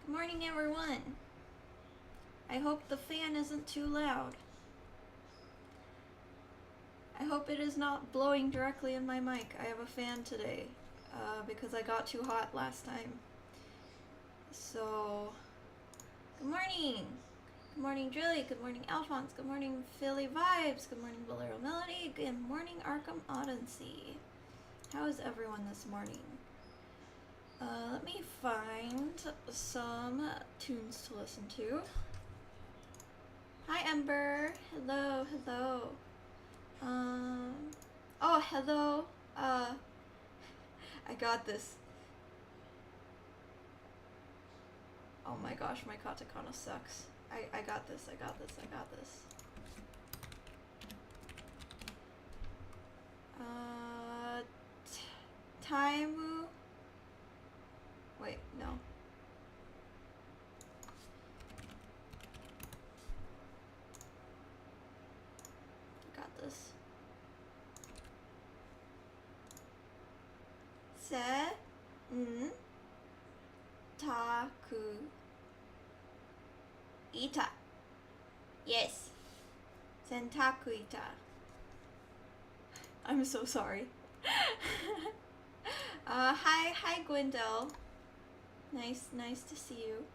Good morning, everyone. I hope the fan isn't too loud. I hope it is not blowing directly in my mic. I have a fan today because I got too hot last time. So, good morning. Good morning, Drilly. Good morning, Alphonse. Good morning, Philly Vibes. Good morning, Bolero Melody. Good morning, Arkham Odyssey. How is everyone this morning? Let me find some tunes to listen to. Hi, Ember. Hello, hello. Oh, hello. I got this. Oh my gosh, my katakana sucks. I got this, I got this, I got this. Taimu. Wait, no. I got this. Se, n, taku, ita. Yes. Sentaku ita. I'm so sorry. Hi, Gwendel. Nice to see you.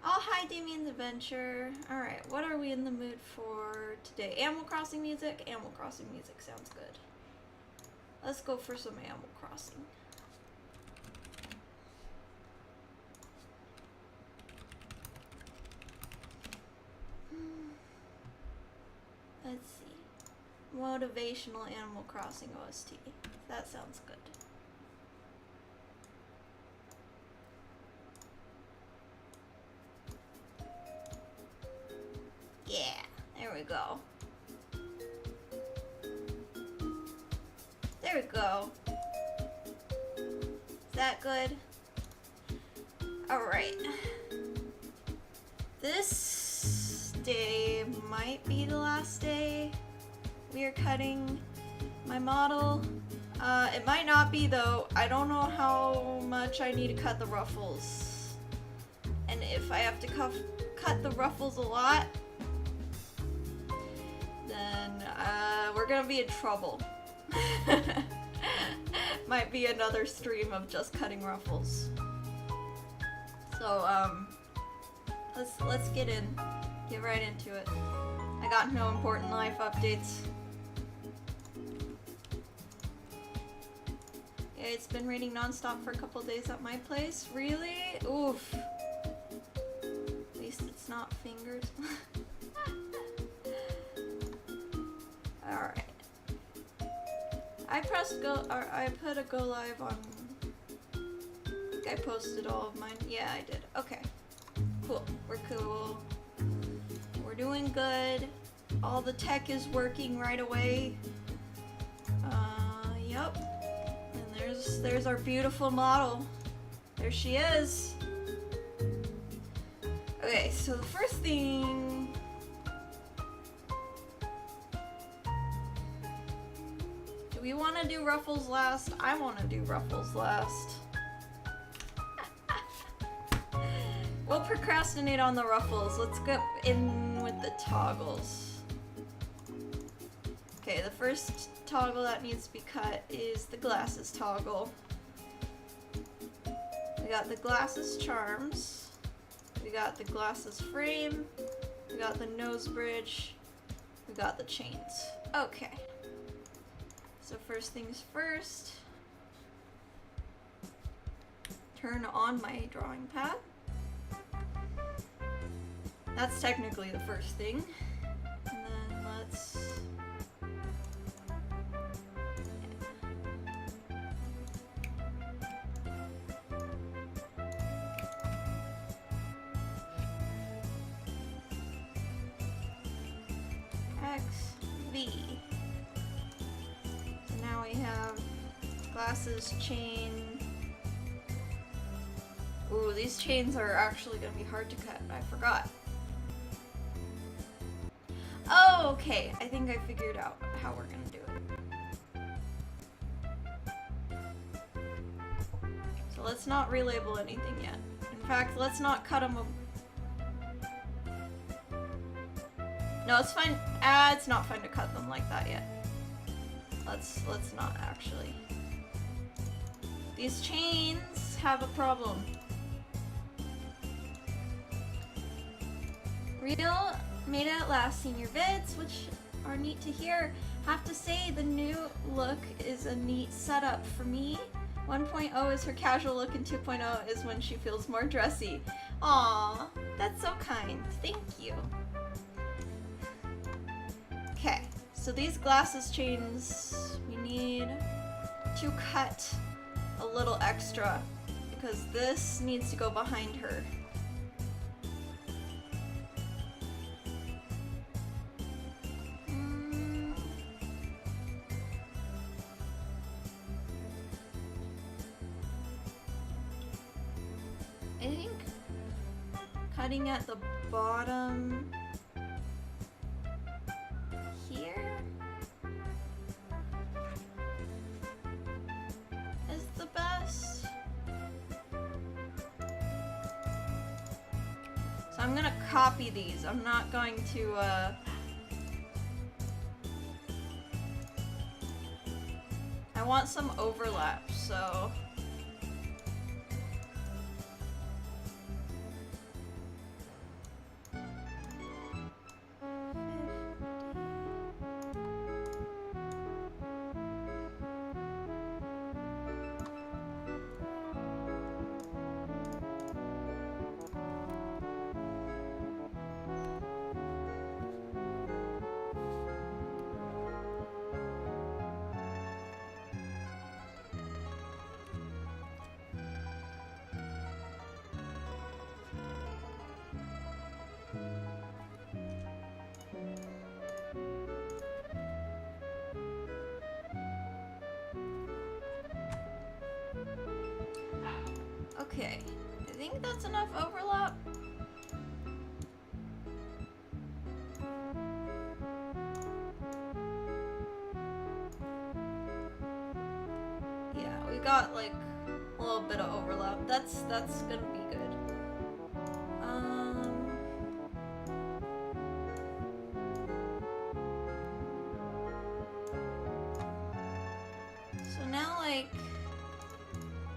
Oh, hi, Damien's Adventure. Alright, what are we in the mood for today? Animal Crossing music? Animal Crossing music sounds good. Let's go for some Animal Crossing. Let's see. Motivational Animal Crossing OST. That sounds good. Yeah, there we go. There we go. Is that good? Alright. This day might be the last day we are cutting my model. It might not be though. I don't know how much I need to cut the ruffles. And if I have to cut the ruffles a lot, then we're gonna be in trouble. Might be another stream of just cutting ruffles. So let's get right into it. I got no important life updates. Yeah, it's been raining nonstop for a couple days at my place. Really? Oof. At least it's not fingers. Alright. I put a go live on, I think I posted all of mine. Yeah, I did. Okay. Cool. We're cool. We're doing good. All the tech is working right away. Yep. And there's our beautiful model. There she is. Okay, so the first thing, do we want to do ruffles last? I want to do ruffles last. We'll procrastinate on the ruffles. Let's go in with the toggles. Okay, the first toggle that needs to be cut is the glasses toggle. We got the glasses charms. We got the glasses frame. We got the nose bridge. We got the chains. Okay. So first things first. Turn on my drawing pad. That's technically the first thing. And then let's... X, V. So now we have glasses, chain. Ooh, these chains are actually going to be hard to cut. I forgot. Oh, okay. I think I figured out how we're going to do it. So let's not relabel anything yet. In fact, let's not cut them. No, it's fine. It's not fun to cut them like that yet. Let's not actually. These chains have a problem. Real made it at last. Senior vids, which are neat to hear. Have to say the new look is a neat setup for me. 1.0 is her casual look and 2.0 is when she feels more dressy. Aw, that's so kind. Thank you. Okay, so these glasses chains, we need to cut a little extra because this needs to go behind her. I think cutting at the bottom here is the best. So I'm gonna copy these. I'm not going to I want some overlap, so okay, I think that's enough overlap. got like a little bit of overlap. That's gonna be good. So now like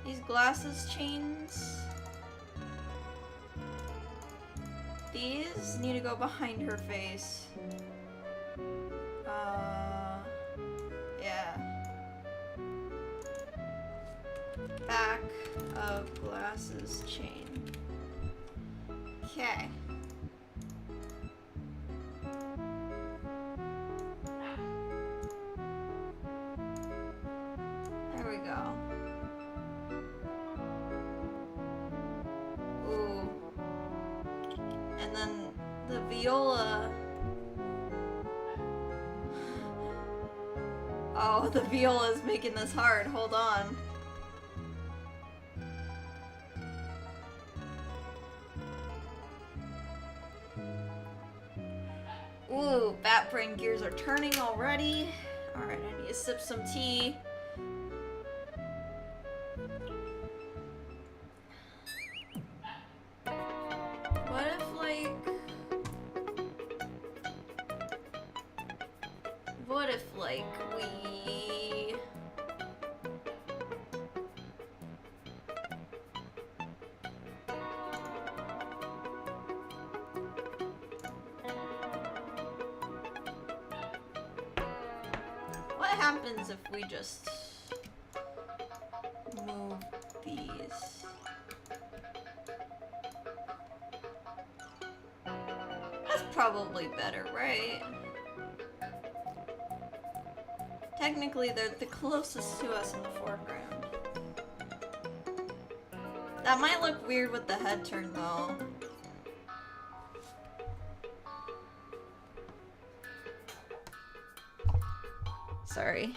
these glasses chains, these need to go behind her face. Yeah. Back of glasses chain. Okay. There we go. Ooh. And then the viola. Oh, the viola is making this hard. Hold on. Ooh, bat brain gears are turning already. Alright, I need to sip some tea. What if, like... What if, like, we... What happens if we just move these? That's probably better, right? Technically, they're the closest to us in the foreground. That might look weird with the head turn, though. Sorry.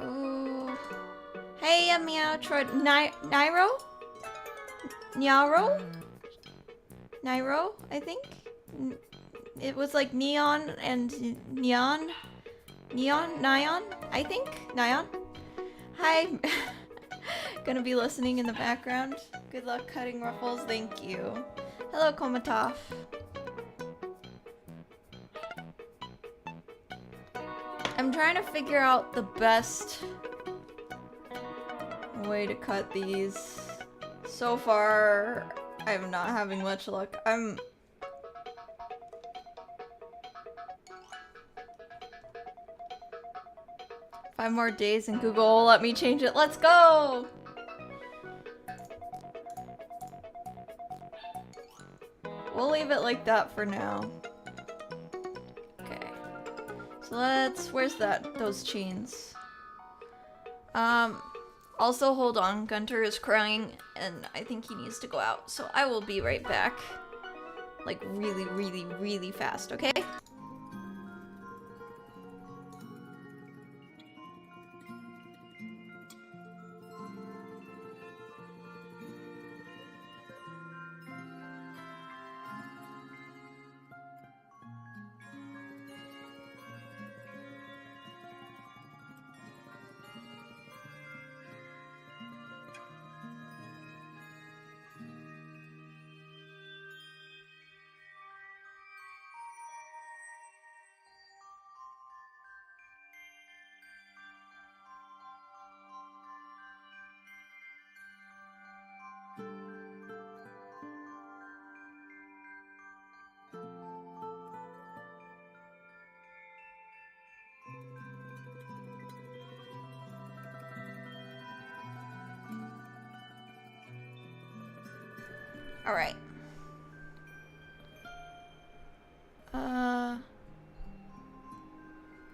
Ooh. Hey, meow, Troy. Nairo? Nyaro? Nairo, I think? It was like neon and neon. Nyan, I think? Nyan? Hi. Gonna be listening in the background. Good luck cutting ruffles, thank you. Hello, Komatov. I'm trying to figure out the best way to cut these. So far, I'm not having much luck. 5 more days and Google will let me change it. Let's go! We'll leave it like that for now. Okay. So where's those chains? Also hold on, Gunter is crying and I think he needs to go out. So I will be right back. Like really, really, really fast, okay? Alright.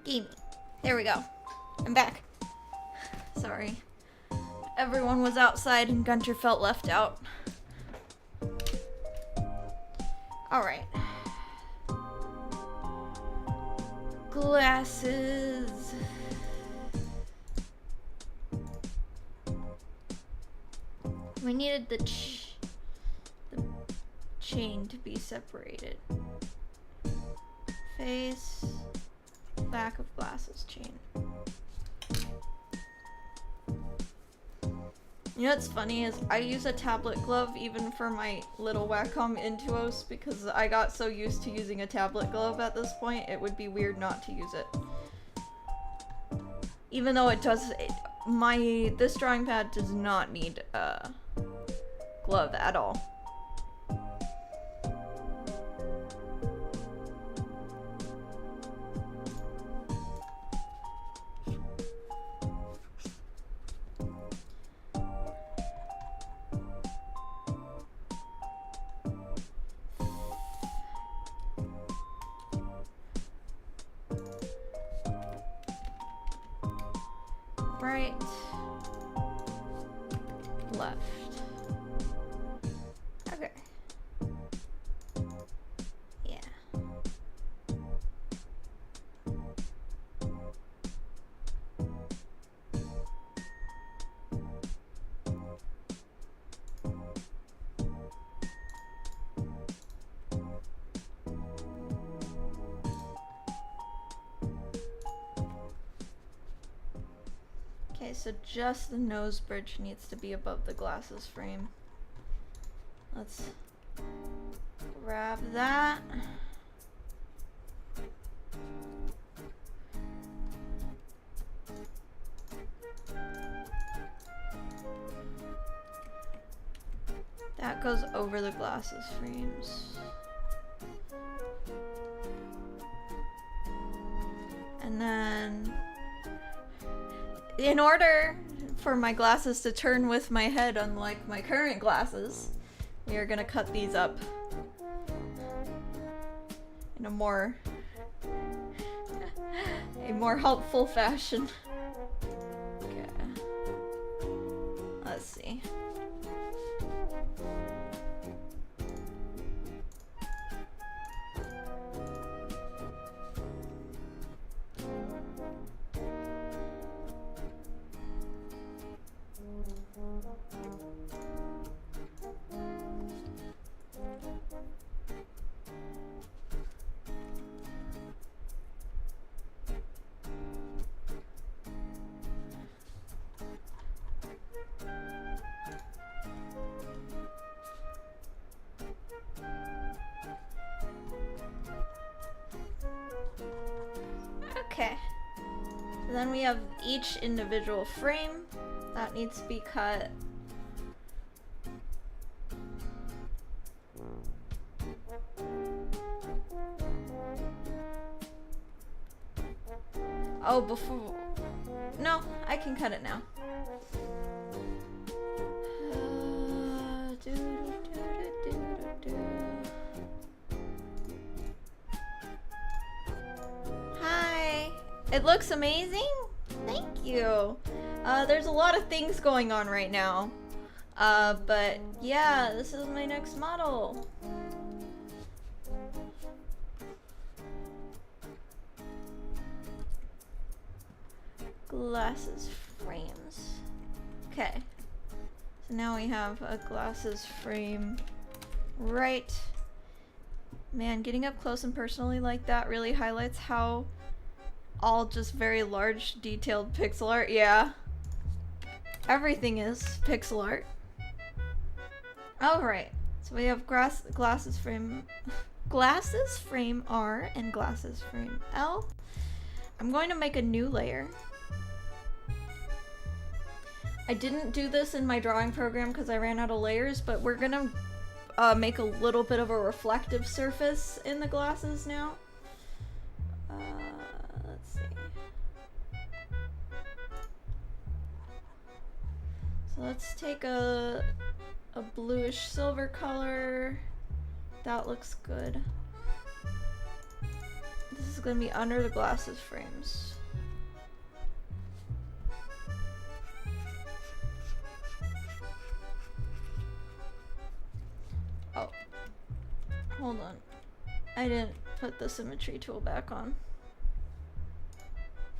Gaming. There we go. I'm back. Sorry. Everyone was outside and Gunter felt left out. Alright. Glasses. We needed the chain to be separated. Face, back of glasses chain. You know what's funny is I use a tablet glove even for my little Wacom Intuos because I got so used to using a tablet glove at this point, it would be weird not to use it. Even though it does, this drawing pad does not need a glove at all. Right, left. Okay. Yeah. Okay, so just the nose bridge needs to be above the glasses frame. Let's grab that. That goes over the glasses frames. And then in order for my glasses to turn with my head, unlike my current glasses, we are gonna cut these up in a more helpful fashion. Okay. Let's see. Okay. So then we have each individual frame that needs to be cut. Oh, before... No, I can cut it now. Hi! It looks amazing? Thank you! There's a lot of things going on right now. But yeah, this is my next model. Glasses frames. Okay. So now we have a glasses frame right. Man, getting up close and personally like that really highlights how all just very large detailed pixel art. Yeah. Everything is pixel art. Alright. So we have glasses frame R and glasses frame L. I'm going to make a new layer. I didn't do this in my drawing program because I ran out of layers, but we're gonna make a little bit of a reflective surface in the glasses now. Let's see. So let's take a bluish silver color. That looks good. This is gonna be under the glasses frames. Oh, hold on. I didn't put the symmetry tool back on.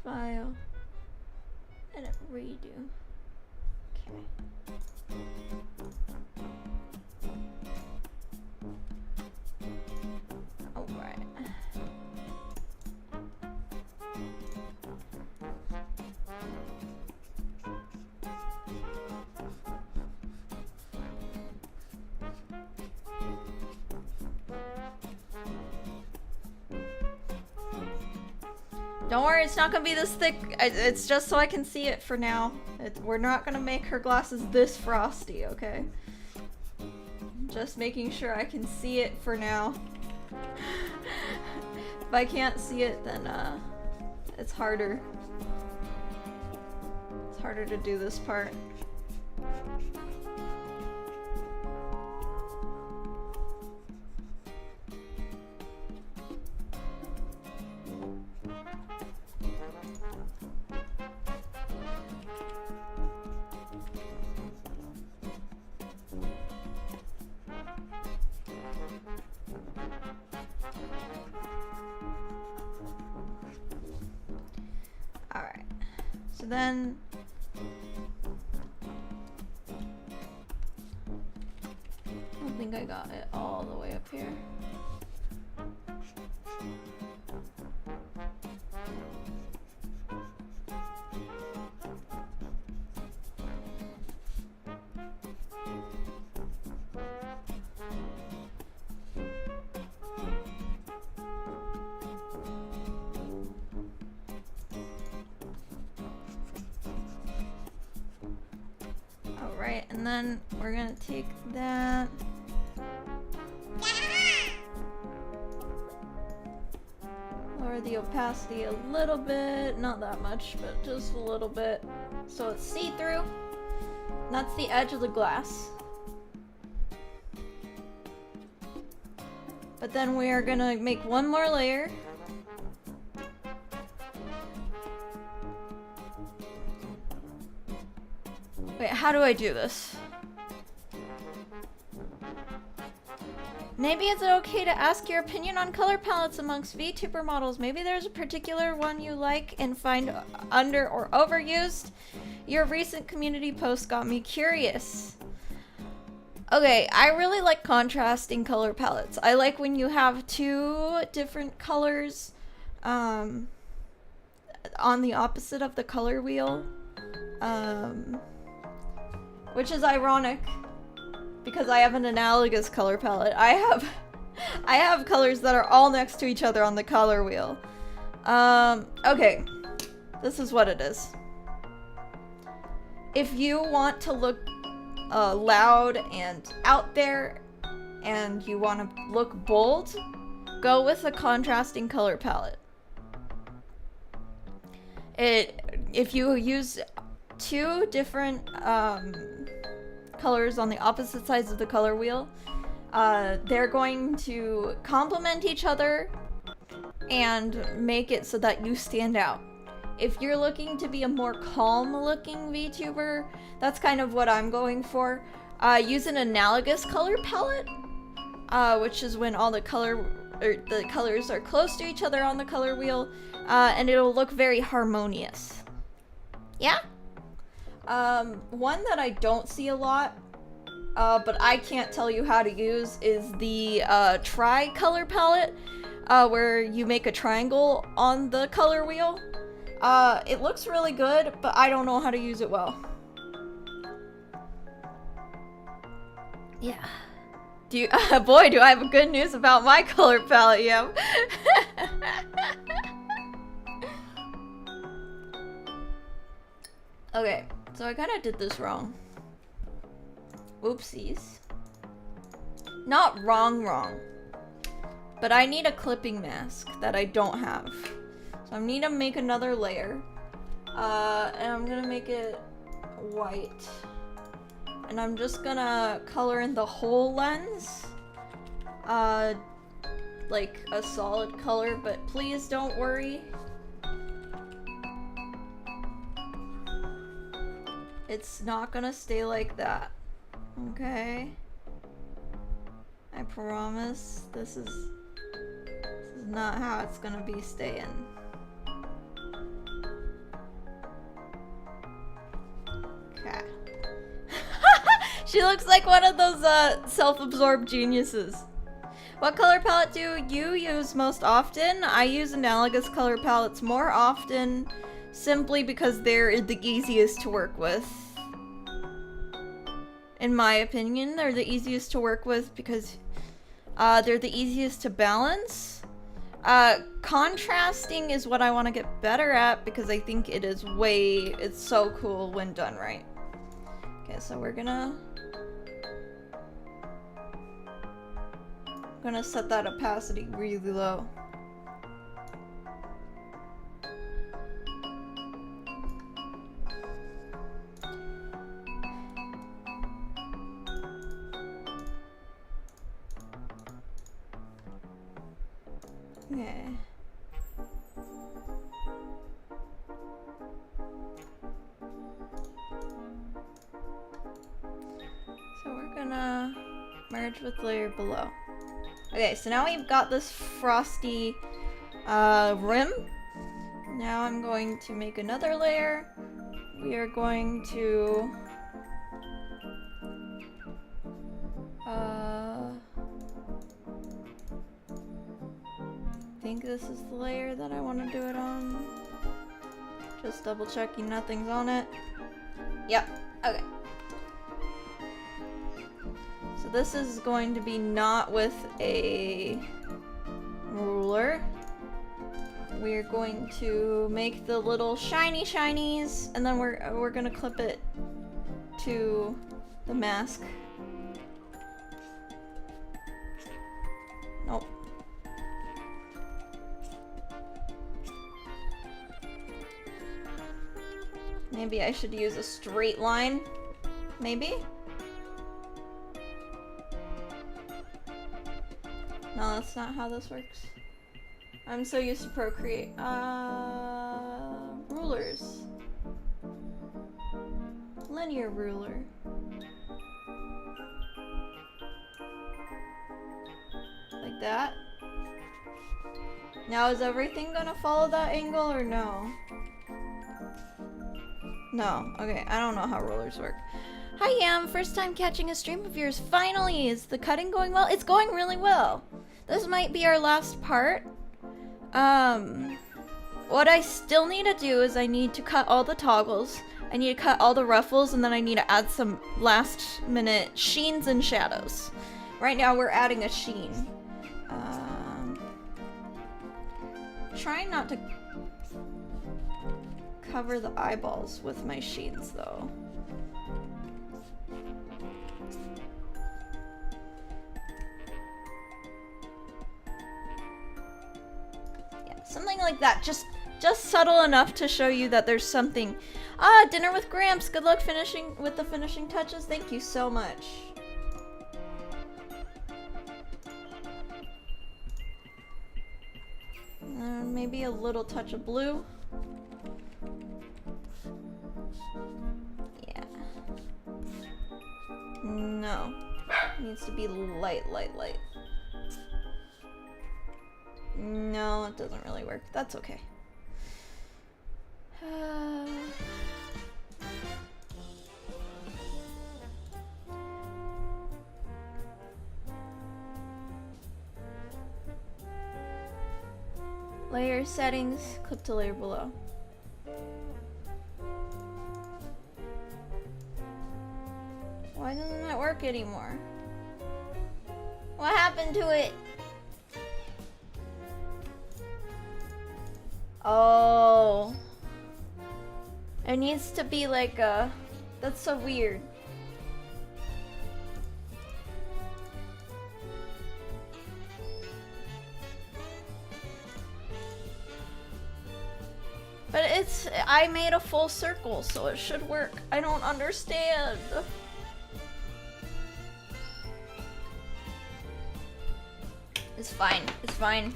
File. Edit, redo. Okay. Alright. Don't worry, it's not gonna be this thick. It's just so I can see it for now. We're not gonna make her glasses this frosty, okay? Just making sure I can see it for now. If I can't see it, then it's harder. It's harder to do this part. Alright, so then I don't think I got it all the way up here. Alright, and then we're gonna take that. Lower the opacity a little bit, not that much, but just a little bit. So it's see-through. That's the edge of the glass. But then we are gonna make one more layer. Wait, how do I do this? Maybe it's okay to ask your opinion on color palettes amongst VTuber models. Maybe there's a particular one you like and find under or overused. Your recent community post got me curious. Okay, I really like contrasting color palettes. I like when you have two different colors on the opposite of the color wheel. Which is ironic because I have an analogous color palette. I have colors that are all next to each other on the color wheel. Okay, this is what it is. If you want to look loud and out there and you want to look bold, go with a contrasting color palette. If you use two different colors on the opposite sides of the color wheel, they're going to complement each other and make it so that you stand out. If you're looking to be a more calm looking VTuber, that's kind of what I'm going for. Use an analogous color palette, which is when all the colors are close to each other on the color wheel, and it'll look very harmonious. Yeah? One that I don't see a lot, but I can't tell you how to use is the tri-color palette, where you make a triangle on the color wheel. It looks really good, but I don't know how to use it well. Yeah. Boy, do I have good news about my color palette, yeah. Okay. So I kind of did this wrong. Oopsies. Not wrong. But I need a clipping mask that I don't have. So I need to make another layer. And I'm gonna make it white. And I'm just gonna color in the whole lens. Like a solid color, but please don't worry. It's not gonna stay like that, okay? I promise this is not how it's gonna be staying. Okay. She looks like one of those self-absorbed geniuses. What color palette do you use most often? I use analogous color palettes more often, simply because they're the easiest to work with. In my opinion, they're the easiest to work with because they're the easiest to balance. Contrasting is what I want to get better at because I think it is it's so cool when done right. Okay, so we're gonna set that opacity really low. Okay. So we're gonna merge with layer below. Okay, so now we've got this frosty rim. Now I'm going to make another layer. We are going to I think this is the layer that I want to do it on. Just double checking nothing's on it. Yep, okay. So this is going to be not with a ruler. We're going to make the little shiny shinies, and then we're gonna clip it to the mask. Nope. Maybe I should use a straight line. Maybe? No, that's not how this works. I'm so used to Procreate. Rulers. Linear ruler. Like that. Now is everything gonna follow that angle or no? No. Okay, I don't know how rulers work. Hi Yam, first time catching a stream of yours. Finally! Is the cutting going well? It's going really well. This might be our last part. What I still need to do is I need to cut all the toggles. I need to cut all the ruffles, and then I need to add some last minute sheens and shadows. Right now we're adding a sheen. Trying not to cover the eyeballs with my sheens though. Yeah, something like that. Just subtle enough to show you that there's something. Ah, dinner with Gramps. Good luck finishing with the finishing touches. Thank you so much. Maybe a little touch of blue. Yeah. No. It needs to be light, light, light. No, it doesn't really work. That's okay. Layer settings, clip to layer below. Why doesn't that work anymore? What happened to it? Oh. It needs to be like a... That's so weird. But I made a full circle, so it should work. I don't understand. It's fine. It's fine.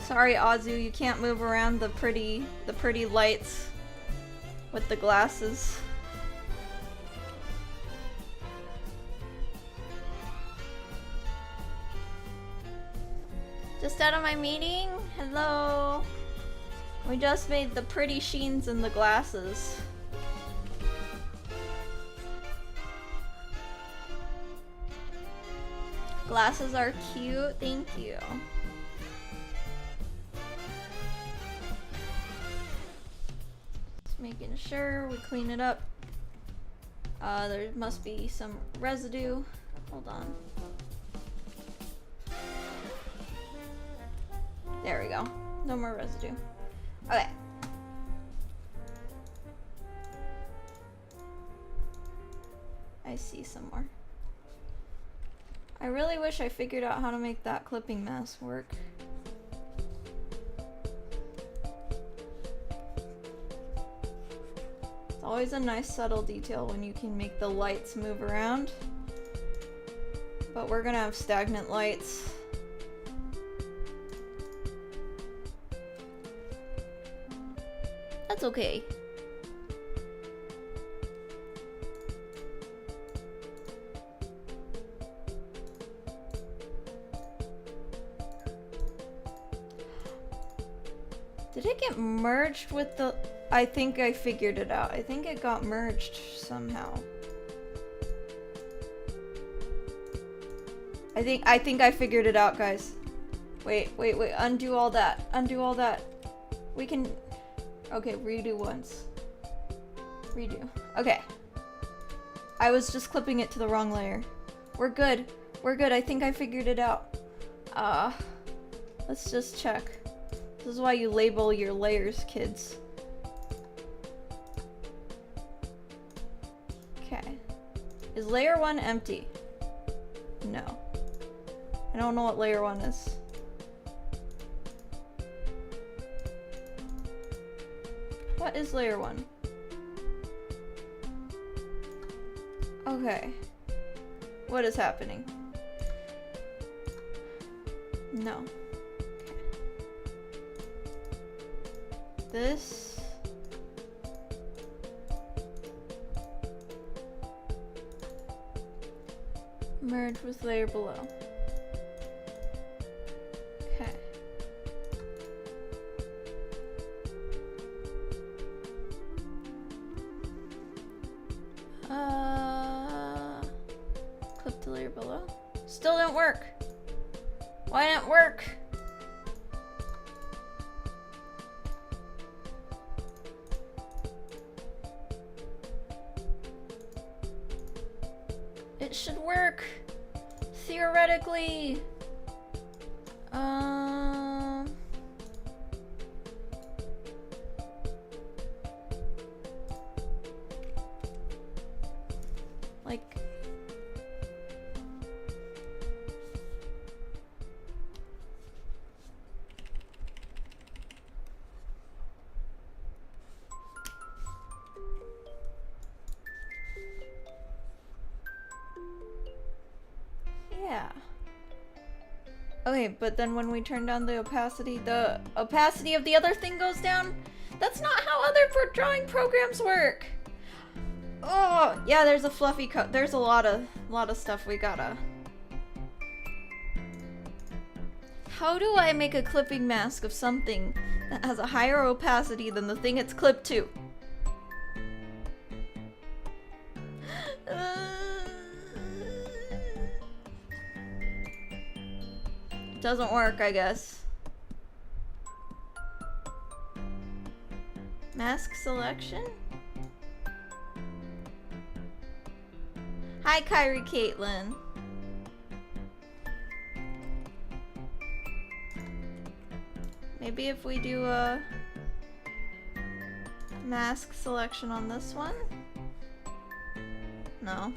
Sorry, Azu, you can't move around the pretty lights with the glasses. Just out of my meeting? Hello. We just made the pretty sheens in the glasses. Glasses are cute, thank you. Just making sure we clean it up. There must be some residue. Hold on. No more residue. Okay. I see some more. I really wish I figured out how to make that clipping mask work. It's always a nice subtle detail when you can make the lights move around. But we're gonna have stagnant lights. That's okay. Did it get merged with the... I think I figured it out. I think it got merged somehow. I think I figured it out, guys. Wait. Undo all that. Undo all that. We can... Okay, redo once. Redo. Okay. I was just clipping it to the wrong layer. We're good. We're good. I think I figured it out. Let's just check. This is why you label your layers, kids. Okay. Is layer 1 empty? No. I don't know what layer 1 is. What is layer 1? Okay. What is happening? No. This. Merge with layer below. Okay. Clip the layer below. Still didn't work. Why didn't it work? It should work. Theoretically. Like... Yeah. Okay, but then when we turn down the opacity of the other thing goes down? That's not how other drawing programs work! Oh, yeah, there's a fluffy coat. There's a lot of stuff we gotta... How do I make a clipping mask of something that has a higher opacity than the thing it's clipped to? Doesn't work, I guess. Mask selection? Hi, Kyrie Caitlin. Maybe if we do a mask selection on this one? No.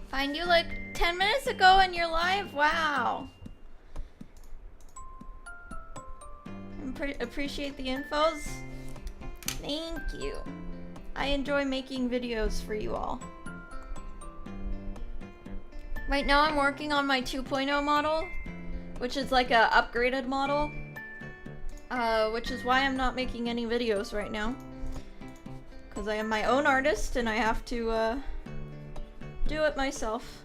Find you like 10 minutes ago in your live? Wow. Appreciate the infos. Thank you. I enjoy making videos for you all. Right now I'm working on my 2.0 model, which is like a upgraded model, which is why I'm not making any videos right now. Because I am my own artist and I have to do it myself.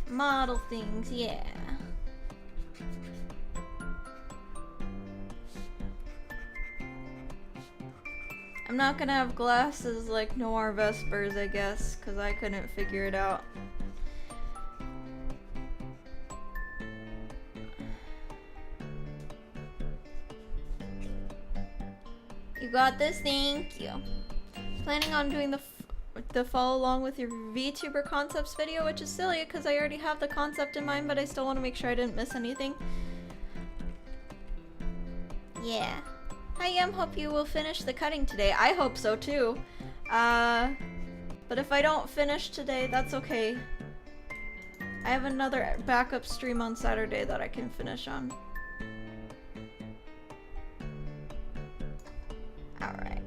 Model things, yeah. I'm not gonna have glasses like Noir Vespers, I guess, because I couldn't figure it out. got this. Thank you. Planning on doing the follow along with your VTuber concepts video, which is silly because I already have the concept in mind, but I still want to make sure I didn't miss anything. Yeah. Hi, hope you will finish the cutting today. I hope so too. But if I don't finish today, that's okay. I have another backup stream on Saturday that I can finish on. Alright.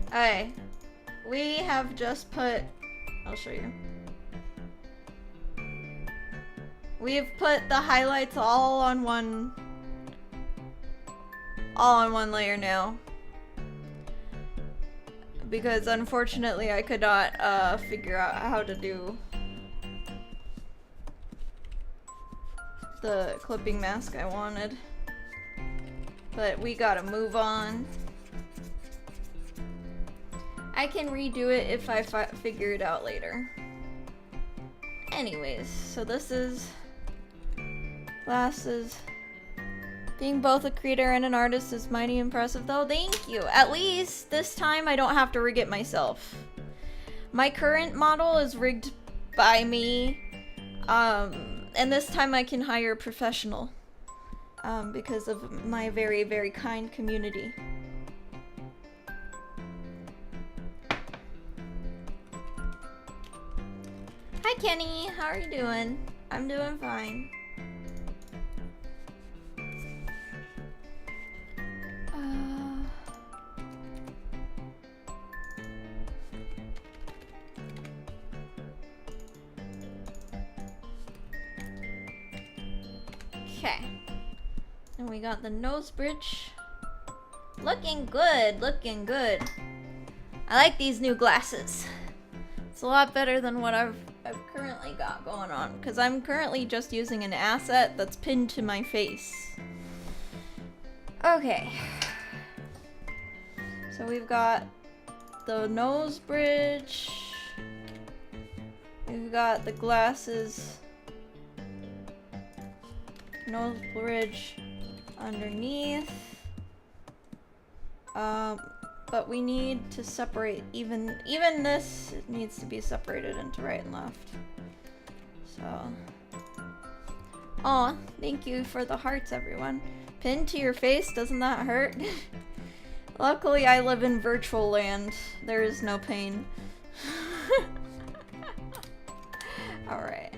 Okay. We have just put... I'll show you. We've put the highlights all on one layer now. Because unfortunately I could not figure out how to do the clipping mask I wanted. But we gotta move on. I can redo it if I figure it out later. Anyways, so this is glasses. Being both a creator and an artist is mighty impressive though. Thank you. At least this time I don't have to rig it myself. My current model is rigged by me. And this time I can hire a professional. Because of my very, very kind community. Hi Kenny, how are you doing? I'm doing fine. Okay. And we got the nose bridge. Looking good, looking good. I like these new glasses. It's a lot better than what I've currently got going on, because I'm currently just using an asset that's pinned to my face. Okay. So we've got the nose bridge. We've got the glasses. Nose bridge underneath. But we need to separate even this needs to be separated into right and left. So, aw, thank you for the hearts, everyone. Pinned to your face, doesn't that hurt? Luckily, I live in virtual land. There is no pain. Alright.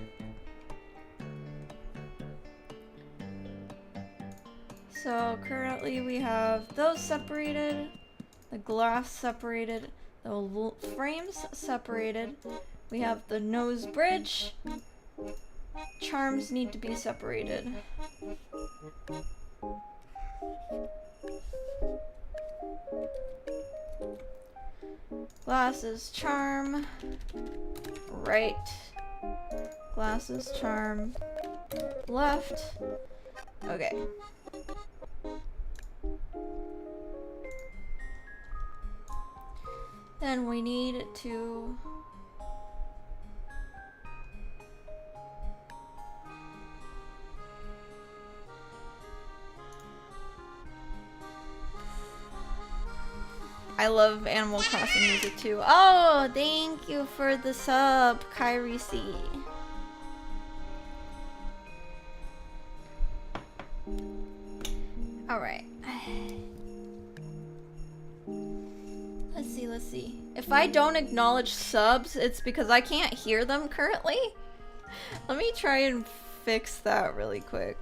So currently we have those separated, the glass separated, the frames separated. We have the nose bridge. Charms need to be separated. Glasses, charm, right. Glasses, charm, left. Okay. Then we need to I love Animal Crossing music too. Oh, thank you for the sub, Kyrie C. Alright. Let's see. If I don't acknowledge subs, it's because I can't hear them currently. Let me try and fix that really quick.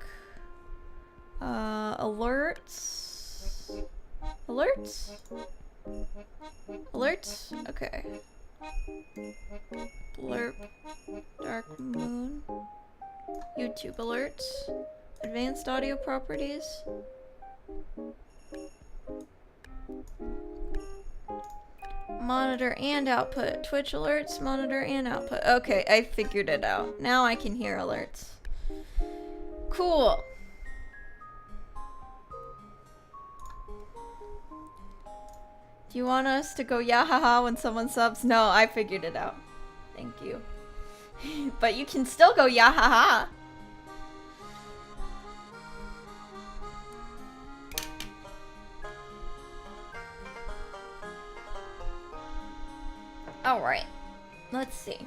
Alerts? Alerts? Alerts? Okay. Blurp. Dark moon. YouTube alerts. Advanced audio properties. Monitor and output. Twitch alerts, monitor and output. Okay, I figured it out. Now I can hear alerts. Cool. Do you want us to go yahaha when someone subs? No, I figured it out. Thank you. But you can still go yahaha. Alright. Let's see.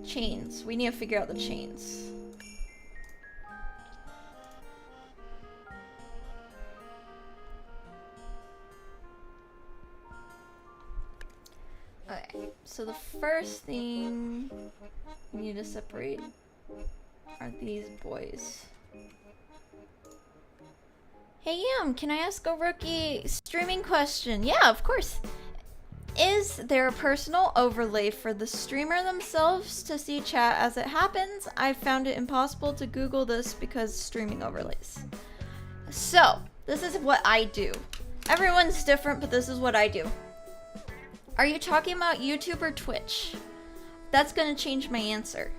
Chains. We need to figure out the chains. Okay, so the first thing we need to separate are these boys. Hey Yam, can I ask a rookie streaming question? Yeah, of course. Is there a personal overlay for the streamer themselves to see chat as it happens? I found it impossible to Google this because streaming overlays. So, this is what I do. Everyone's different, but this is what I do. Are you talking about YouTube or Twitch? That's gonna change my answer.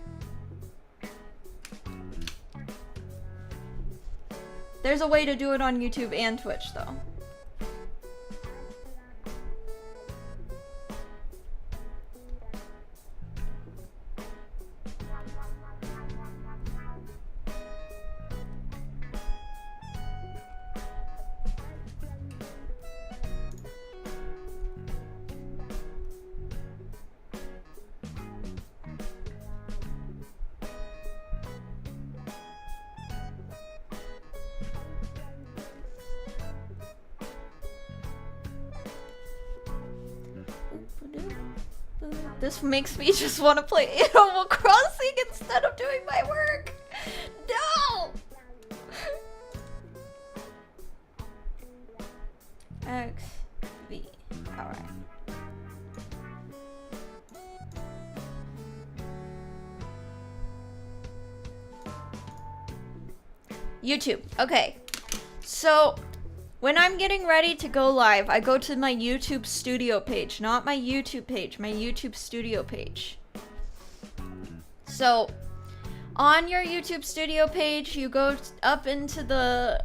There's a way to do it on YouTube and Twitch, though. This makes me just want to play Animal Crossing instead of doing my work. No! X, V. Alright. YouTube. Okay. So, when I'm getting ready to go live, I go to my YouTube studio page. Not my YouTube page, my YouTube studio page. So, on your YouTube studio page, you go up into the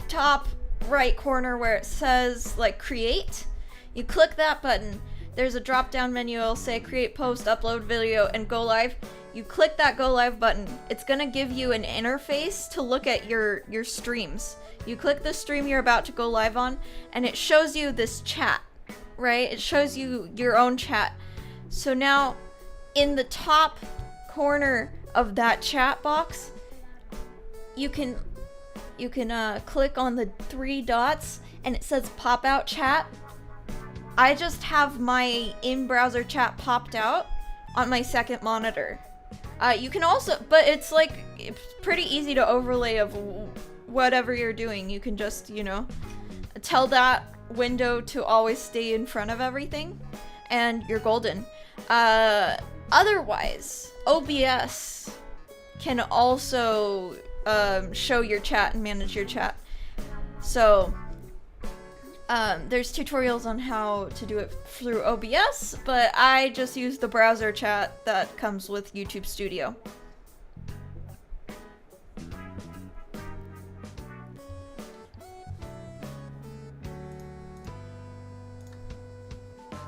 top right corner where it says, like, create. You click that button. There's a drop-down menu. It'll say create post, upload video, and go live. You click that go live button. It's gonna give you an interface to look at your streams. You click the stream you're about to go live on, and it shows you this chat, right? It shows you your own chat. So now, in the top corner of that chat box, you can click on the 3 dots, and it says pop out chat. I just have my in-browser chat popped out on my second monitor. You can also, but it's pretty easy to overlay of whatever you're doing. You can just, tell that window to always stay in front of everything, and you're golden. Otherwise, OBS can also show your chat and manage your chat. So, there's tutorials on how to do it through OBS, but I just use the browser chat that comes with YouTube Studio.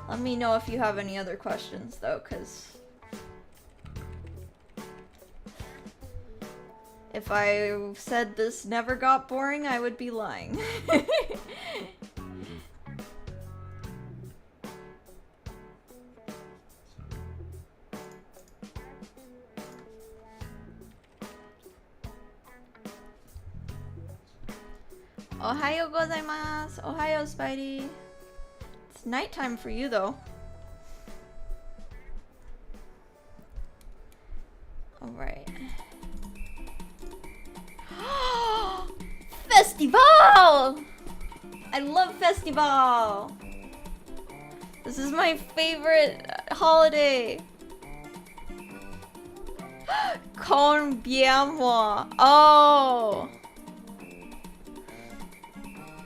Let me know if you have any other questions, though, because if I said this never got boring, I would be lying. Ohayo gozaimasu. Ohayo, Spidey. It's nighttime for you, though. Alright. Festival! I love Festival! This is my favorite holiday. Conviamo. Oh!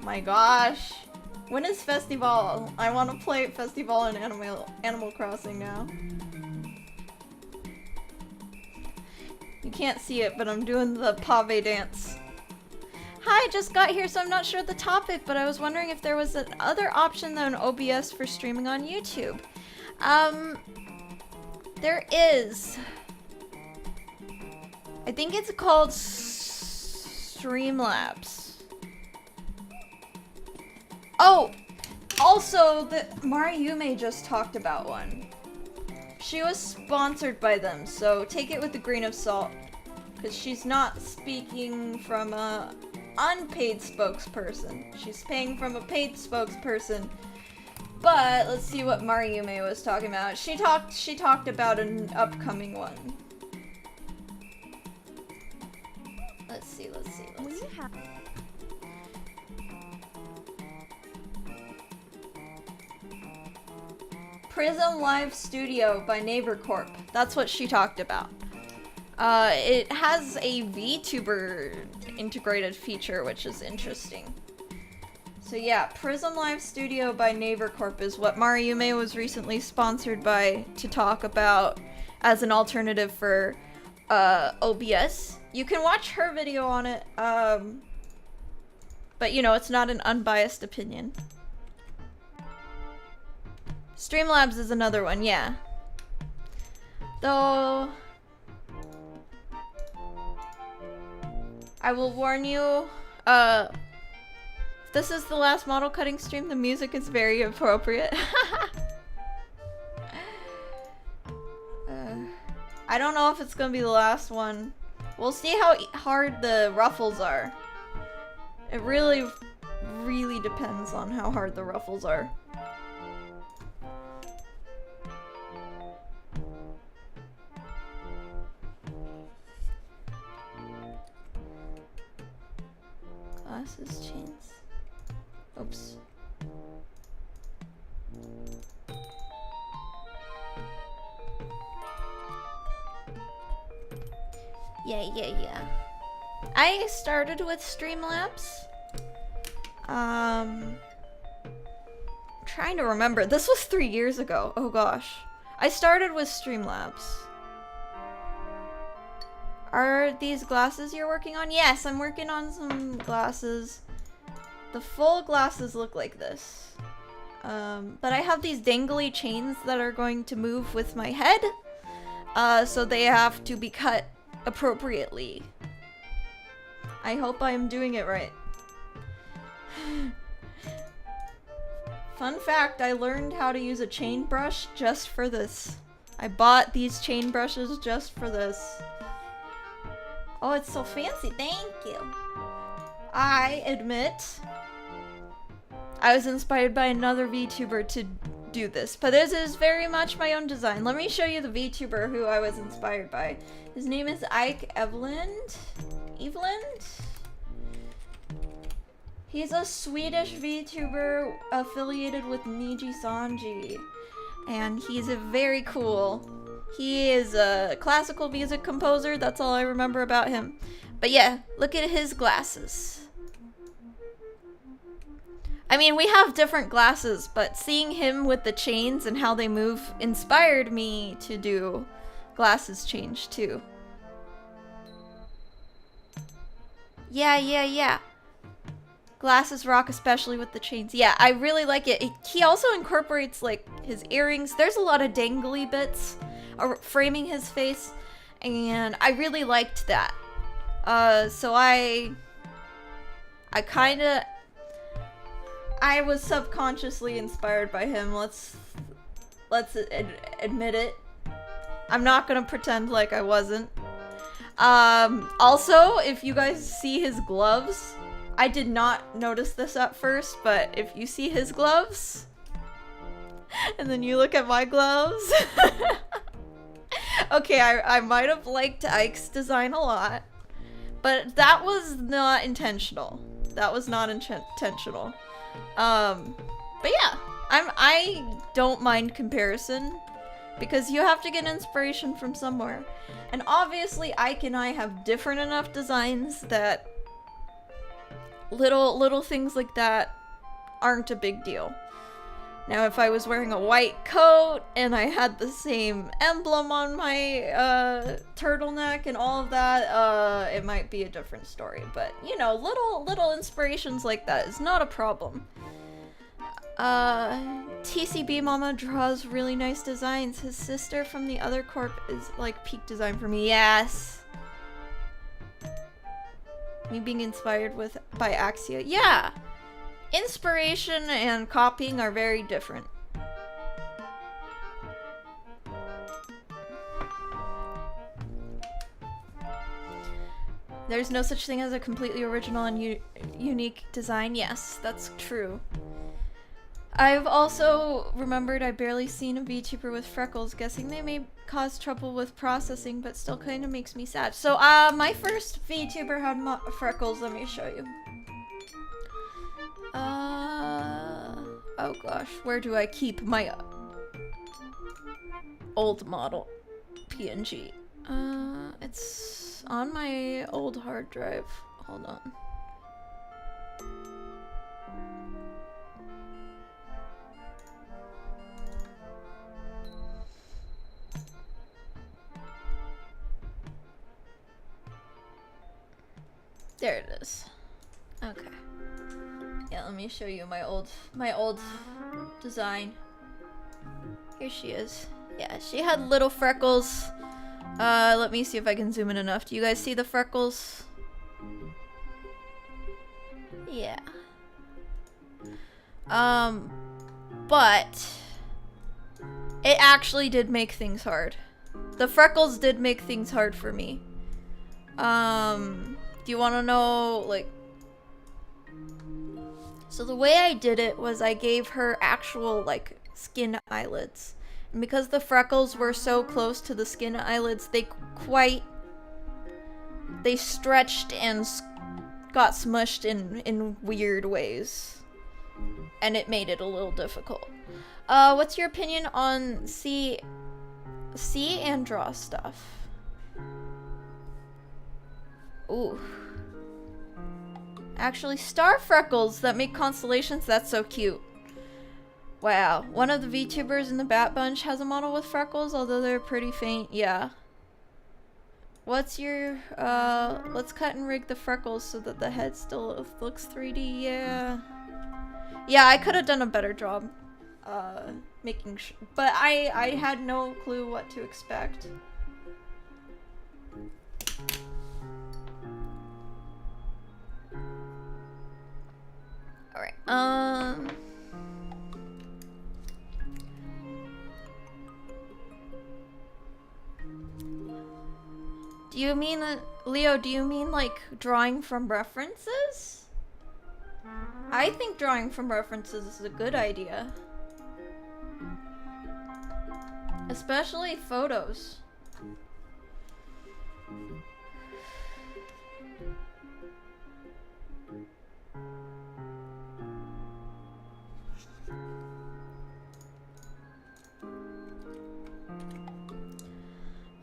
My gosh. When is Festival? I want to play Festival in Animal Crossing now. You can't see it, but I'm doing the pave dance. Hi, just got here, so I'm not sure the topic, but I was wondering if there was another option than OBS for streaming on YouTube. There is. I think it's called Streamlabs. Oh! Also, Mariume just talked about one. She was sponsored by them, so take it with a grain of salt. Because she's not speaking from a unpaid spokesperson. She's paying from a paid spokesperson. But let's see what Mariume was talking about. She talked about an upcoming one. Let's see. Prism Live Studio by Neighbor Corp. That's what she talked about. It has a VTuber integrated feature, which is interesting. So yeah, Prism Live Studio by Neighbor Corp is what Mariume was recently sponsored by to talk about as an alternative for OBS. You can watch her video on it, but you know, it's not an unbiased opinion. Streamlabs is another one, yeah. Though, I will warn you, if this is the last model cutting stream, the music is very appropriate. I don't know if it's gonna be the last one. We'll see how hard the ruffles are. It really depends on how hard the ruffles are. Glasses, chains. Oops. Yeah. I started with Streamlabs. Trying to remember. This was 3 years ago. Oh gosh. I started with Streamlabs. Are these glasses you're working on? Yes, I'm working on some glasses. The full glasses look like this. But I have these dangly chains that are going to move with my head. So they have to be cut appropriately. I hope I'm doing it right. Fun fact, I learned how to use a chain brush just for this. I bought these chain brushes just for this. Oh, it's so fancy. Thank you. I admit, I was inspired by another VTuber to do this, but this is very much my own design. Let me show you the VTuber who I was inspired by. His name is Ike Eveland. He's a Swedish VTuber affiliated with Niji Sanji, and he's a very cool. He is a classical music composer, that's all I remember about him. But yeah, look at his glasses. I mean, we have different glasses, but seeing him with the chains and how they move inspired me to do glasses change too. Yeah. Glasses rock, especially with the chains. Yeah, I really like it. He also incorporates like his earrings. There's a lot of dangly bits framing his face, and I really liked that. So I was subconsciously inspired by him. Let's admit it. I'm not gonna pretend like I wasn't. Also, if you guys see his gloves, I did not notice this at first, but if you see his gloves, and then you look at my gloves, okay, I might have liked Ike's design a lot, but that was not intentional. That was not intentional. But yeah, I don't mind comparison, because you have to get inspiration from somewhere. And obviously Ike and I have different enough designs that little things like that aren't a big deal. Now, if I was wearing a white coat and I had the same emblem on my turtleneck and all of that, it might be a different story. But, you know, little inspirations like that is not a problem. TCB Mama draws really nice designs. His sister from the other corp is like peak design for me. Yes. Me being inspired by Axia. Yeah. Inspiration and copying are very different. There's no such thing as a completely original and unique design. Yes, that's true. I've also remembered I barely seen a VTuber with freckles. Guessing they may cause trouble with processing, but still kind of makes me sad. So, my first VTuber had freckles. Let me show you. Oh gosh, where do I keep my old model PNG? It's on my old hard drive. Hold on. There it is. Okay. Yeah, let me show you my old design. Here she is. Yeah, she had little freckles. Let me see if I can zoom in enough. Do you guys see the freckles? Yeah. But it actually did make things hard. The freckles did make things hard for me. Do you want to know, like... So the way I did it was I gave her actual, like, skin eyelids. And because the freckles were so close to the skin eyelids, they stretched and got smushed in weird ways. And it made it a little difficult. What's your opinion on see and draw stuff? Ooh. Actually, star freckles that make constellations, that's so cute. Wow. One of the VTubers in the Bat Bunch has a model with freckles, although they're pretty faint. Yeah. What's your, let's cut and rig the freckles so that the head still looks 3D. Yeah. Yeah, I could have done a better job, making sure. But I had no clue what to expect. Alright, do you mean, Leo, do you mean, like, drawing from references? I think drawing from references is a good idea. Especially photos.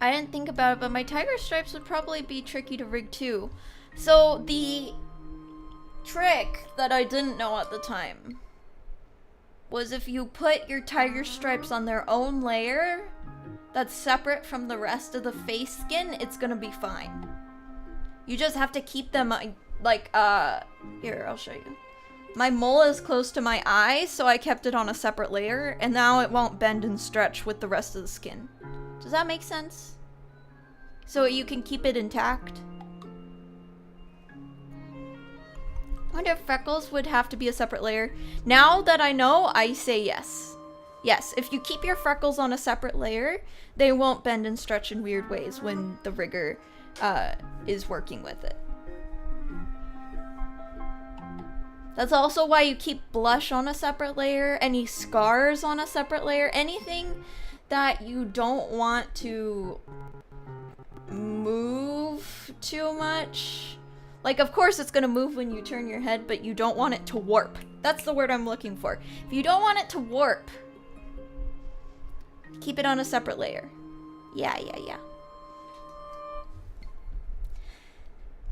I didn't think about it, but my tiger stripes would probably be tricky to rig too. So the trick that I didn't know at the time was if you put your tiger stripes on their own layer that's separate from the rest of the face skin, it's gonna be fine. You just have to keep them like, here, I'll show you. My mole is close to my eye, so I kept it on a separate layer, and now it won't bend and stretch with the rest of the skin. Does that make sense? So you can keep it intact? I wonder if freckles would have to be a separate layer. Now that I know, I say yes. Yes, if you keep your freckles on a separate layer, they won't bend and stretch in weird ways when the rigger is working with it. That's also why you keep blush on a separate layer, any scars on a separate layer, anything that you don't want to move too much. Like, of course it's gonna move when you turn your head, but you don't want it to warp. That's the word I'm looking for. If you don't want it to warp, keep it on a separate layer. Yeah.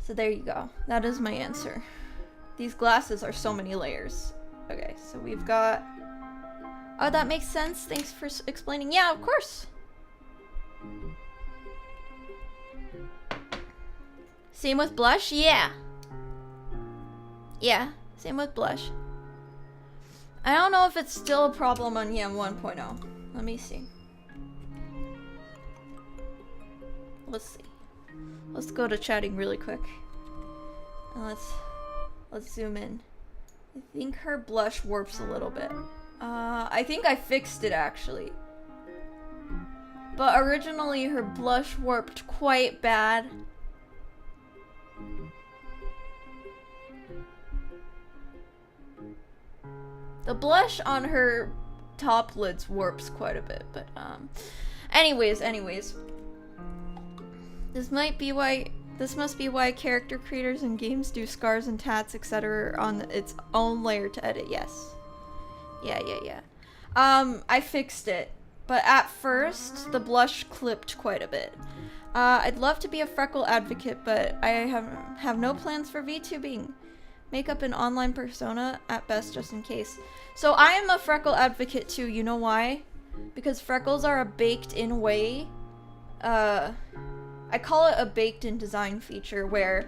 So there you go. That is my answer. These glasses are so many layers. Okay, so we've got Oh, that makes sense. Thanks for explaining. Yeah, of course. Same with blush? Yeah. Yeah, same with blush. I don't know if it's still a problem on YAM 1.0. Let me see. Let's see. Let's go to chatting really quick. And let's zoom in. I think her blush warps a little bit. I think I fixed it actually. But originally her blush warped quite bad. The blush on her top lids warps quite a bit, but anyways. This must be why character creators in games do scars and tats, etc. on its own layer to edit. Yes. Yeah. I fixed it, but at first the blush clipped quite a bit. I'd love to be a freckle advocate, but I have no plans for VTubing. Makeup an online persona at best, just in case. So I am a freckle advocate too. You know why? Because freckles are a baked-in way. I call it a baked-in design feature where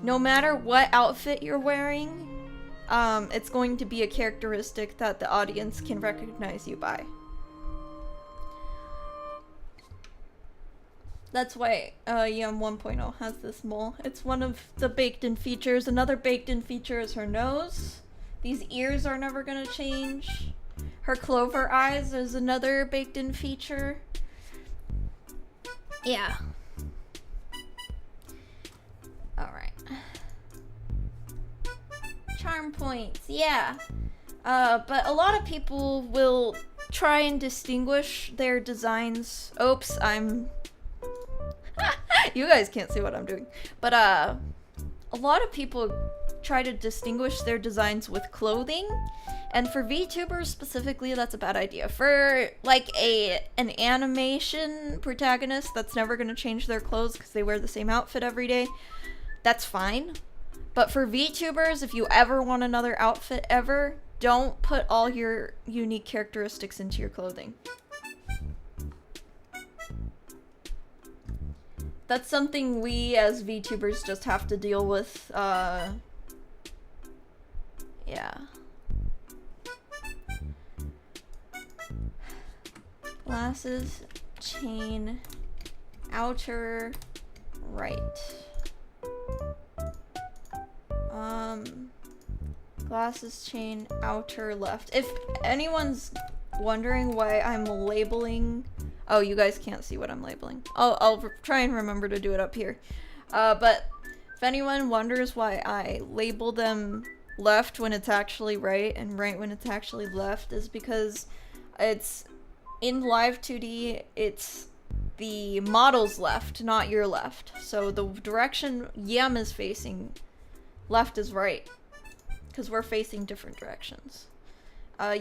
no matter what outfit you're wearing, it's going to be a characteristic that the audience can recognize you by. That's why YAM 1.0 has this mole. It's one of the baked-in features. Another baked-in feature is her nose. These ears are never gonna change. Her clover eyes is another baked-in feature. Yeah. Alright. Charm points, yeah. But a lot of people will try and distinguish their designs. Oops, you guys can't see what I'm doing. But a lot of people try to distinguish their designs with clothing. And for VTubers specifically, that's a bad idea. For like an animation protagonist that's never going to change their clothes because they wear the same outfit every day, that's fine. But for VTubers, if you ever want another outfit ever, don't put all your unique characteristics into your clothing. That's something we as VTubers just have to deal with. Yeah. Glasses, chain, outer, right. Glasses, chain, outer, left. If anyone's wondering why I'm labeling... Oh, you guys can't see what I'm labeling. I'll try and remember to do it up here. But if anyone wonders why I label them left when it's actually right and right when it's actually left, is because it's in live 2D, it's the model's left, not your left. So the direction Yam is facing, left is right, because we're facing different directions.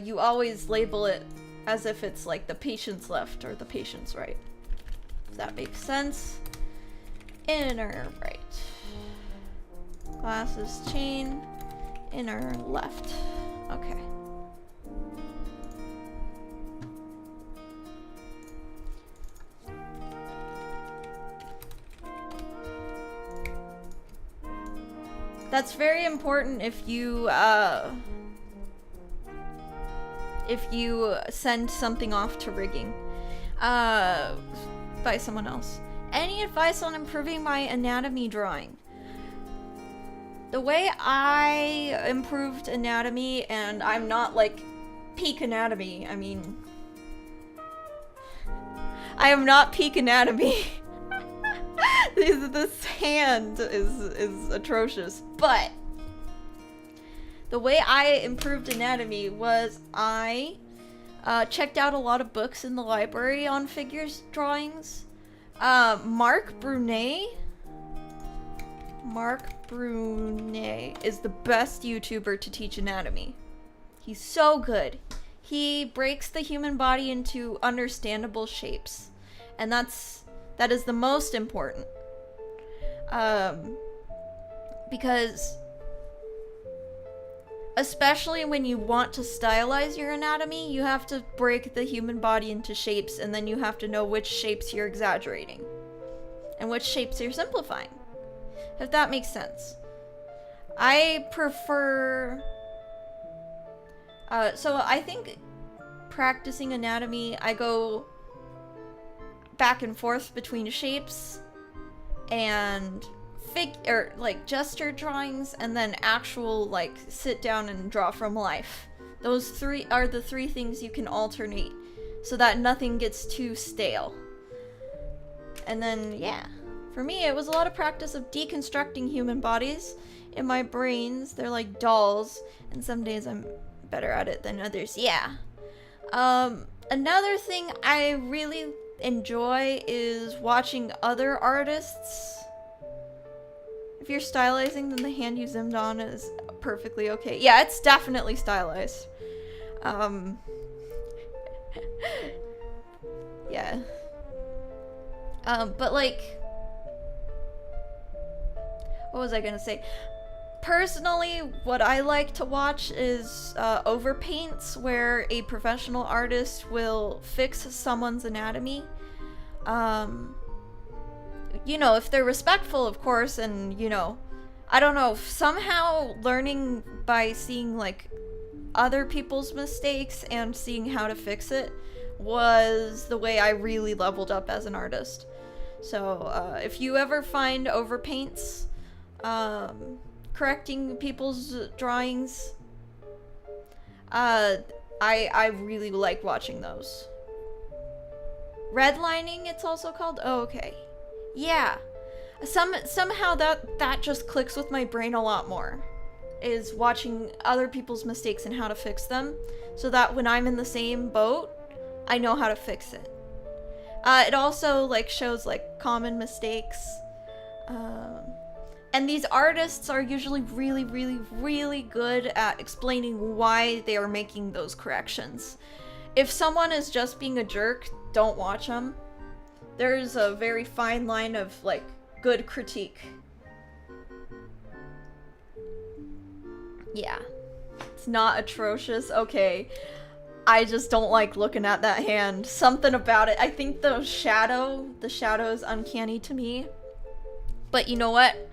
You always label it as if it's like the patient's left or the patient's right. If that makes sense. Inner right. Glasses, chain, inner left. Okay. That's very important if you send something off to rigging by someone else. Any advice on improving my anatomy drawing? The way I improved anatomy, and I'm not like peak anatomy, I mean, I am not peak anatomy. This hand is atrocious, but the way I improved anatomy was I checked out a lot of books in the library on figures drawings. Mark Brunet is the best YouTuber to teach anatomy. He's so good. He breaks the human body into understandable shapes, and that is the most important. Because especially when you want to stylize your anatomy, you have to break the human body into shapes, and then you have to know which shapes you're exaggerating and which shapes you're simplifying, if that makes sense. I prefer... so I think practicing anatomy, I go back and forth between shapes and like gesture drawings, and then actual like sit down and draw from life. Those three are the three things you can alternate so that nothing gets too stale. And then yeah, for me it was a lot of practice of deconstructing human bodies in my brains. They're like dolls, and some days I'm better at it than others. Yeah. Another thing I really enjoy is watching other artists. If you're stylizing, then the hand you zoomed on is perfectly okay. Yeah, it's definitely stylized. Yeah. But like, what was I gonna say? Personally, what I like to watch is overpaints, where a professional artist will fix someone's anatomy. You know, if they're respectful, of course, and, you know, I don't know, somehow learning by seeing, like, other people's mistakes and seeing how to fix it was the way I really leveled up as an artist. So, if you ever find overpaints, correcting people's drawings, I really like watching those. Redlining, it's also called? Oh, okay. Yeah. Somehow that just clicks with my brain a lot more, is watching other people's mistakes and how to fix them, so that when I'm in the same boat, I know how to fix it. It also, like, shows, like, common mistakes. And these artists are usually really, really, really good at explaining why they are making those corrections. If someone is just being a jerk, don't watch them. There's a very fine line of, like, good critique. Yeah. It's not atrocious. Okay. I just don't like looking at that hand. Something about it. I think the shadow is uncanny to me. But you know what?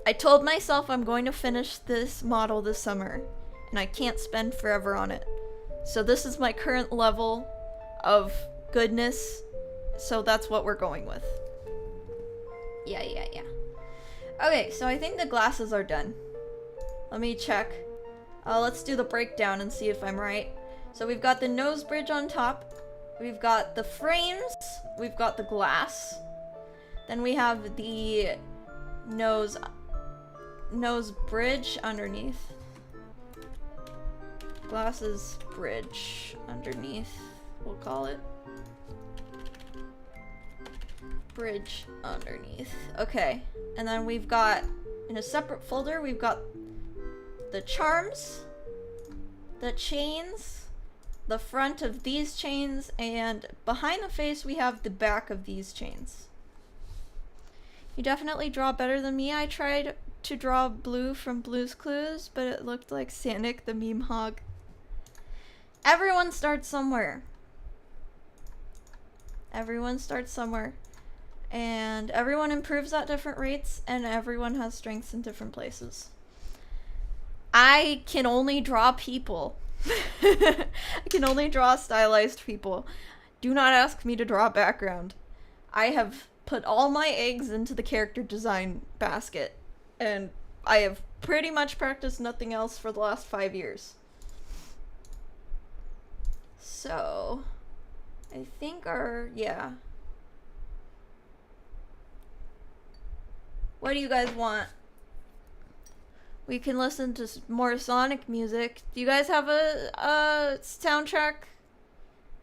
I told myself I'm going to finish this model this summer, and I can't spend forever on it. So this is my current level of goodness, so that's what we're going with. Yeah. Okay, so I think the glasses are done. Let me check. Let's do the breakdown and see if I'm right. So we've got the nose bridge on top, we've got the frames, we've got the glass, then we have the nose bridge underneath. Glasses bridge underneath, we'll call it. Bridge underneath. Okay, and then we've got, in a separate folder, we've got the charms, the chains, the front of these chains, and behind the face we have the back of these chains. You definitely draw better than me. I tried to draw Blue from Blue's Clues, but it looked like Sonic the Meme Hog. Everyone starts somewhere. Everyone starts somewhere. And everyone improves at different rates, and everyone has strengths in different places. I can only draw people. I can only draw stylized people. Do not ask me to draw background. I have put all my eggs into the character design basket, and I have pretty much practiced nothing else for the last 5 years. So, I think yeah. What do you guys want? We can listen to more Sonic music. Do you guys have a soundtrack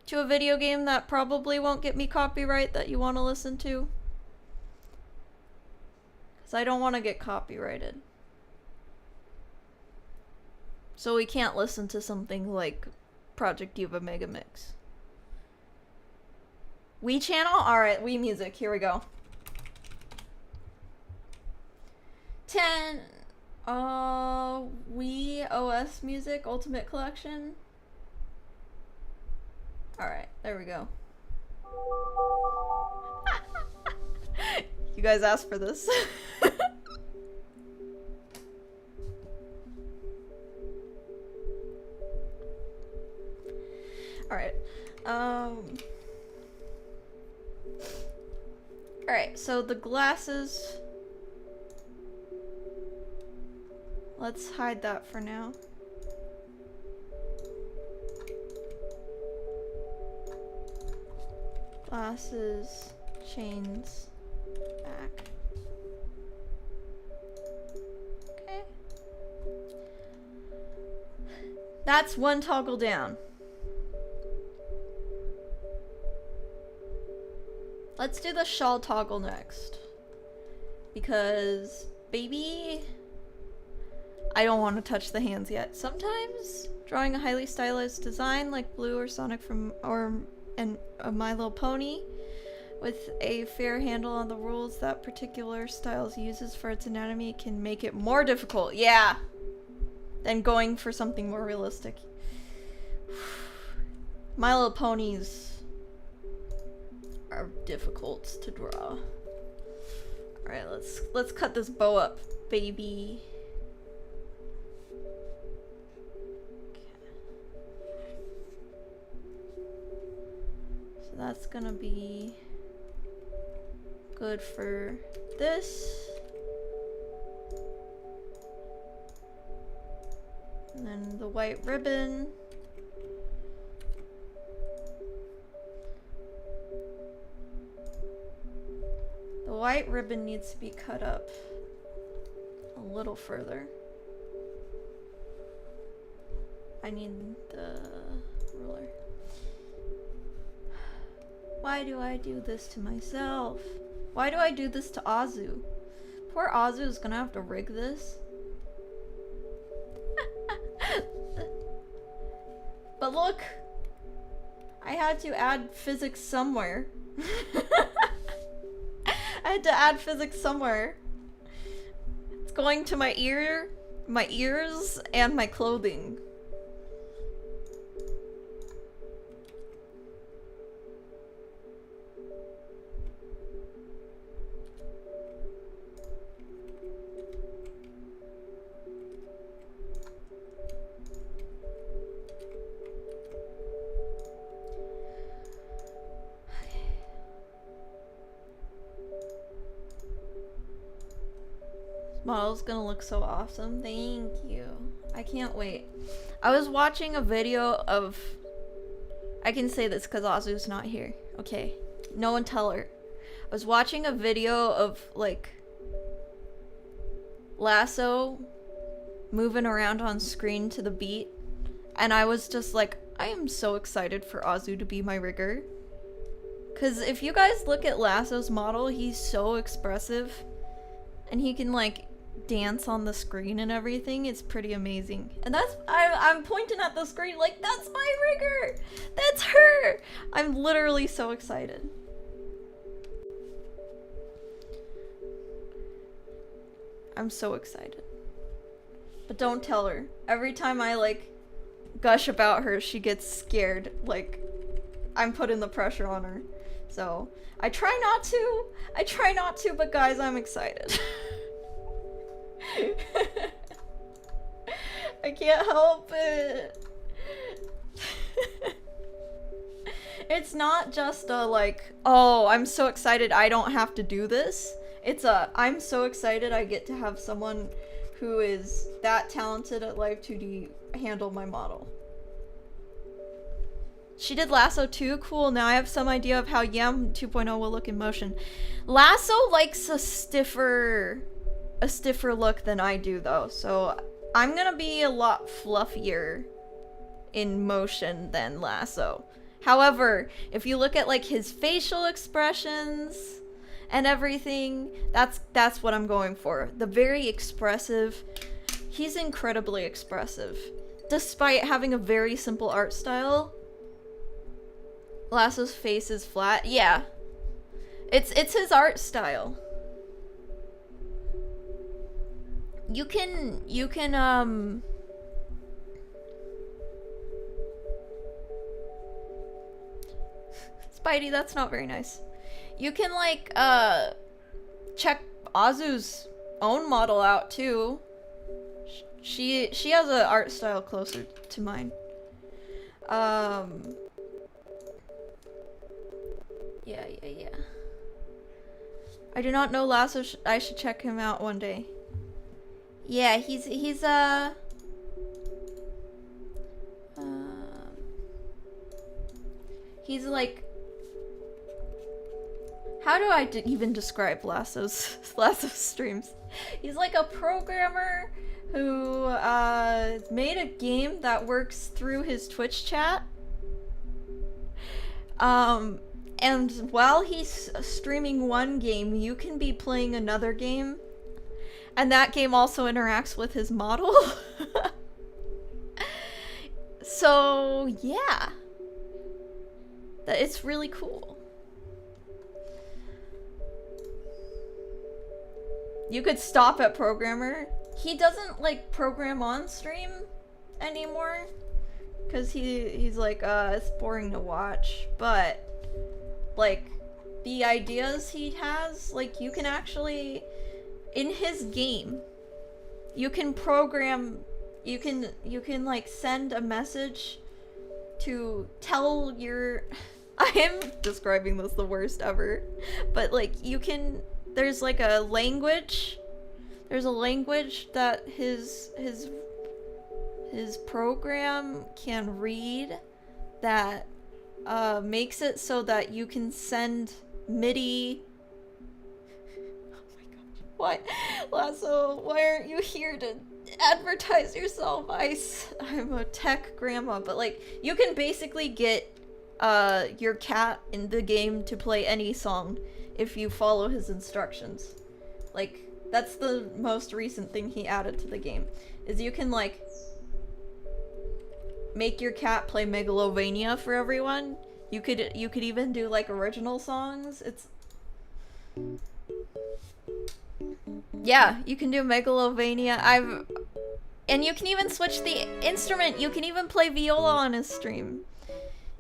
to a video game that probably won't get me copyright that you want to listen to? Because I don't want to get copyrighted. So we can't listen to something like Project Diva Mega Mix. Wii channel? Alright, Wii music. Here we go. 10. Wii OS Music Ultimate Collection. Alright, there we go. You guys asked for this. Alright. Alright, so the glasses. Let's hide that for now. Glasses, chains, back. Okay. That's one toggle down. Let's do the shawl toggle next. Because, baby, I don't want to touch the hands yet. Sometimes drawing a highly stylized design like Blue or Sonic from a My Little Pony with a fair handle on the rules that particular styles uses for its anatomy can make it more difficult. Yeah. Than going for something more realistic. My Little Ponies are difficult to draw. Alright, let's cut this bow up, baby. So that's gonna be good for this. And then the white ribbon. The white ribbon needs to be cut up a little further. I need the ruler. Why do I do this to myself? Why do I do this to Azu? Poor Azu is gonna have to rig this. But look! I had to add physics somewhere. I had to add physics somewhere. It's going to my ears, and my clothing. Model's gonna look so awesome. Thank you. I can't wait. I was watching a video of... I can say this because Azu's not here. Okay. No one tell her. I was watching a video of, like, Lasso moving around on screen to the beat. And I was just like, I am so excited for Azu to be my rigger. Because if you guys look at Lasso's model, he's so expressive. And he can, like, dance on the screen and everything. It's pretty amazing. And that's, I'm pointing at the screen like, that's my rigger! That's her! I'm literally so excited. I'm so excited. But don't tell her. Every time I, like, gush about her, she gets scared. Like, I'm putting the pressure on her. So, I try not to, but guys, I'm excited. I can't help it. It's not just a, like, oh, I'm so excited I don't have to do this. It's a, I'm so excited I get to have someone who is that talented at Live 2D handle my model. She did Lasso too? Cool, now I have some idea of how Yam 2.0 will look in motion. Lasso likes a stiffer look than I do though, so I'm gonna be a lot fluffier in motion than Lasso. However, if you look at like his facial expressions and everything, that's what I'm going for. The very expressive, he's incredibly expressive. Despite having a very simple art style, Lasso's face is flat. Yeah. It's his art style. you can Spidey, that's not very nice. You can like check Azu's own model out too. She has an art style closer to mine. Yeah. I do not know Lasso. I should check him out one day. Yeah, he's like, how do I even describe Lasso's streams? He's like a programmer who made a game that works through his Twitch chat. And while he's streaming one game, you can be playing another game. And that game also interacts with his model. So, yeah. It's really cool. You could stop at programmer. He doesn't, like, program on stream anymore. Because he's like, it's boring to watch. But, like, the ideas he has, like, you can actually, in his game, you can program, you can like send a message to tell your, I am describing this the worst ever, but like you can, there's like a language, there's a language that his program can read that makes it so that you can send MIDI. Oh my gosh. Why? Lasso, why aren't you here to advertise yourself? I'm a tech grandma, but like, you can basically get your cat in the game to play any song if you follow his instructions. Like, that's the most recent thing he added to the game, is you can like make your cat play Megalovania for everyone. You could even do like original songs. Yeah, you can do Megalovania. And you can even switch the instrument. You can even play viola on his stream.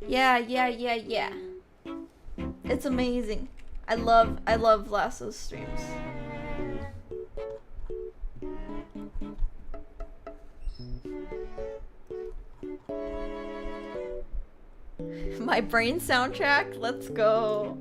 Yeah. It's amazing. I love Lasso's streams. My brain soundtrack, let's go.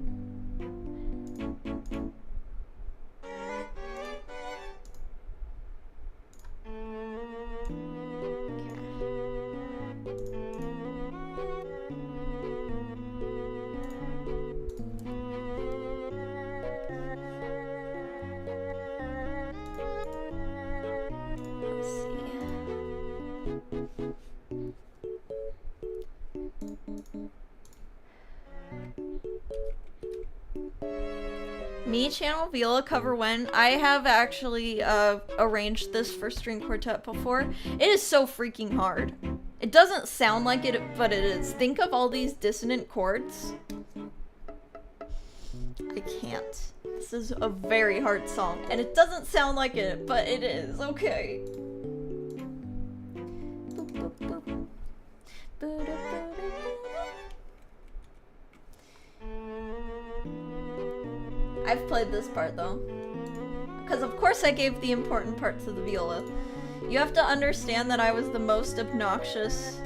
Me channel viola cover when? I have actually arranged this for string quartet before. It is so freaking hard. It doesn't sound like it, but it is. Think of all these dissonant chords. I can't. This is a very hard song, and it doesn't sound like it, but it is. Okay. I've played this part though, because of course I gave the important parts of the viola. You have to understand that I was the most obnoxious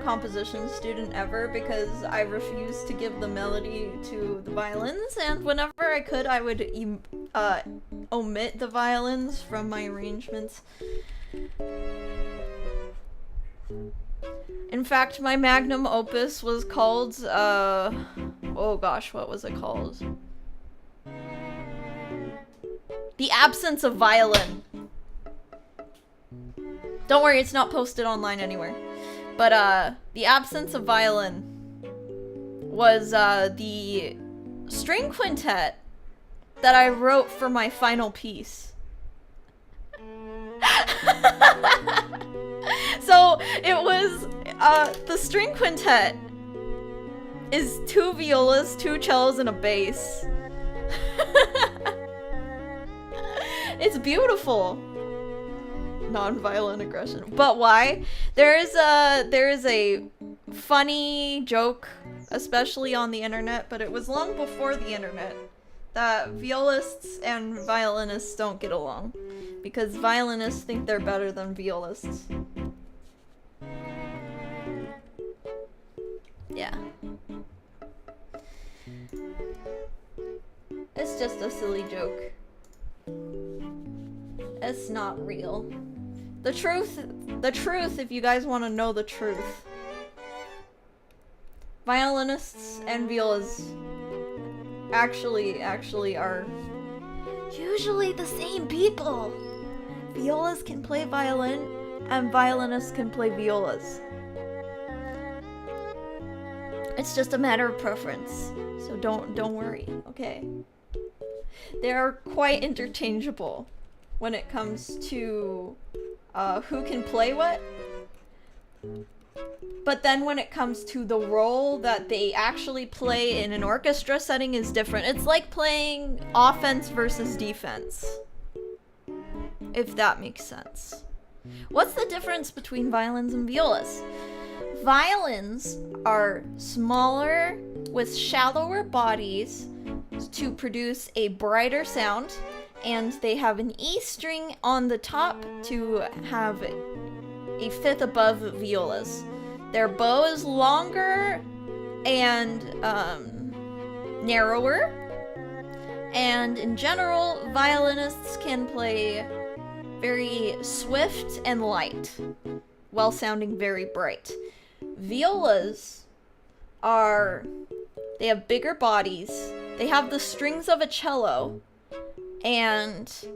composition student ever, because I refused to give the melody to the violins, and whenever I could I would omit the violins from my arrangements. In fact, my magnum opus was called, oh gosh, what was it called? The Absence of Violin. Don't worry, it's not posted online anywhere. But, The Absence of Violin was, the string quintet that I wrote for my final piece. So, it was, the string quintet is 2 violas, 2 cellos, and a bass. It's beautiful. Non-violent aggression. But why? There is a funny joke, especially on the internet, but it was long before the internet, that violists and violinists don't get along. Because violinists think they're better than violists. Yeah. It's just a silly joke. It's not real. The truth, if you guys want to know the truth. Violinists and violas actually are usually the same people. Violas can play violin, and violinists can play violas. It's just a matter of preference, so don't worry, okay? They are quite interchangeable when it comes to who can play what. But then when it comes to the role that they actually play in an orchestra setting is different. It's like playing offense versus defense, if that makes sense. What's the difference between violins and violas? Violins are smaller with shallower bodies to produce a brighter sound, and they have an E string on the top to have a fifth above violas. Their bow is longer and narrower, and in general, violinists can play very swift and light, while sounding very bright. Violas they have bigger bodies, they have the strings of a cello, and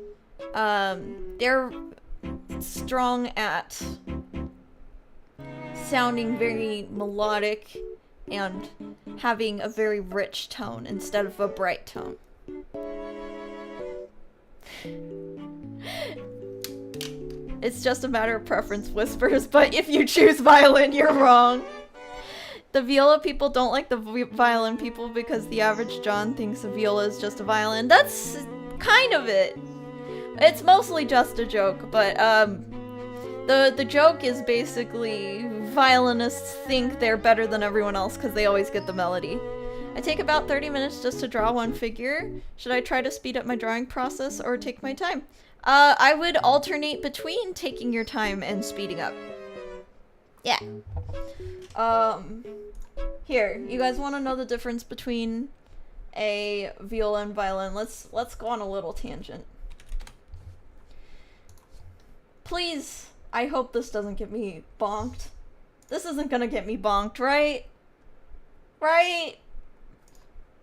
they're strong at sounding very melodic and having a very rich tone instead of a bright tone. It's just a matter of preference, Whispers, but if you choose violin, you're wrong. The viola people don't like the violin people because the average John thinks a viola is just a violin. That's kind of it. It's mostly just a joke, but the joke is basically violinists think they're better than everyone else because they always get the melody. I take about 30 minutes just to draw one figure. Should I try to speed up my drawing process or take my time? I would alternate between taking your time and speeding up. Yeah. Here, you guys want to know the difference between a viola and violin? Let's go on a little tangent. Please, I hope this doesn't get me bonked. This isn't gonna get me bonked, right? Right?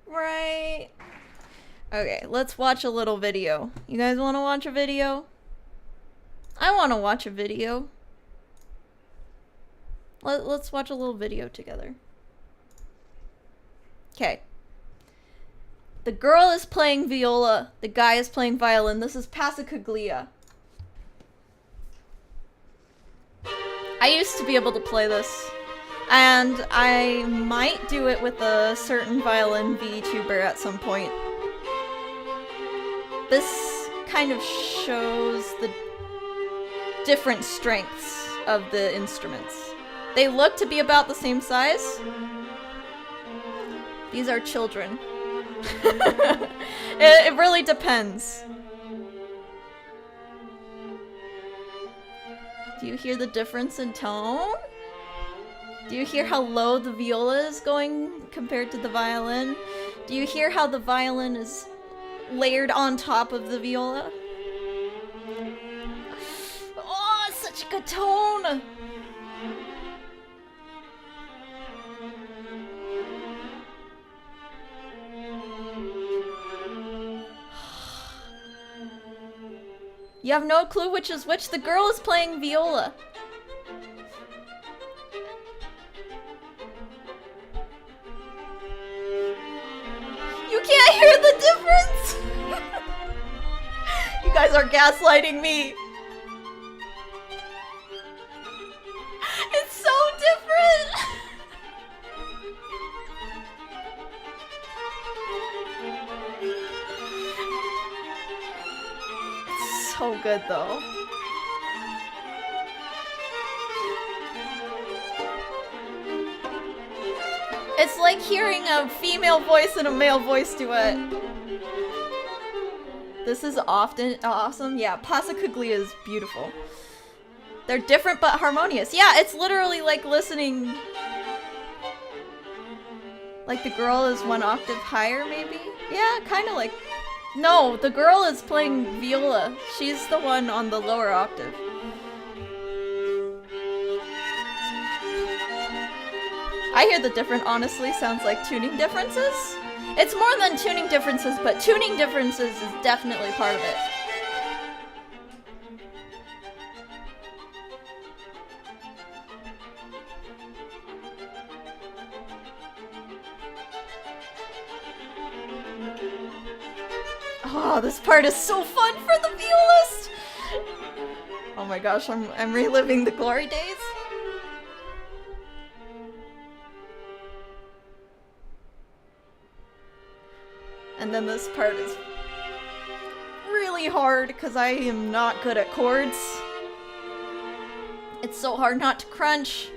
Right? Okay, let's watch a little video. You guys want to watch a video? I want to watch a video. Let's watch a little video together. Okay. The girl is playing viola. The guy is playing violin. This is Passacaglia. I used to be able to play this. And I might do it with a certain violin VTuber at some point. This kind of shows the different strengths of the instruments. They look to be about the same size. These are children. It really depends. Do you hear the difference in tone? Do you hear how low the viola is going compared to the violin? Do you hear how the violin is layered on top of the viola? Oh, it's such a good tone! You have no clue which is which? The girl is playing viola. You can't hear the difference? You guys are gaslighting me. It's so different. It's good though. It's like hearing a female voice and a male voice duet. This is often awesome. Yeah, Passacaglia is beautiful. They're different but harmonious. Yeah, it's literally like listening. Like the girl is one octave higher, maybe? Yeah, kind of like... No, the girl is playing viola. She's the one on the lower octave. I hear the different, honestly, sounds like tuning differences. It's more than tuning differences, but tuning differences is definitely part of it. Oh, this part is so fun for the violist! Oh my gosh, I'm reliving the glory days. And then this part is really hard because I am not good at chords. It's so hard not to crunch.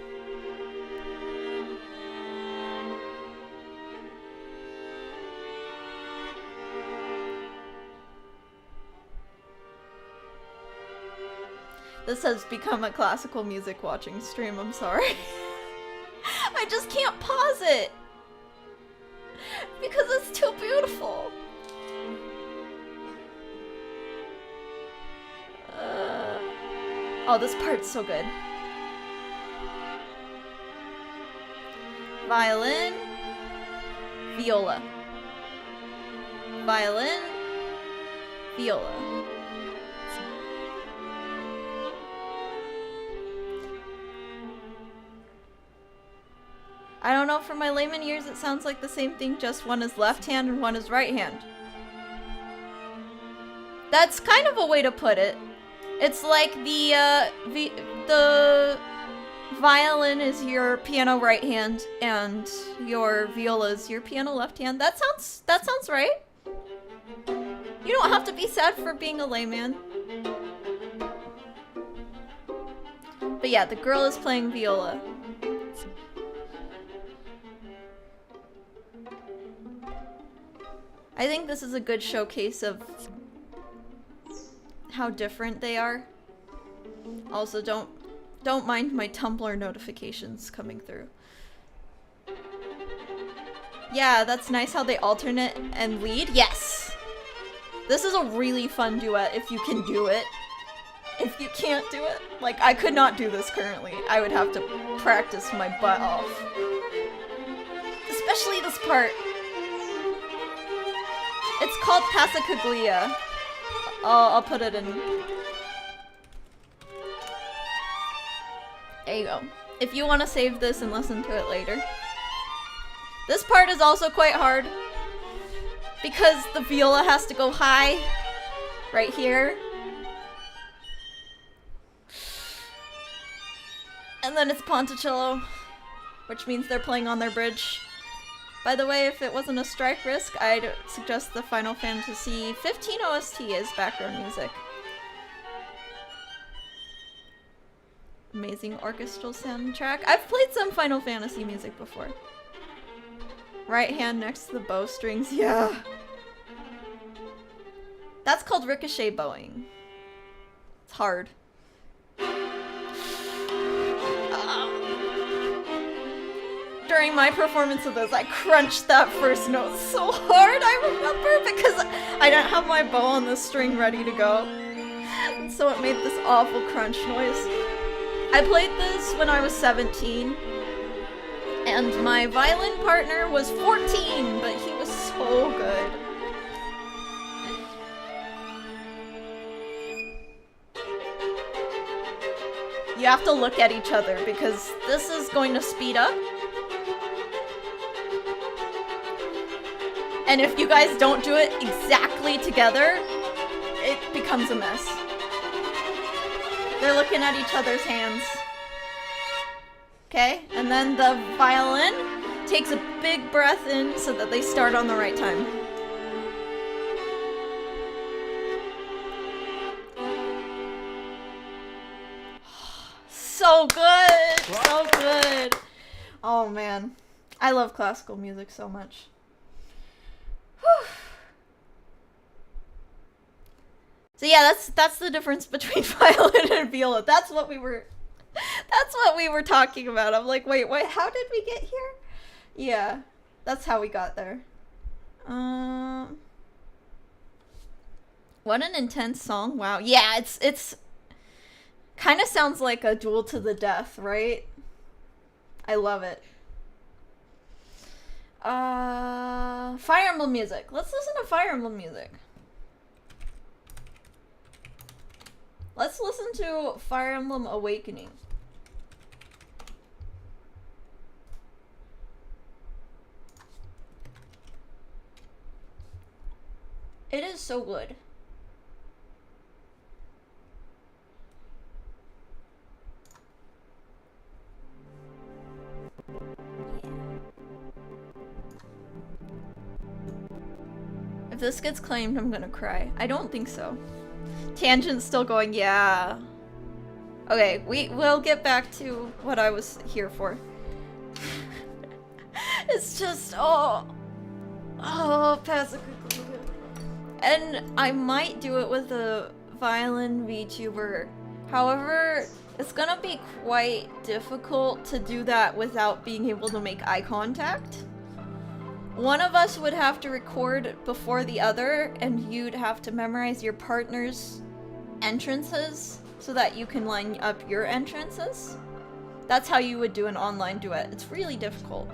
This has become a classical music watching stream, I'm sorry. I just can't pause it! Because it's too beautiful. Oh, this part's so good. Violin, viola. Violin, viola. I don't know, for my layman ears it sounds like the same thing, just one is left hand and one is right hand. That's kind of a way to put it. It's like the violin is your piano right hand and your viola is your piano left hand. That sounds right. You don't have to be sad for being a layman. But yeah, the girl is playing viola. I think this is a good showcase of how different they are. Also, don't mind my Tumblr notifications coming through. Yeah, that's nice how they alternate and lead. Yes! This is a really fun duet if you can do it. If you can't do it, like, I could not do this currently. I would have to practice my butt off. Especially this part. It's called Passacaglia. I'll put it in. There you go. If you want to save this and listen to it later. This part is also quite hard. Because the viola has to go high. Right here. And then it's Ponticello. Which means they're playing on their bridge. By the way, if it wasn't a strike risk, I'd suggest the Final Fantasy 15 OST as background music. Amazing orchestral soundtrack. I've played some Final Fantasy music before. Right hand next to the bowstrings, yeah. That's called ricochet bowing. It's hard. During my performance of this, I crunched that first note so hard, I remember, because I didn't have my bow on the string ready to go. And so it made this awful crunch noise. I played this when I was 17, and my violin partner was 14, but he was so good. You have to look at each other, because this is going to speed up. And if you guys don't do it exactly together, it becomes a mess. They're looking at each other's hands. Okay, and then the violin takes a big breath in so that they start on the right time. so good! So good! Oh man. I love classical music so much. Whew. So yeah, that's the difference between violin and viola. That's what we were talking about. I'm like, wait, how did we get here? Yeah, that's how we got there. What an intense song. Wow. Yeah, it's kind of sounds like a duel to the death, right? I love it. Fire Emblem music. Let's listen to Fire Emblem music. Let's listen to Fire Emblem Awakening. It is so good. If this gets claimed, I'm gonna cry. I don't think so. Tangent's still going, yeah. Okay, we'll get back to what I was here for. It's just, oh, Pacific. And I might do it with a violin VTuber. However, it's gonna be quite difficult to do that without being able to make eye contact. One of us would have to record before the other, and you'd have to memorize your partner's entrances so that you can line up your entrances. That's how you would do an online duet. It's really difficult.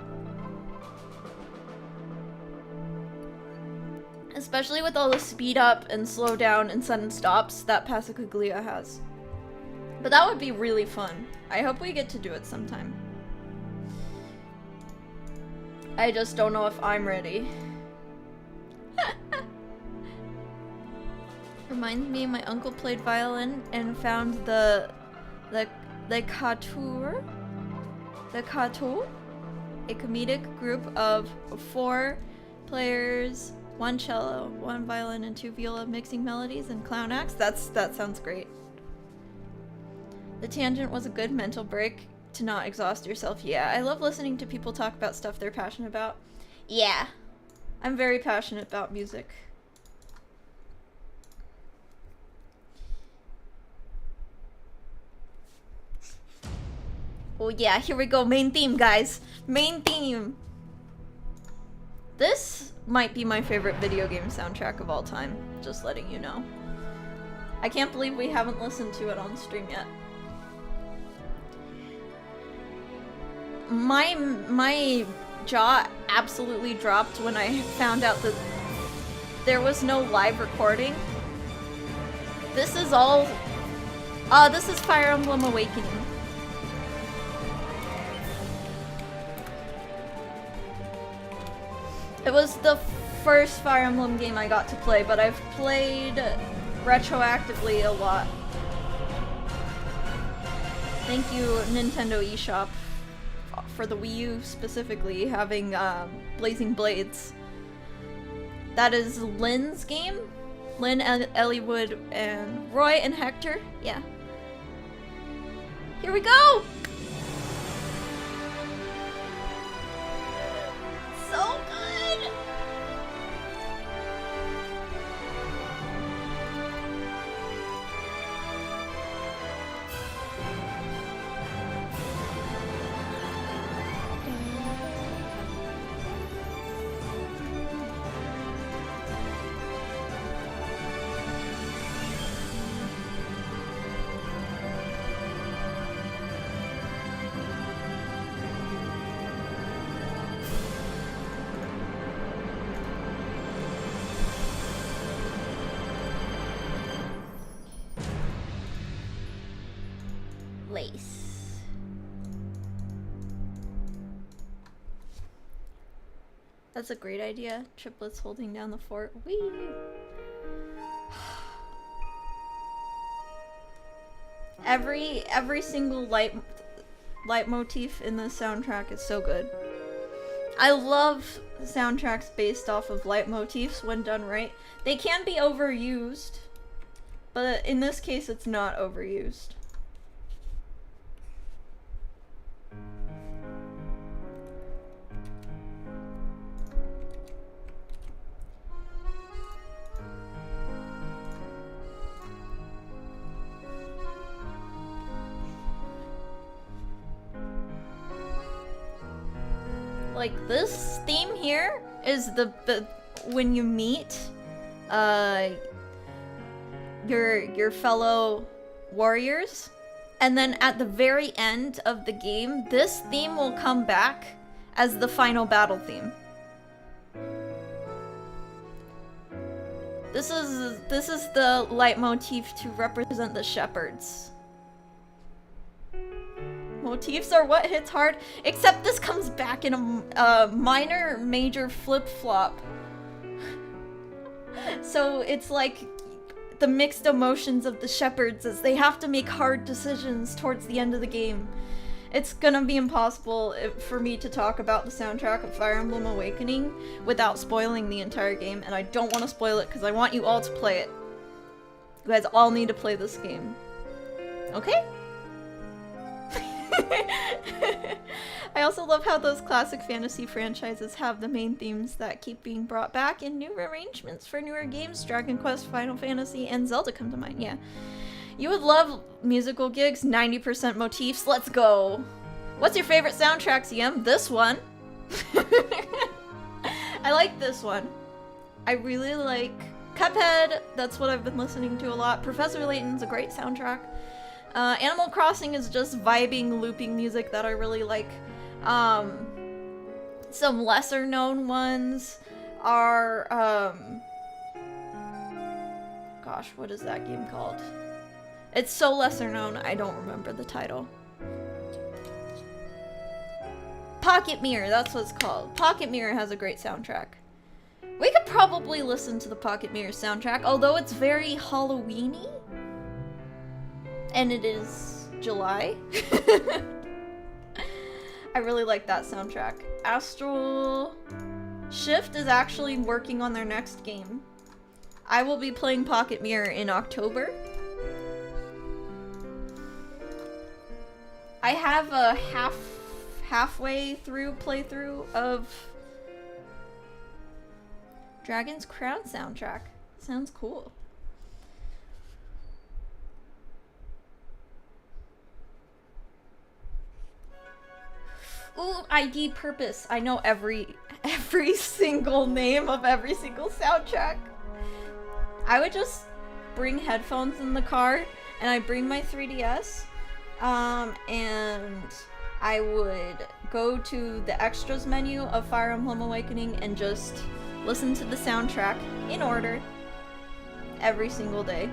Especially with all the speed up and slow down and sudden stops that Passacaglia has. But that would be really fun. I hope we get to do it sometime. I just don't know if I'm ready. Reminds me, my uncle played violin and found the Catur, a comedic group of 4 players, 1 cello, 1 violin, and 2 viola, mixing melodies and clown acts. That sounds great. The tangent was a good mental break to not exhaust yourself. Yeah, I love listening to people talk about stuff they're passionate about. Yeah, I'm very passionate about music. Oh yeah, here we go. Main theme, guys. Main theme. This might be my favorite video game soundtrack of all time. Just letting you know. I can't believe we haven't listened to it on stream yet. My jaw absolutely dropped when I found out that there was no live recording. This is all... this is Fire Emblem Awakening. It was the first Fire Emblem game I got to play, but I've played retroactively a lot. Thank you, Nintendo eShop, for the Wii U specifically, having Blazing Blades. That is Lynn's game. Lynn, Ellie Wood, and Roy and Hector. Yeah. Here we go! So good! Lace. That's a great idea. Triplets holding down the fort. Whee! Every single leitmotif in the soundtrack is so good. I love soundtracks based off of leitmotifs when done right. They can be overused, but in this case it's not overused. like this theme here is the when you meet your fellow warriors, and then at the very end of the game, this theme will come back as the final battle theme. This is the leitmotif to represent the shepherds. Motifs are what hits hard, except this comes back in a minor major flip-flop. So it's like the mixed emotions of the shepherds as they have to make hard decisions towards the end of the game. It's gonna be impossible for me to talk about the soundtrack of Fire Emblem Awakening without spoiling the entire game, and I don't want to spoil it because I want you all to play it. You guys all need to play this game. Okay? I also love how those classic fantasy franchises have the main themes that keep being brought back in new arrangements for newer games. Dragon Quest, Final Fantasy, and Zelda come to mind, yeah. You would love musical gigs, 90% motifs, let's go! What's your favorite soundtrack, CM? This one! I like this one. I really like Cuphead, that's what I've been listening to a lot. Professor Layton's a great soundtrack. Animal Crossing is just vibing, looping music that I really like. Some lesser known ones are, gosh, what is that game called? It's so lesser known, I don't remember the title. Pocket Mirror, that's what it's called. Pocket Mirror has a great soundtrack. We could probably listen to the Pocket Mirror soundtrack, although it's very Halloween-y. And it is July. I really like that soundtrack. Astral Shift is actually working on their next game. I will be playing Pocket Mirror in October. I have a halfway through playthrough of Dragon's Crown soundtrack. Sounds cool. Ooh, ID Purpose. I know every single name of every single soundtrack. I would just bring headphones in the car, and I bring my 3DS, and I would go to the extras menu of Fire Emblem Awakening and just listen to the soundtrack in order every single day.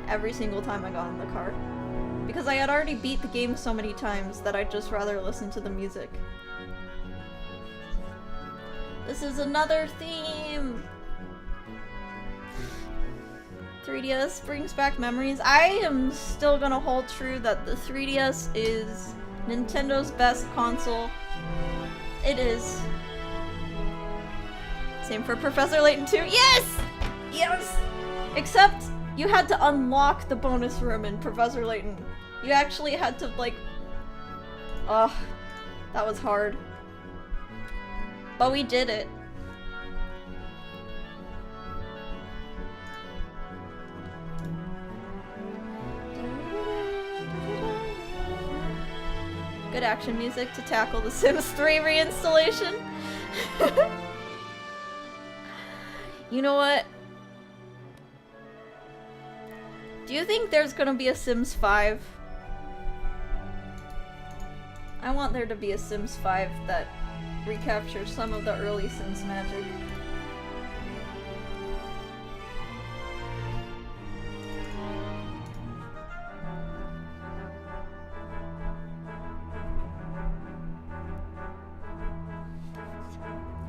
Every single time I got in the car. Because I had already beat the game so many times that I'd just rather listen to the music. This is another theme! 3DS brings back memories. I am still gonna hold true that the 3DS is Nintendo's best console. It is. Same for Professor Layton 2. Yes! Yes! Except you had to unlock the bonus room in Professor Layton. You actually had to, like... Ugh. That was hard. But we did it. Good action music to tackle the Sims 3 reinstallation. You know what? Do you think there's gonna be a Sims 5? I want there to be a Sims 5 that recaptures some of the early Sims magic.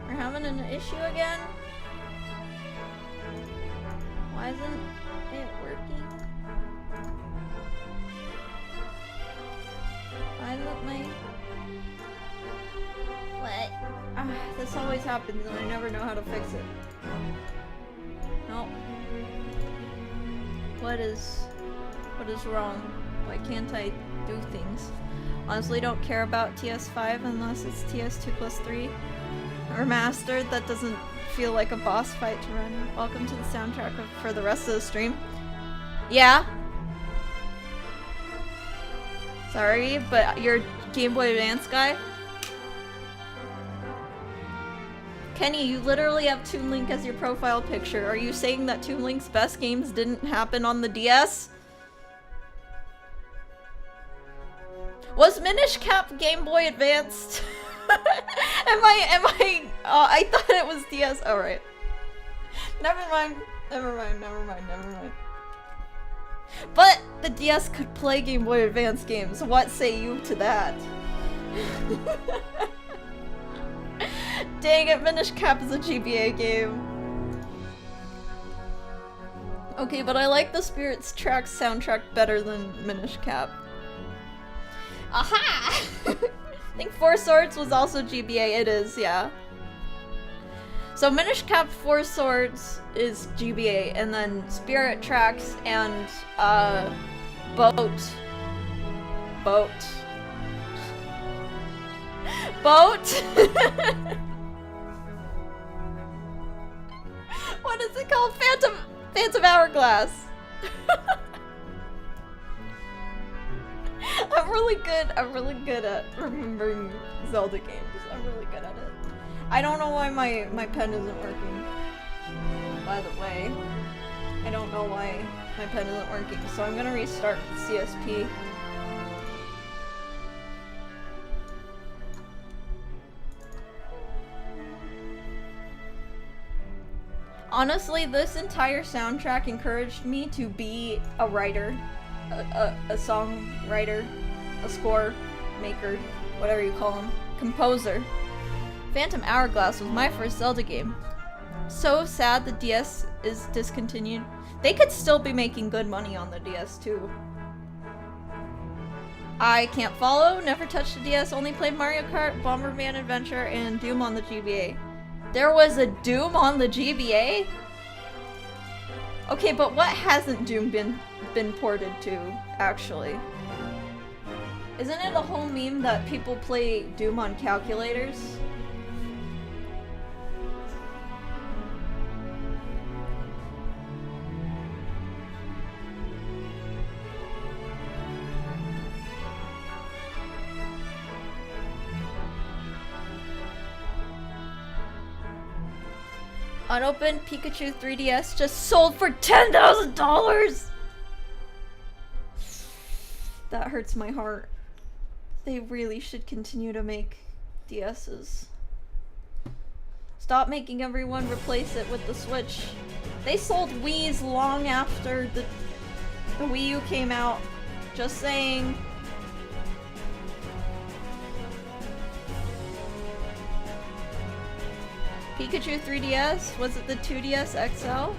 We're having an issue again? Why isn't it working? Why isn't my... What? This always happens and I never know how to fix it. Nope. What is wrong? Why can't I do things? Honestly, don't care about TS5 unless it's TS2+3 remastered. That doesn't feel like a boss fight to run. Welcome to the soundtrack for the rest of the stream. Yeah. Sorry, but you're Game Boy Advance guy? Kenny, you literally have Toon Link as your profile picture. Are you saying that Toon Link's best games didn't happen on the DS? Was Minish Cap Game Boy Advanced? I thought it was DS. Alright. Never mind. But the DS could play Game Boy Advance games. What say you to that? Dang it, Minish Cap is a GBA game. Okay, but I like the Spirit's Track soundtrack better than Minish Cap. Aha! I think Four Swords was also GBA. It is, yeah. So Minish Cap Four Swords is GBA, and then Spirit Tracks and Boat. What is it called? Phantom Hourglass. I'm really good at remembering Zelda games. I'm really good at it. I don't know why my pen isn't working. By the way, I don't know why my pen isn't working, so I'm gonna restart CSP. Honestly, this entire soundtrack encouraged me to be a writer, a songwriter, a score maker, whatever you call them, composer. Phantom Hourglass was my first Zelda game. So sad the DS is discontinued. They could still be making good money on the DS too. I can't follow, never touched the DS, only played Mario Kart, Bomberman Adventure, and Doom on the GBA. There was a Doom on the GBA? Okay, but what hasn't Doom been ported to, actually? Isn't it a whole meme that people play Doom on calculators? Unopened Pikachu 3DS just sold for $10,000! That hurts my heart. They really should continue to make DS's. Stop making everyone replace it with the Switch. They sold Wii's long after the Wii U came out. Just saying. Pikachu 3DS? Was it the 2DS XL?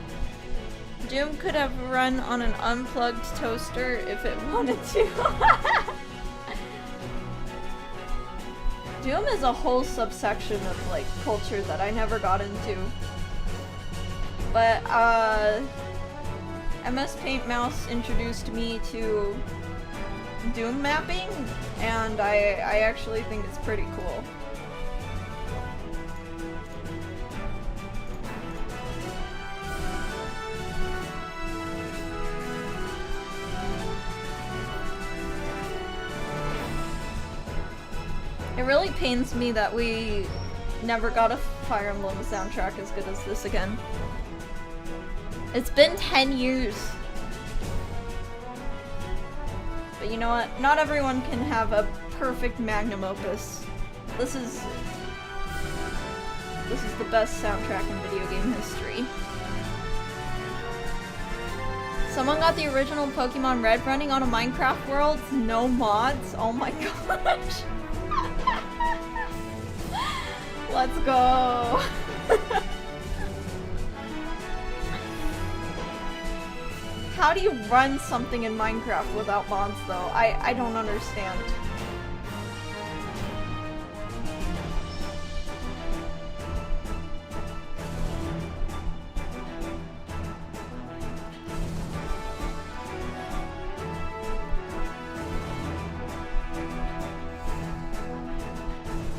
Doom could have run on an unplugged toaster if it wanted to. Doom is a whole subsection of like culture that I never got into. But MS Paint Mouse introduced me to Doom mapping, and I actually think it's pretty cool. It really pains me that we never got a Fire Emblem soundtrack as good as this again. It's been 10 years. But you know what? Not everyone can have a perfect magnum opus. This is the best soundtrack in video game history. Someone got the original Pokemon Red running on a Minecraft world? No mods? Oh my gosh. Let's go! How do you run something in Minecraft without mods though? I don't understand.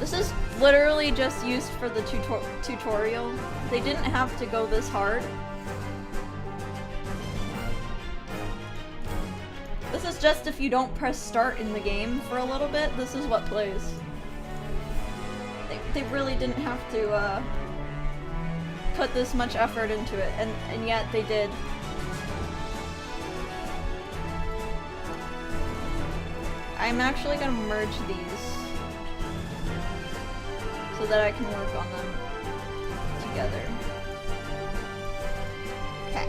This is literally just used for the tutorial. They didn't have to go this hard. This is just if you don't press start in the game for a little bit, this is what plays. They really didn't have to put this much effort into it, and yet they did. I'm actually gonna merge these so that I can work on them together. Okay.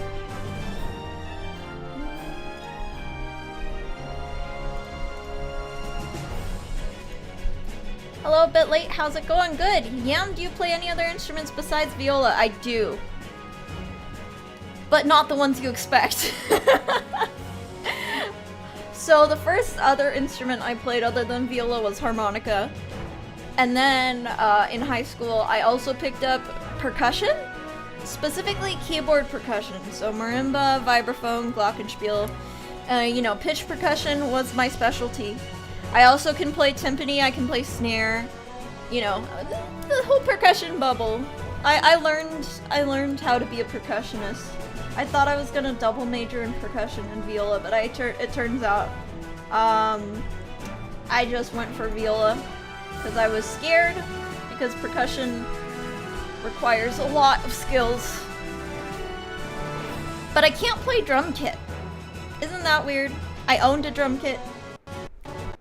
Hello, a bit late. How's it going? Good. Yam, do you play any other instruments besides viola? I do. But not the ones you expect. So the first other instrument I played other than viola was harmonica. And then in high school, I also picked up percussion, specifically keyboard percussion. So marimba, vibraphone, glockenspiel. You know, pitch percussion was my specialty. I also can play timpani, I can play snare, you know, the whole percussion bubble. I learned how to be a percussionist. I thought I was gonna double major in percussion and viola, but it turns out, I just went for viola because I was scared, because percussion requires a lot of skills. But I can't play drum kit. Isn't that weird? I owned a drum kit.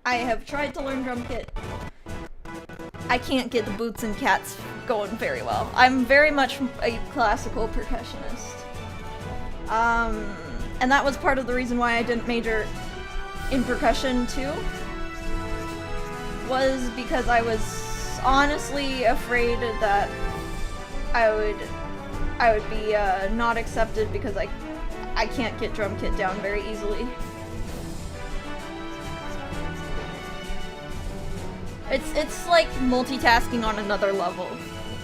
I have tried to learn drum kit. I can't get the boots and cats going very well. I'm very much a classical percussionist. And that was part of the reason why I didn't major in percussion too. Was because I was honestly afraid that I would be not accepted because I can't get drum kit down very easily. It's like multitasking on another level,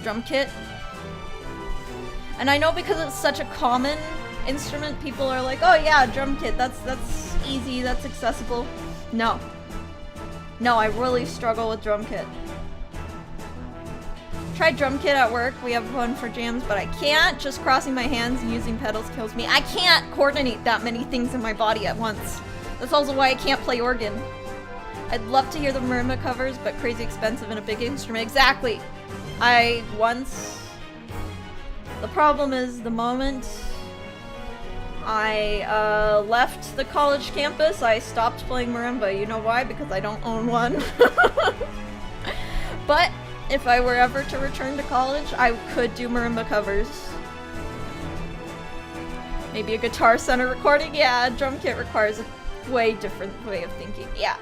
drum kit. And I know because it's such a common instrument, people are like, oh yeah, drum kit, that's easy, that's accessible. No, I really struggle with drum kit. Tried drum kit at work, we have one for jams, but I can't. Just crossing my hands and using pedals kills me. I can't coordinate that many things in my body at once. That's also why I can't play organ. I'd love to hear the marimba covers, but crazy expensive and a big instrument. Exactly. The problem is the moment I left the college campus, I stopped playing marimba. You know why? Because I don't own one. But if I were ever to return to college, I could do marimba covers. Maybe a Guitar Center recording? Yeah, drum kit requires a way different way of thinking. Yeah.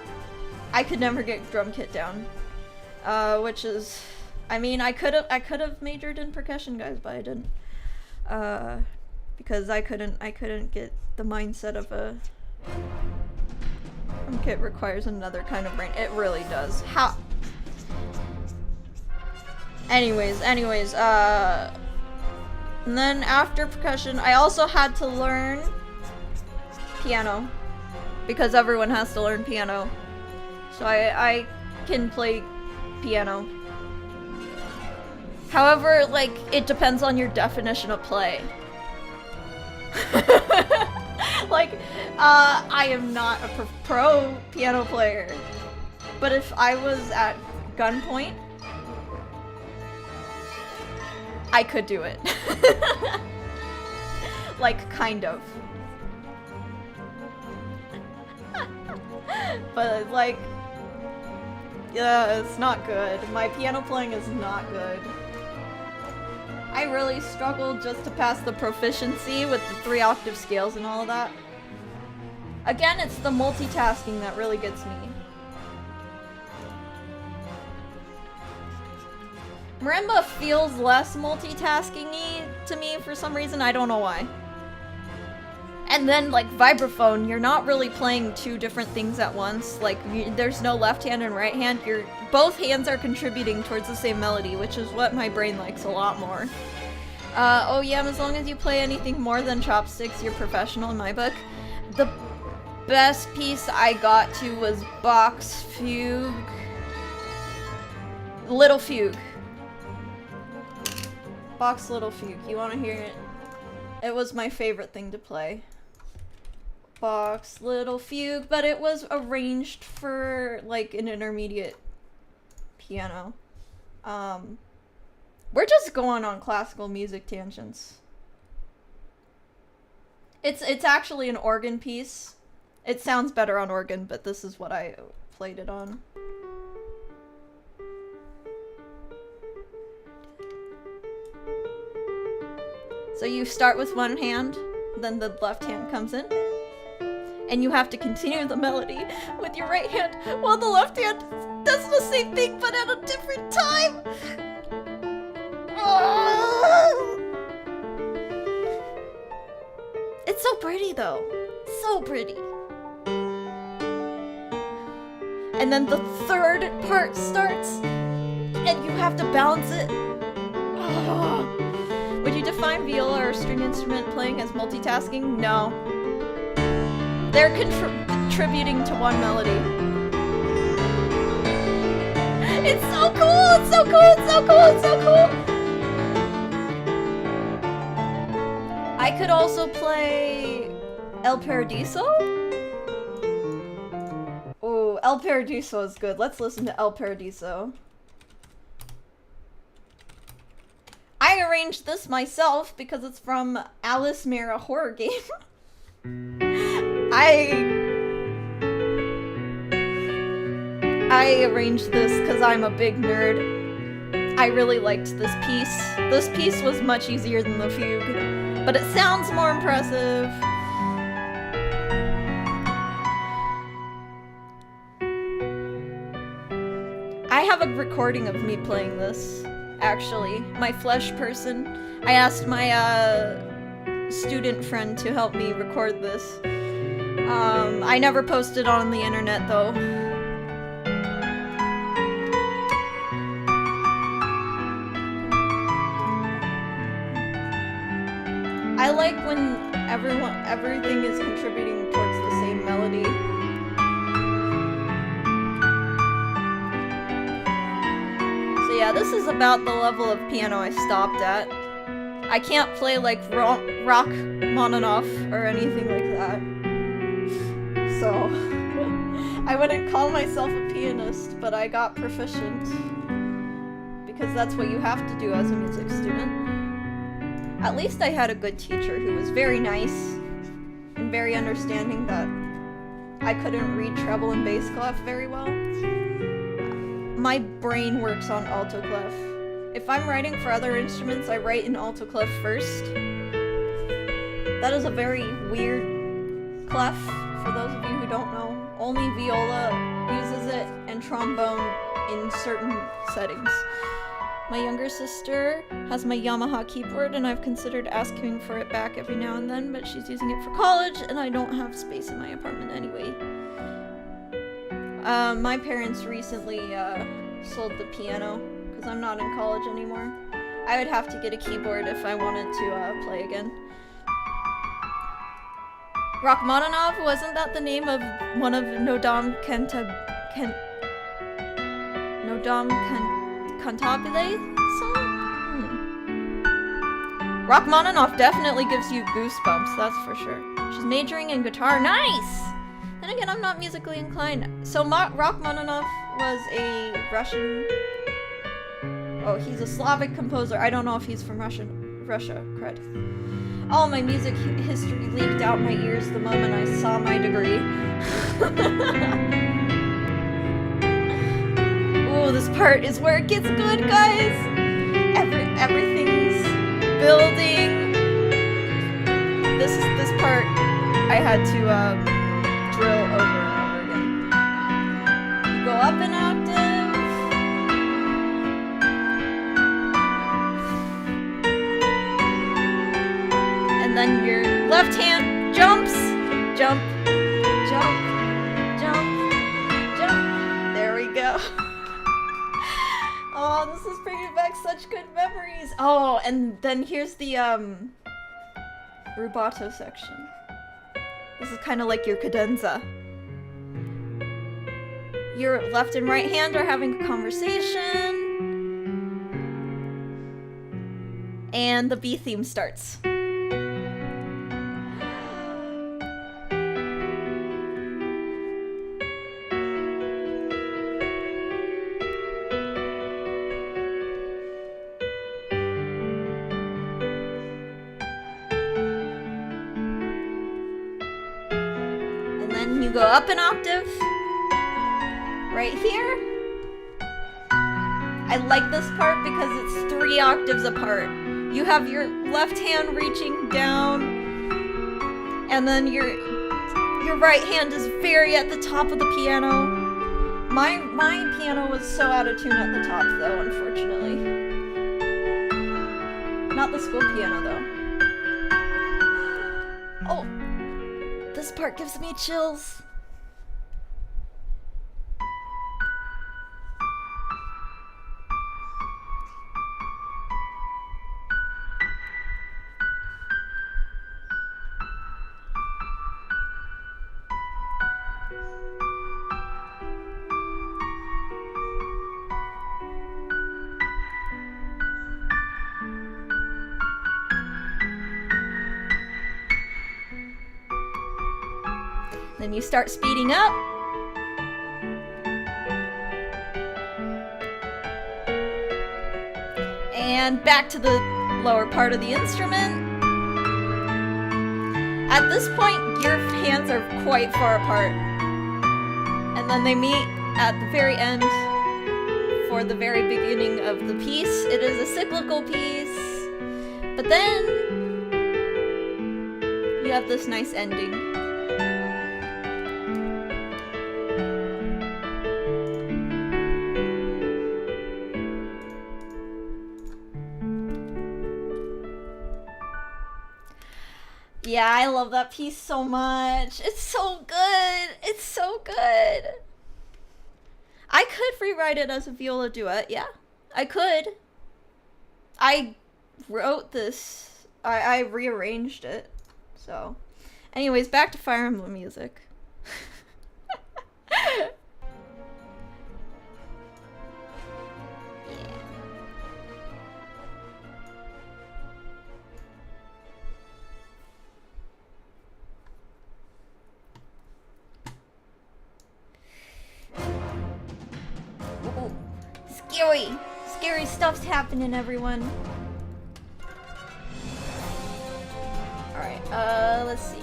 I could never get drum kit down. Which is, I mean, I could have majored in percussion, guys, but I didn't. Because I couldn't get the mindset of a drum kit requires another kind of brain. It really does. How? Anyways, and then after percussion, I also had to learn piano, because everyone has to learn piano. So I can play piano. However, like, it depends on your definition of play. Like, I am not a pro piano player. But if I was at gunpoint, I could do it. Like, kind of. But, like, yeah, it's not good. My piano playing is not good. I really struggled just to pass the proficiency with the 3-octave scales and all of that. Again, it's the multitasking that really gets me. Marimba feels less multitasking-y to me for some reason, I don't know why. And then, like, vibraphone, you're not really playing two different things at once. Like, there's no left hand and right hand. Both hands are contributing towards the same melody, which is what my brain likes a lot more. Oh yeah, as long as you play anything more than chopsticks, you're professional in my book. The best piece I got to was Bach's Fugue. Little Fugue. Bach's Little Fugue. You want to hear it? It was my favorite thing to play. Bach's Little Fugue, but it was arranged for, like, an intermediate piano. We're just going on classical music tangents. It's actually an organ piece. It sounds better on organ, but this is what I played it on. So you start with one hand, then the left hand comes in, and you have to continue the melody with your right hand while the left hand does the same thing but at a different time. It's so pretty though. So pretty. And then the third part starts, and you have to balance it. Would you define viola or string instrument playing as multitasking? No. They're contributing to one melody. It's so cool! It's so cool! It's so cool! It's so cool! I could also play El Paradiso? Oh, El Paradiso is good. Let's listen to El Paradiso. I arranged this myself because it's from Alice Mare, a horror game. I arranged this because I'm a big nerd. I really liked this piece. This piece was much easier than the fugue, but it sounds more impressive. I have a recording of me playing this, actually. My flesh person. I asked my student friend to help me record this. I never posted on the internet though. I like when everything is contributing towards the same melody. So yeah, this is about the level of piano I stopped at. I can't play like Rachmaninoff or anything like that. So, I wouldn't call myself a pianist, but I got proficient. Because that's what you have to do as a music student. At least I had a good teacher who was very nice and very understanding that I couldn't read treble and bass clef very well. My brain works on alto clef. If I'm writing for other instruments, I write in alto clef first. That is a very weird clef, for those of you who don't know. Only viola uses it, and trombone in certain settings. My younger sister has my Yamaha keyboard, and I've considered asking for it back every now and then, but she's using it for college, and I don't have space in my apartment anyway. My parents recently sold the piano, because I'm not in college anymore. I would have to get a keyboard if I wanted to play again. Rachmaninoff, wasn't that the name of one of Nodam Cantabile song? Rachmaninoff definitely gives you goosebumps, that's for sure. She's majoring in guitar. Nice! Then again, I'm not musically inclined. So Rachmaninoff was a Russian... Oh, he's a Slavic composer. I don't know if he's from Russia. Crud. All my music history leaked out my ears the moment I saw my degree. Ooh, this part is where it gets good, guys! Everything's building. This part I had to drill over and over again. You go up an octave. And then your left hand jumps, jump, jump, jump, jump. There we go. Oh, this is bringing back such good memories. Oh, and then here's the rubato section. This is kind of like your cadenza. Your left and right hand are having a conversation. And the B theme starts. you go up an octave, right here. I like this part because it's 3 octaves apart. You have your left hand reaching down, and then your right hand is very at the top of the piano. My piano was so out of tune at the top, though, unfortunately. Not the school piano, though. Oh, this part gives me chills. Then you start speeding up. And back to the lower part of the instrument. At this point, your hands are quite far apart. And then they meet at the very end for the very beginning of the piece. It is a cyclical piece. But then you have this nice ending. Yeah, I love that piece so much. It's so good. It's so good. I could rewrite it as a viola duet. Yeah, I could. I wrote this. I rearranged it. So, anyways, back to Fire Emblem music. Ooh, scary stuff's happening, everyone. Alright, let's see.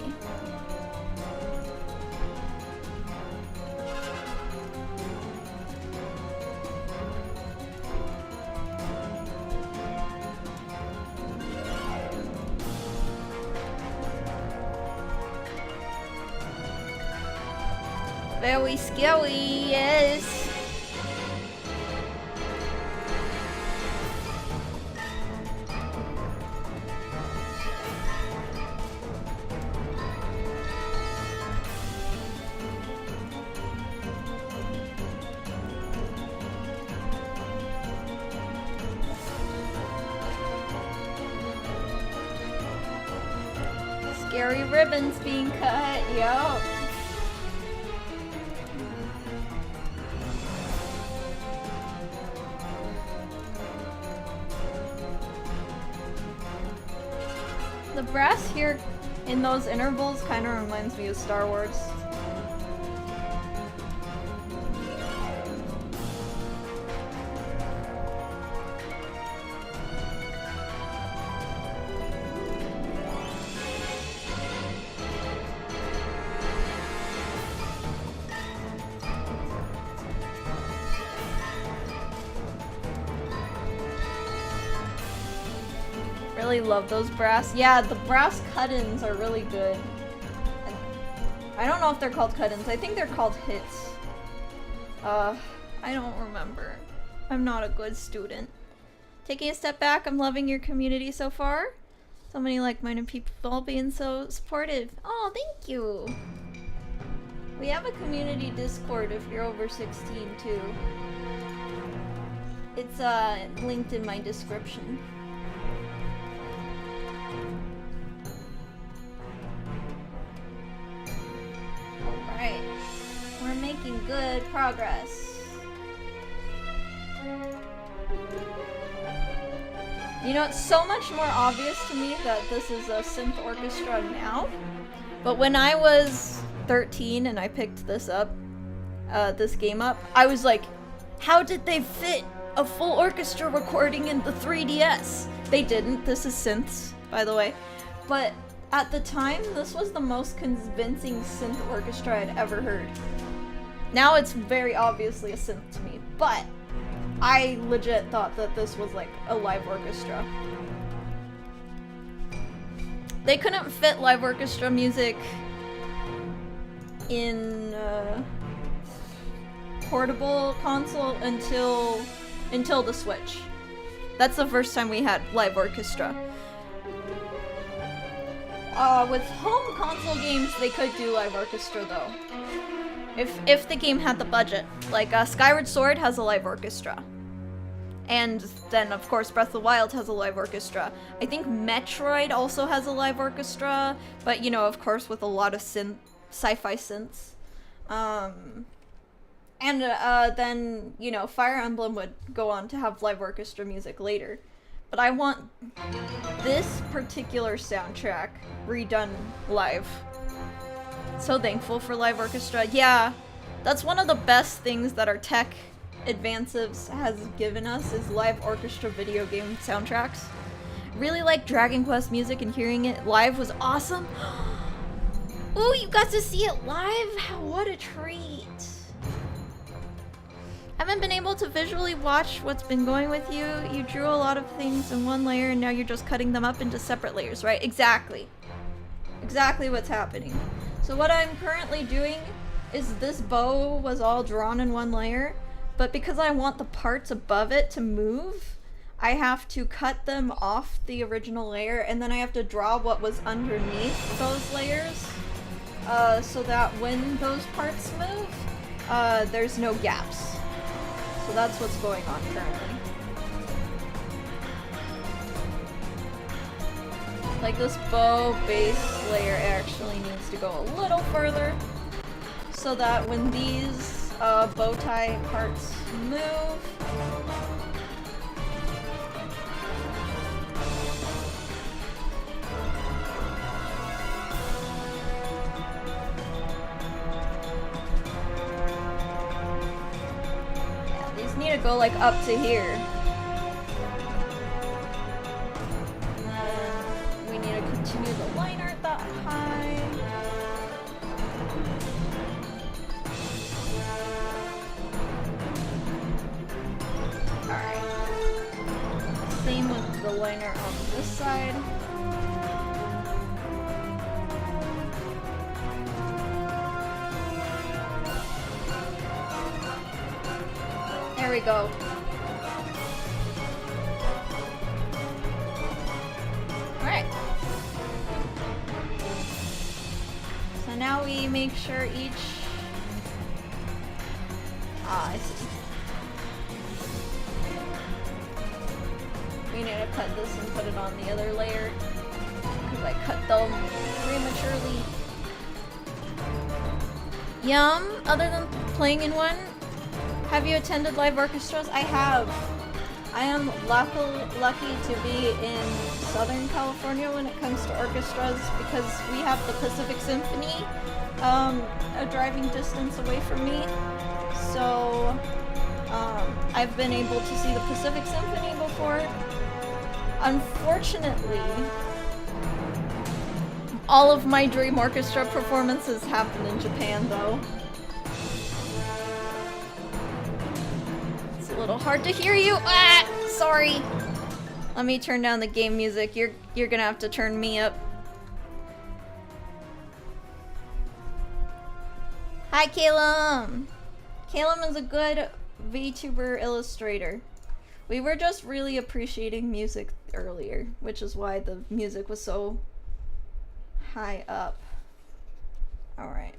Very scary, yes. Scary ribbons being cut, yo. The brass here in those intervals kind of reminds me of Star Wars. Really love those brass. Yeah, the brass cut-ins are really good. I don't know if they're called cut-ins. I think they're called hits. I don't remember. I'm not a good student. Taking a step back, I'm loving your community so far. So many like-minded people being so supportive. Oh, thank you. We have a community Discord if you're over 16 too. It's linked in my description. Alright, we're making good progress. You know, it's so much more obvious to me that this is a synth orchestra now. But when I was 13 and I picked this up, this game up, I was like, how did they fit a full orchestra recording in the 3DS? They didn't. This is synths, by the way. But At the time, this was the most convincing synth orchestra I'd ever heard. Now it's very obviously a synth to me, but I legit thought that this was like a live orchestra. They couldn't fit live orchestra music in portable console until the Switch. That's the first time we had live orchestra. With home console games, they could do live orchestra though. If the game had the budget. Like, Skyward Sword has a live orchestra. And then, of course, Breath of the Wild has a live orchestra. I think Metroid also has a live orchestra, but, you know, of course, with a lot of sci-fi synths. Then, you know, Fire Emblem would go on to have live orchestra music later. But I want this particular soundtrack redone live. So thankful for live orchestra. Yeah, that's one of the best things that our tech advances has given us is live orchestra video game soundtracks. Really like Dragon Quest music, and hearing it live was awesome. Ooh, you got to see it live? What a treat. Haven't been able to visually watch what's been going with you. You drew a lot of things in one layer and now you're just cutting them up into separate layers, right? Exactly. Exactly what's happening. So what I'm currently doing is this bow was all drawn in one layer, but because I want the parts above it to move, I have to cut them off the original layer and then I have to draw what was underneath those layers so that when those parts move, there's no gaps. So that's what's going on currently. Like this bow base layer actually needs to go a little further so that when these bow tie parts move, need to go like up to here. And then we need to continue the line art that high. Alright. Same with the line art on this side. There we go. Alright. So now we make sure each... Ah, I see. We need to cut this and put it on the other layer, because I cut them prematurely. Yum! Other than playing in one, have you attended live orchestras? I have. I am lucky to be in Southern California when it comes to orchestras because we have the Pacific Symphony a driving distance away from me. So I've been able to see the Pacific Symphony before. Unfortunately, all of my dream orchestra performances happen in Japan though. A little hard to hear you. Ah, sorry. Let me turn down the game music. You're gonna have to turn me up. Hi, Calum. Calum is a good VTuber illustrator. We were just really appreciating music earlier, which is why the music was so high up. All right.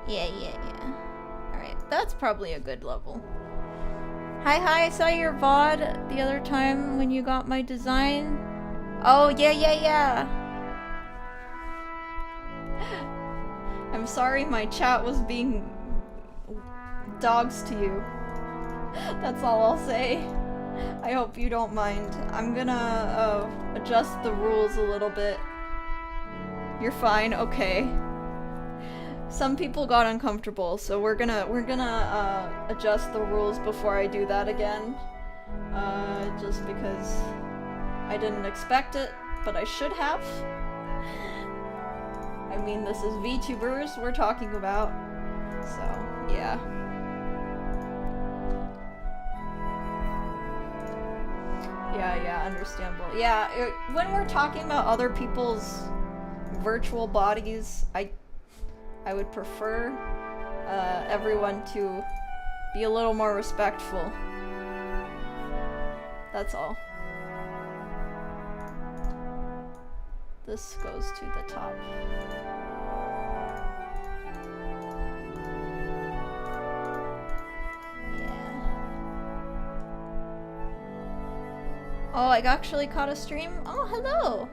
Yeah. Alright, that's probably a good level. Hi, I saw your VOD the other time when you got my design. Oh, yeah. I'm sorry my chat was being dogs to you. That's all I'll say. I hope you don't mind. I'm gonna adjust the rules a little bit. You're fine, okay. Some people got uncomfortable, so we're gonna adjust the rules before I do that again. Just because I didn't expect it, but I should have. I mean, this is VTubers we're talking about, so yeah. Yeah, understandable. Yeah, when we're talking about other people's virtual bodies, I would prefer everyone to be a little more respectful. That's all. This goes to the top. Oh, I actually caught a stream? Oh, hello!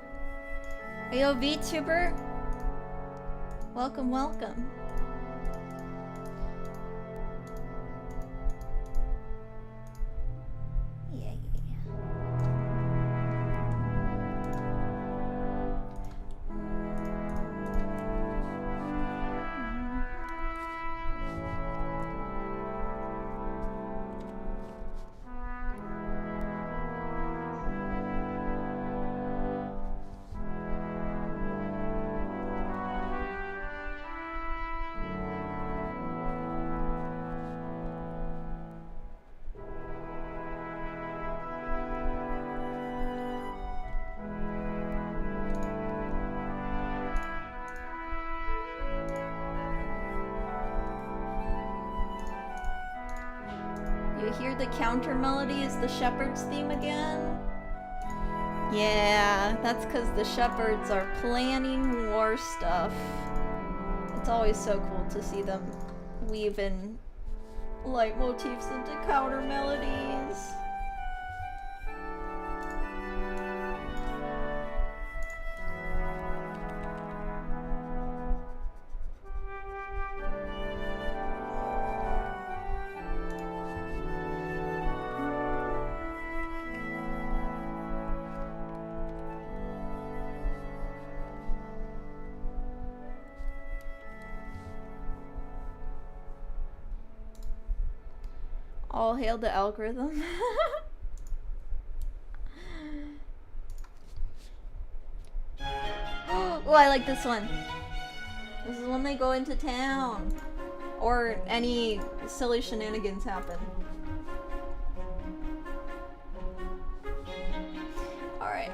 Are you a VTuber? Welcome, welcome. Yeah. You hear the counter melody is the Shepherd's theme again? Yeah, that's because the Shepherds are planning war stuff. It's always so cool to see them weave in leitmotifs into counter melodies. All hail the algorithm. Oh, I like this one. This is when they go into town. Or any silly shenanigans happen. Alright,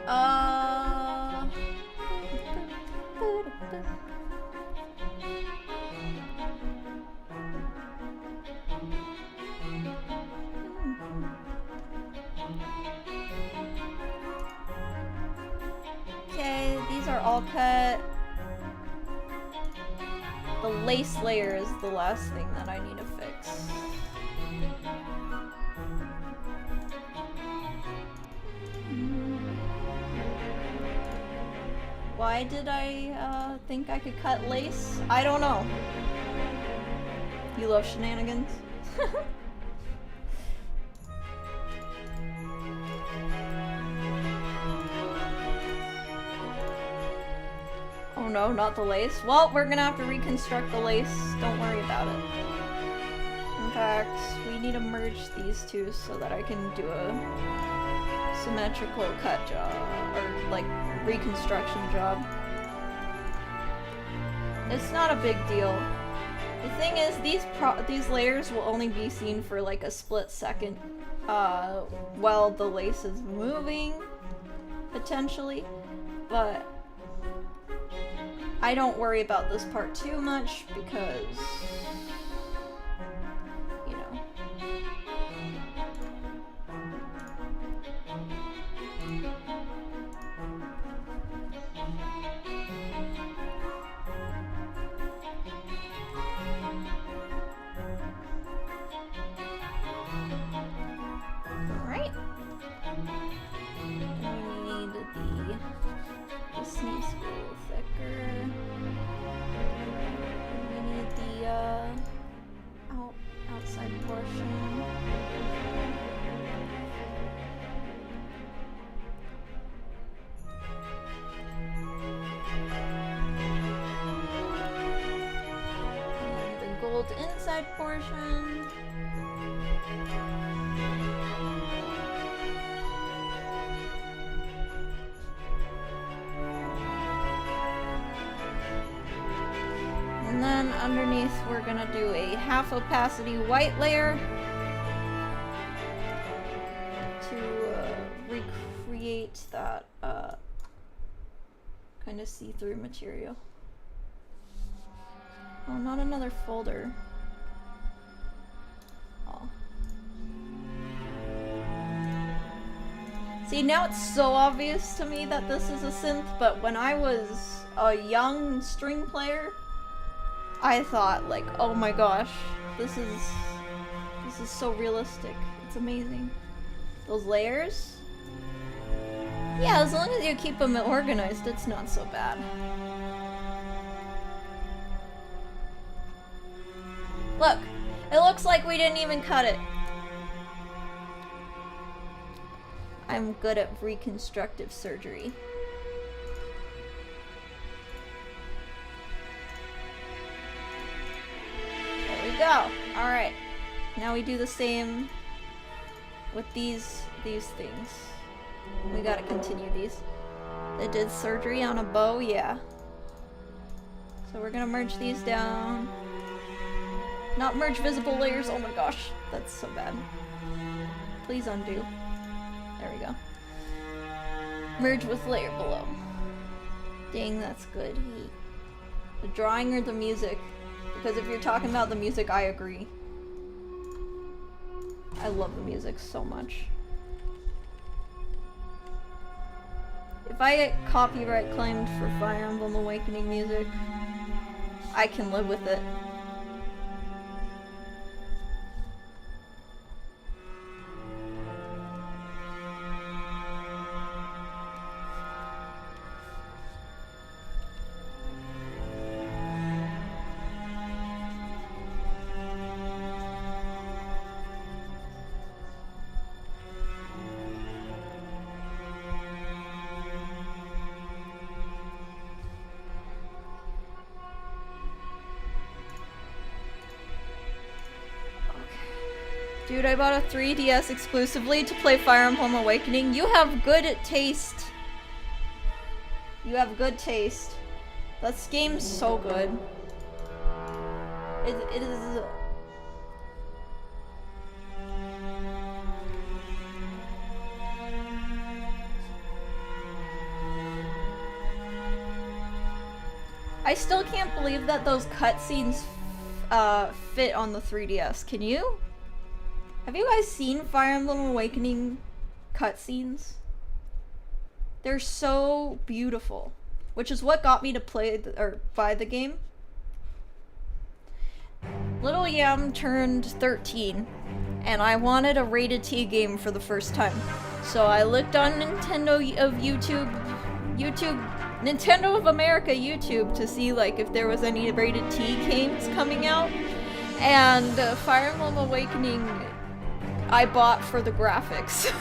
okay, these are all cut. The lace layer is the last thing that I need to fix. Why did I think I could cut lace? I don't know. You love shenanigans? Oh no, not the lace. Well, we're gonna have to reconstruct the lace. Don't worry about it. In fact, we need to merge these two so that I can do a symmetrical cut job, or like reconstruction job. It's not a big deal. The thing is, these layers will only be seen for like a split second while the lace is moving, potentially, but I don't worry about this part too much because, you know. Alright. We need this needs to be a little thicker. We need the outside portion. inside portion. And then underneath we're gonna do a half opacity white layer to recreate that kind of see-through material. Oh, not another folder. Oh. See, now it's so obvious to me that this is a synth, but when I was a young string player, I thought, like, oh my gosh, this is so realistic. It's amazing. Those layers? Yeah, as long as you keep them organized, it's not so bad. Look, it looks like we didn't even cut it. I'm good at reconstructive surgery. There we go. Alright. Now we do the same with these things. We gotta continue these. They did surgery on a bow, yeah. So we're gonna merge these down. Not merge visible layers, oh my gosh. That's so bad. Please undo. There we go. Merge with layer below. Dang, that's good. The drawing or the music? Because if you're talking about the music, I agree. I love the music so much. If I get copyright claimed for Fire Emblem Awakening music, I can live with it. Dude, I bought a 3DS exclusively to play Fire Emblem Awakening. You have good taste. You have good taste. That game's so good. It is... I still can't believe that those cutscenes fit on the 3DS. Can you? Have you guys seen Fire Emblem Awakening cutscenes? They're so beautiful, which is what got me to play or buy the game. Little Yam turned 13, and I wanted a rated T game for the first time. So I looked on Nintendo Nintendo of America YouTube to see like if there was any rated T games coming out, and Fire Emblem Awakening I bought for the graphics.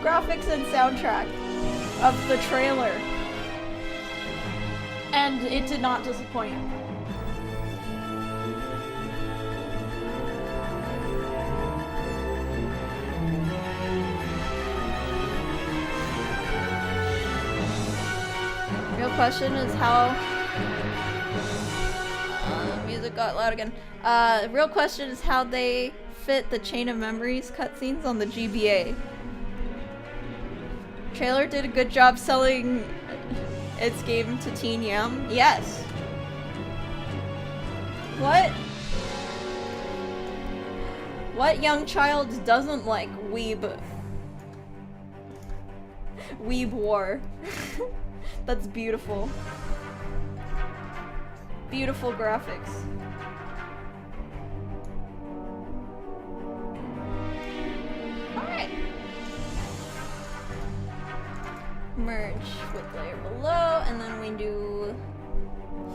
Graphics and soundtrack of the trailer. And it did not disappoint. Real question is how... music got loud again. The real question is how they fit the Chain of Memories cutscenes on the GBA. Trailer did a good job selling its game to Teen Yam. Yes. What young child doesn't like weeb war? That's beautiful. Beautiful graphics. Alright. Merge with layer below, and then we do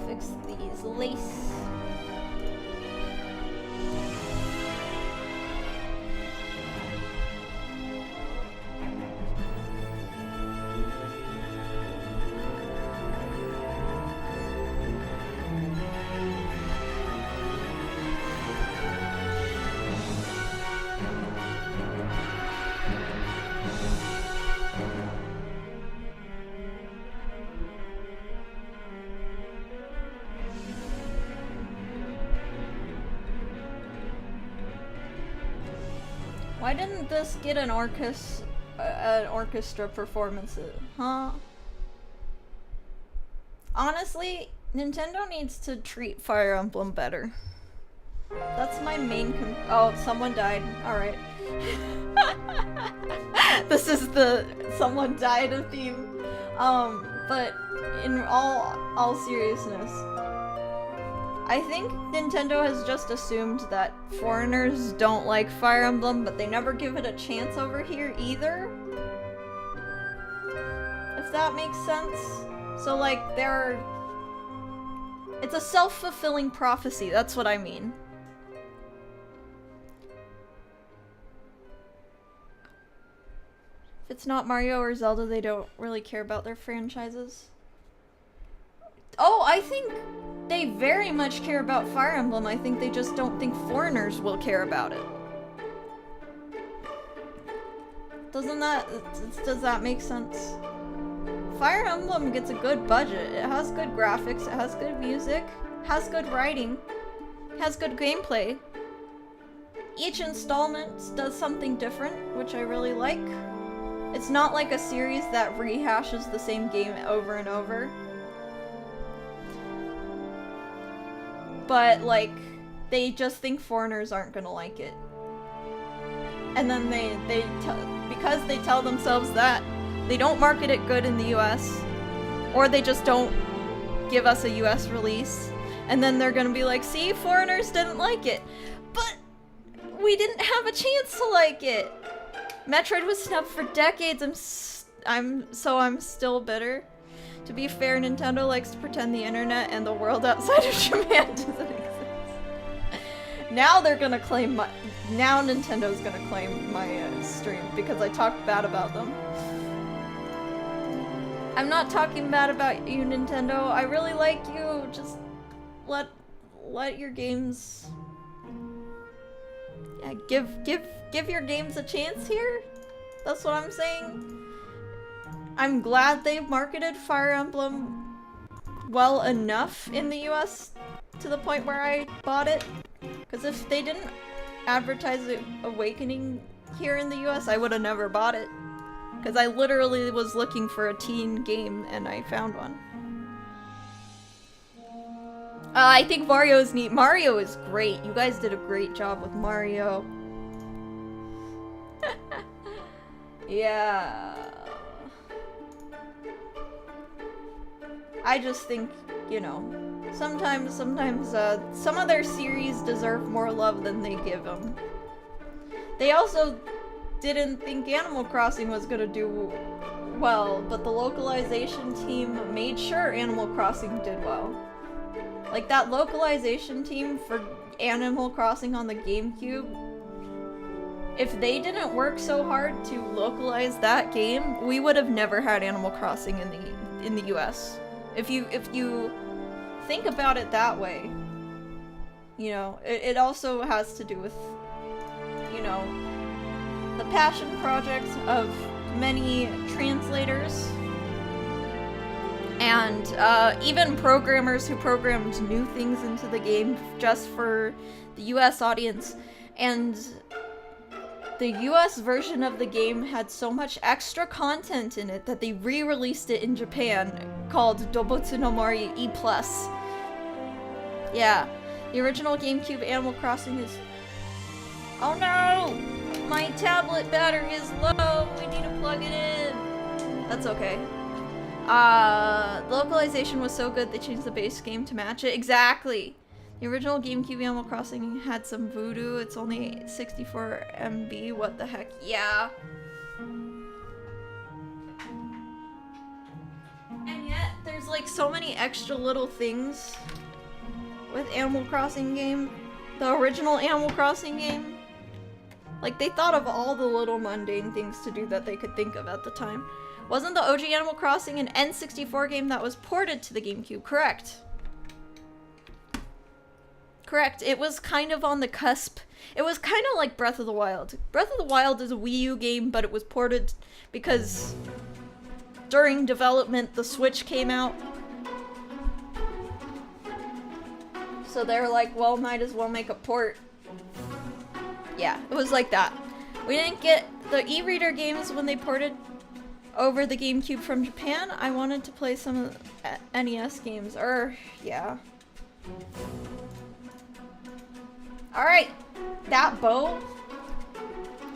fix these lace. Why didn't this get an orchestra performance? Huh? Honestly, Nintendo needs to treat Fire Emblem better. That's my main oh, someone died. Alright. This is the someone died of theme. But in all seriousness, I think Nintendo has just assumed that foreigners don't like Fire Emblem, but they never give it a chance over here either. If that makes sense. So like, it's a self-fulfilling prophecy, that's what I mean. If it's not Mario or Zelda, they don't really care about their franchises. Oh, I think they very much care about Fire Emblem. I think they just don't think foreigners will care about it. Does that make sense? Fire Emblem gets a good budget. It has good graphics, it has good music, has good writing, has good gameplay. Each installment does something different, which I really like. It's not like a series that rehashes the same game over and over. But, like, they just think foreigners aren't gonna like it. And then because they tell themselves that, they don't market it good in the US, or they just don't give us a US release, and then they're gonna be like, see, foreigners didn't like it. But we didn't have a chance to like it. Metroid was snubbed for decades. I'm still bitter. To be fair, Nintendo likes to pretend the internet and the world outside of Japan doesn't exist. Now they're gonna claim now Nintendo's gonna claim my stream because I talked bad about them. I'm not talking bad about you, Nintendo. I really like you. Just let your games. Yeah, give your games a chance here. That's what I'm saying. I'm glad they've marketed Fire Emblem well enough in the US to the point where I bought it. Because if they didn't advertise Awakening here in the US, I would have never bought it. Because I literally was looking for a teen game and I found one. I think Mario is neat. Mario is great. You guys did a great job with Mario. Yeah. I just think, you know, sometimes some of their series deserve more love than they give them. They also didn't think Animal Crossing was gonna do well, but the localization team made sure Animal Crossing did well. Like, that localization team for Animal Crossing on the GameCube, if they didn't work so hard to localize that game, we would have never had Animal Crossing in the US. If you think about it that way, you know, it also has to do with, you know, the passion project of many translators and even programmers who programmed new things into the game just for the US audience. And the US version of the game had so much extra content in it that they re-released it in Japan called Dobutsu no Mori E+. Yeah, the original GameCube Animal Crossing is... Oh no! My tablet battery is low! We need to plug it in! That's okay. The localization was so good they changed the base game to match it. Exactly! The original GameCube Animal Crossing had some voodoo. It's only 64 MB. What the heck? Yeah. And yet, there's like so many extra little things with Animal Crossing game. The original Animal Crossing game. Like, they thought of all the little mundane things to do that they could think of at the time. Wasn't the OG Animal Crossing an N64 game that was ported to the GameCube? Correct. Correct. It was kind of on the cusp. It was kind of like Breath of the Wild. Breath of the Wild is a Wii U game, but it was ported because during development the Switch came out. So they're like, well, might as well make a port. Yeah, it was like that. We didn't get the e-reader games when they ported over the GameCube from Japan. I wanted to play some of the NES games, or yeah. Alright, that bow.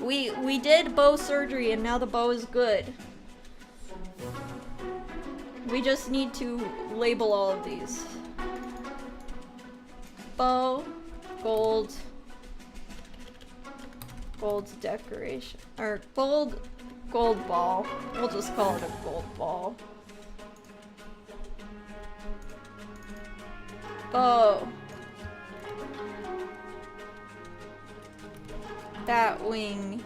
We did bow surgery and now the bow is good. We just need to label all of these. Bow, gold decoration, or gold ball. We'll just call it a gold ball. Bow. Bat wing.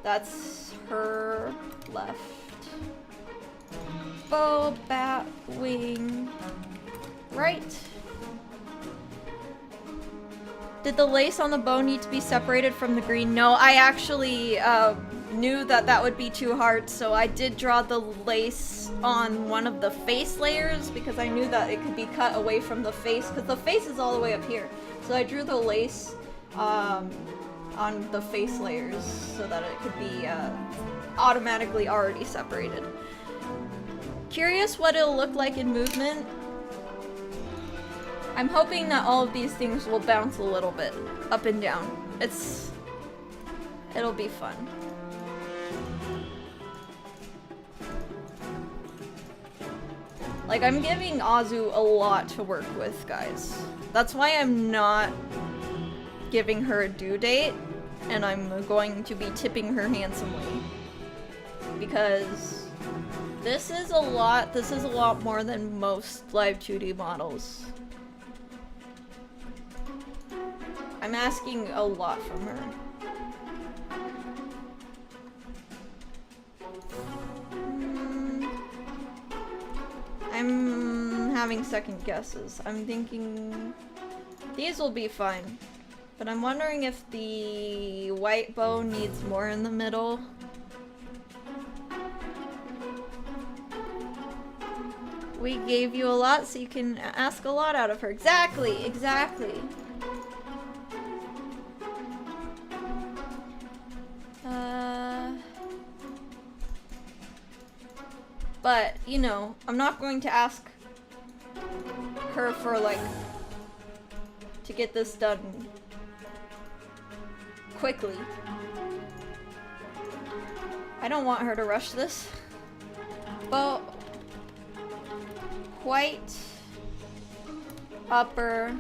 That's her left. Bow, bat wing. Right. Did the lace on the bow need to be separated from the green? No, I actually knew that that would be too hard, so I did draw the lace on one of the face layers because I knew that it could be cut away from the face, because the face is all the way up here. So I drew the lace on the face layers so that it could be automatically already separated. Curious what it'll look like in movement. I'm hoping that all of these things will bounce a little bit up and down. It'll be fun. Like, I'm giving Azu a lot to work with, guys. That's why I'm not giving her a due date, and I'm going to be tipping her handsomely. Because this is a lot more than most live 2D models. I'm asking a lot from her. I'm having second guesses. I'm thinking these will be fine, but I'm wondering if the white bow needs more in the middle. We gave you a lot, so you can ask a lot out of her. Exactly, exactly. But, you know, I'm not going to ask her for, like, to get this done quickly. I don't want her to rush this. But white, upper,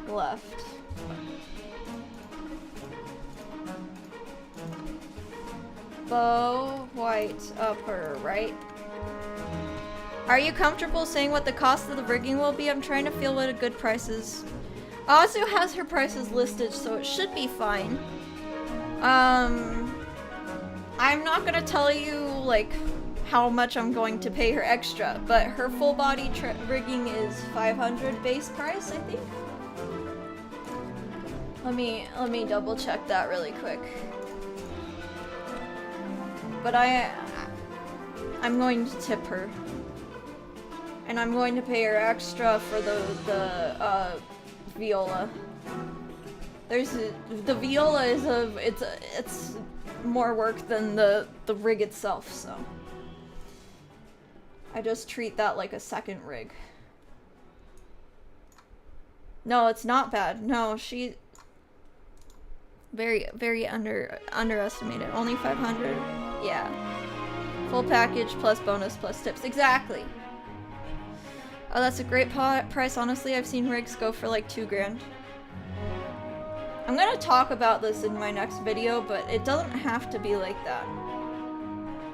left. Bow, white, upper, right? Are you comfortable saying what the cost of the rigging will be? I'm trying to feel what a good price is. Azu has her prices listed, so it should be fine. I'm not gonna tell you, like, how much I'm going to pay her extra, but her full body rigging is 500 base price, I think. Let me double check that really quick. But I'm going to tip her. And I'm going to pay her extra for the viola. The viola is it's more work than the rig itself, so I just treat that like a second rig. No, it's not bad. No, she very underestimated. Only 500. Yeah. Full package plus bonus plus tips. Exactly. Oh, that's a great price. Honestly, I've seen rigs go for like 2 grand. I'm gonna talk about this in my next video, but it doesn't have to be like that.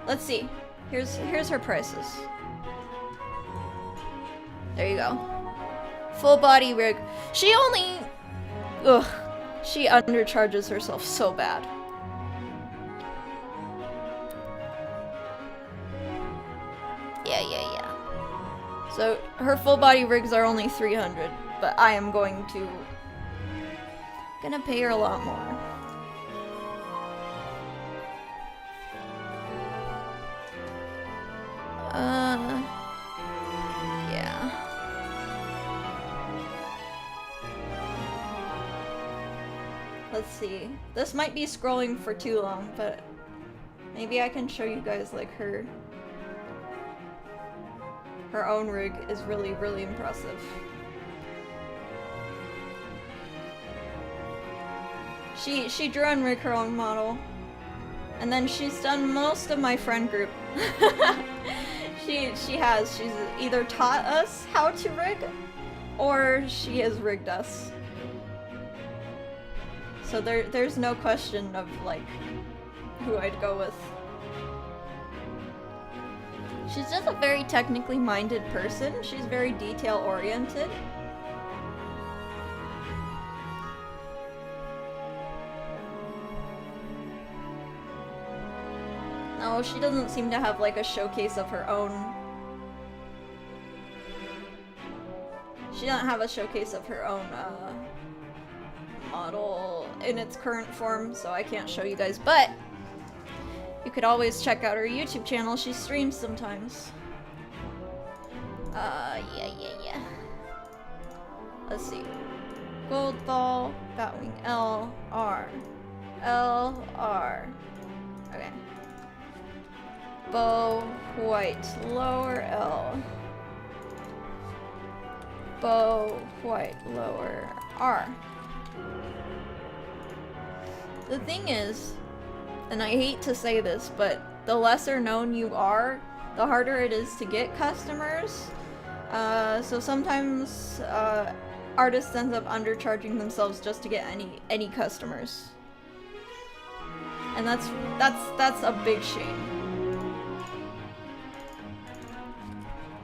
Let's see. Here's her prices. There you go. Full body rig. She undercharges herself so bad. Yeah. So her full body rigs are only 300, but I am gonna pay her a lot more. Yeah. Let's see. This might be scrolling for too long, but maybe I can show you guys like her own rig is really, really impressive. She drew and rig her own model. And then she's done most of my friend group. She's either taught us how to rig or she has rigged us. So there's no question of like who I'd go with. She's just a very technically minded person. She's very detail oriented. No, she doesn't seem to have like a showcase of her own. She doesn't have a showcase of her own model in its current form, so I can't show you guys, but you could always check out her YouTube channel. She streams sometimes. Yeah. Let's see. Gold ball, Batwing L, R. L, R. Okay. Bow, white, lower L. Bow, white, lower R. The thing is, and I hate to say this, but the lesser known you are, the harder it is to get customers. So sometimes artists end up undercharging themselves just to get any customers, and that's a big shame.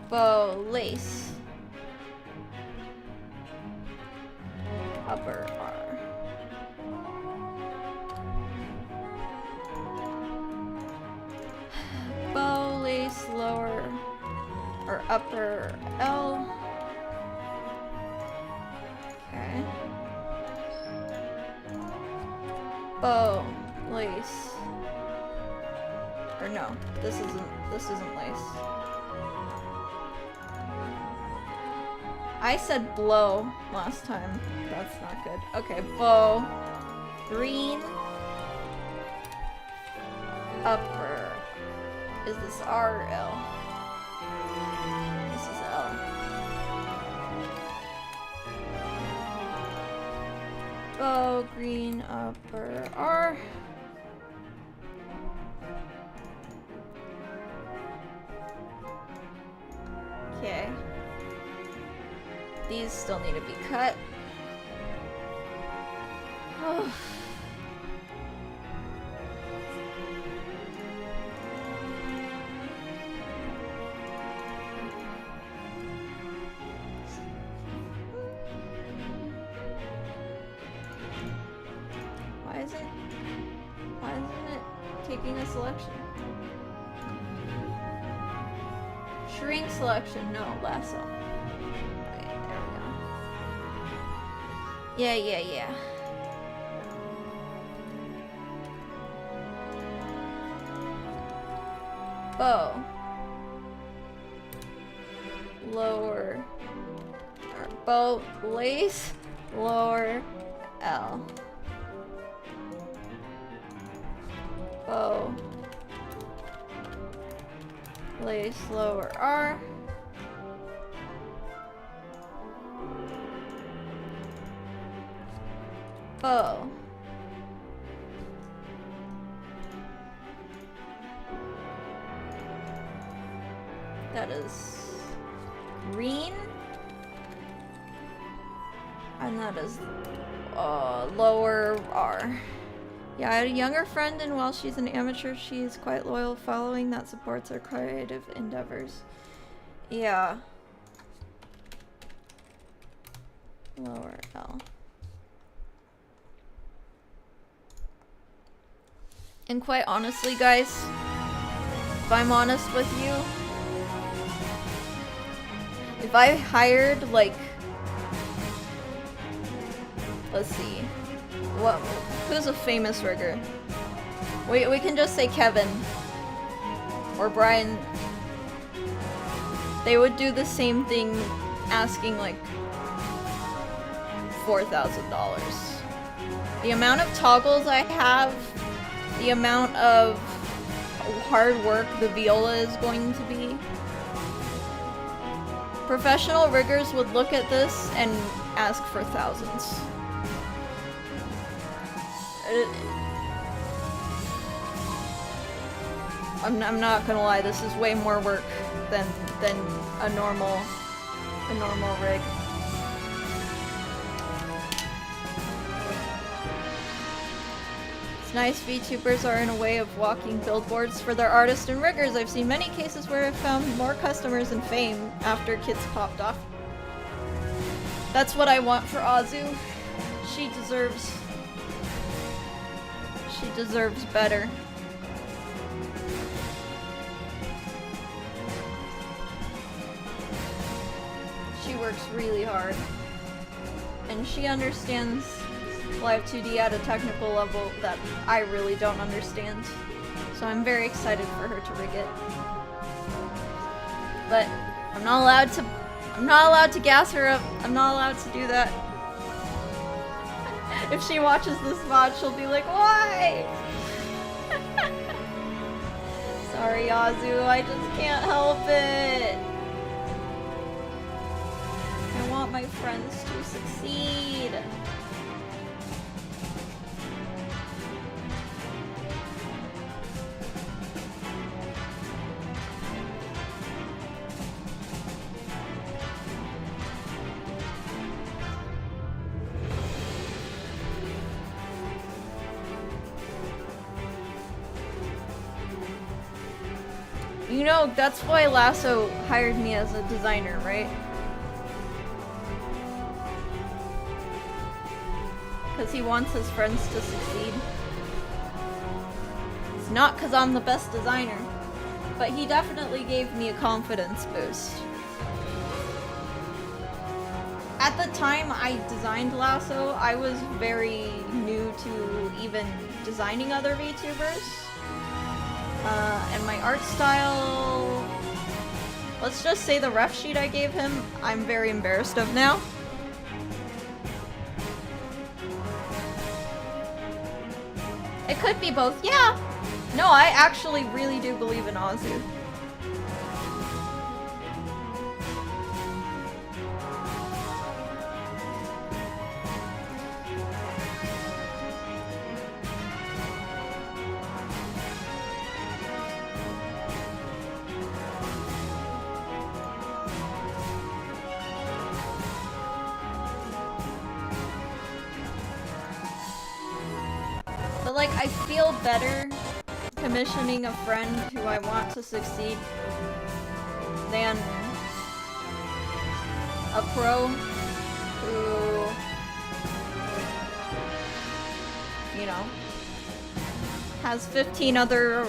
Bow, lace, upper R. Bow, lace, lower or upper L. Okay. Bow, lace. Or no, this isn't lace. I said blow last time. That's not good. Okay, bow, green, upper. Is this R or L? This is L. Bow, green, upper, R. Okay. These still need to be cut. Why isn't it taking a selection? Shrink selection, no, lasso. Okay, there we go. Yeah. Bow. Lower. Or bow, lace, lower, L. Bow, lace, lower R. Bow. That is green. And that is lower R. Yeah, I had a younger friend, and while she's an amateur, she's quite loyal following that supports her creative endeavors. Yeah. Lower L. And quite honestly, guys, if I'm honest with you, if I hired, like, let's see, who's a famous rigger? We can just say Kevin or Brian. They would do the same thing, asking like $4,000. The amount of toggles I have, the amount of hard work the viola is going to be. Professional riggers would look at this and ask for thousands. I'm not gonna lie, this is way more work than a normal rig. It's nice VTubers are in a way of walking billboards for their artists and riggers. I've seen many cases where I've found more customers and fame after kids popped off. That's what I want for Azu. She deserves better. She works really hard. And she understands Live 2D at a technical level that I really don't understand. So I'm very excited for her to rig it. But I'm not allowed to gas her up. I'm not allowed to do that. If she watches this VOD, she'll be like, why? Sorry, Azu, I just can't help it. I want my friends to succeed. You know, that's why Lasso hired me as a designer, right? Because he wants his friends to succeed. It's not because I'm the best designer, but he definitely gave me a confidence boost. At the time I designed Lasso, I was very new to even designing other VTubers. And my art style, let's just say the ref sheet I gave him, I'm very embarrassed of now. It could be both, yeah. No, I actually really do believe in Azu. Like, I feel better commissioning a friend who I want to succeed than a pro who, you know, has 15 other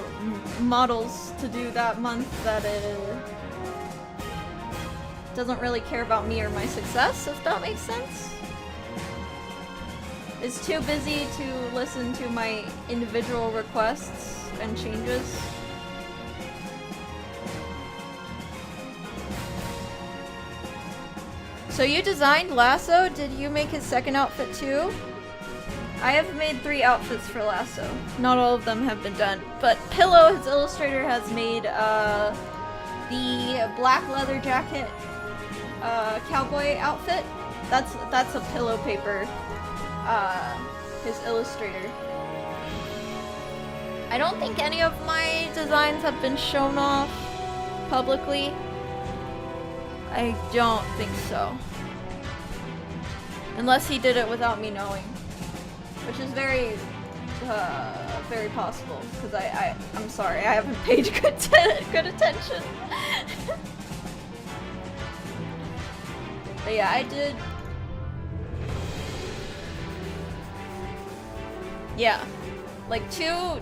models to do that month that doesn't really care about me or my success, if that makes sense. Is too busy to listen to my individual requests and changes. So you designed Lasso? Did you make his second outfit too? I have made 3 outfits for Lasso. Not all of them have been done. But Pillow, his illustrator, has made the black leather jacket cowboy outfit. That's a Pillow paper. His illustrator. I don't think any of my designs have been shown off publicly. I don't think so. Unless he did it without me knowing. Which is very possible, because I'm sorry, I haven't paid good attention. But yeah, I did. Yeah, like two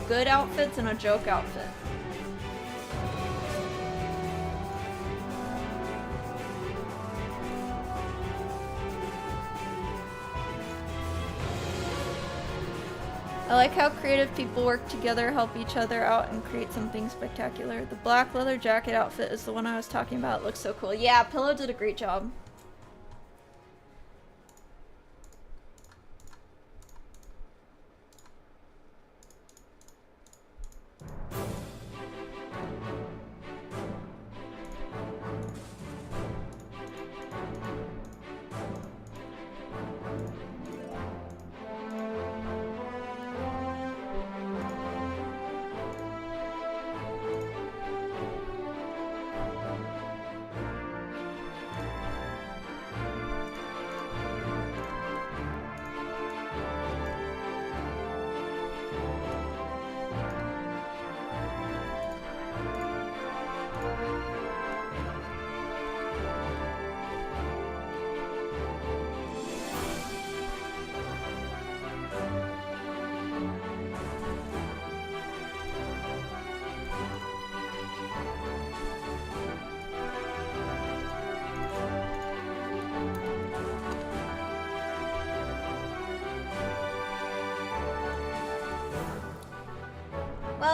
good outfits and a joke outfit. I like how creative people work together, help each other out, and create something spectacular. The black leather jacket outfit is the one I was talking about. It looks so cool. Yeah, Pillow did a great job.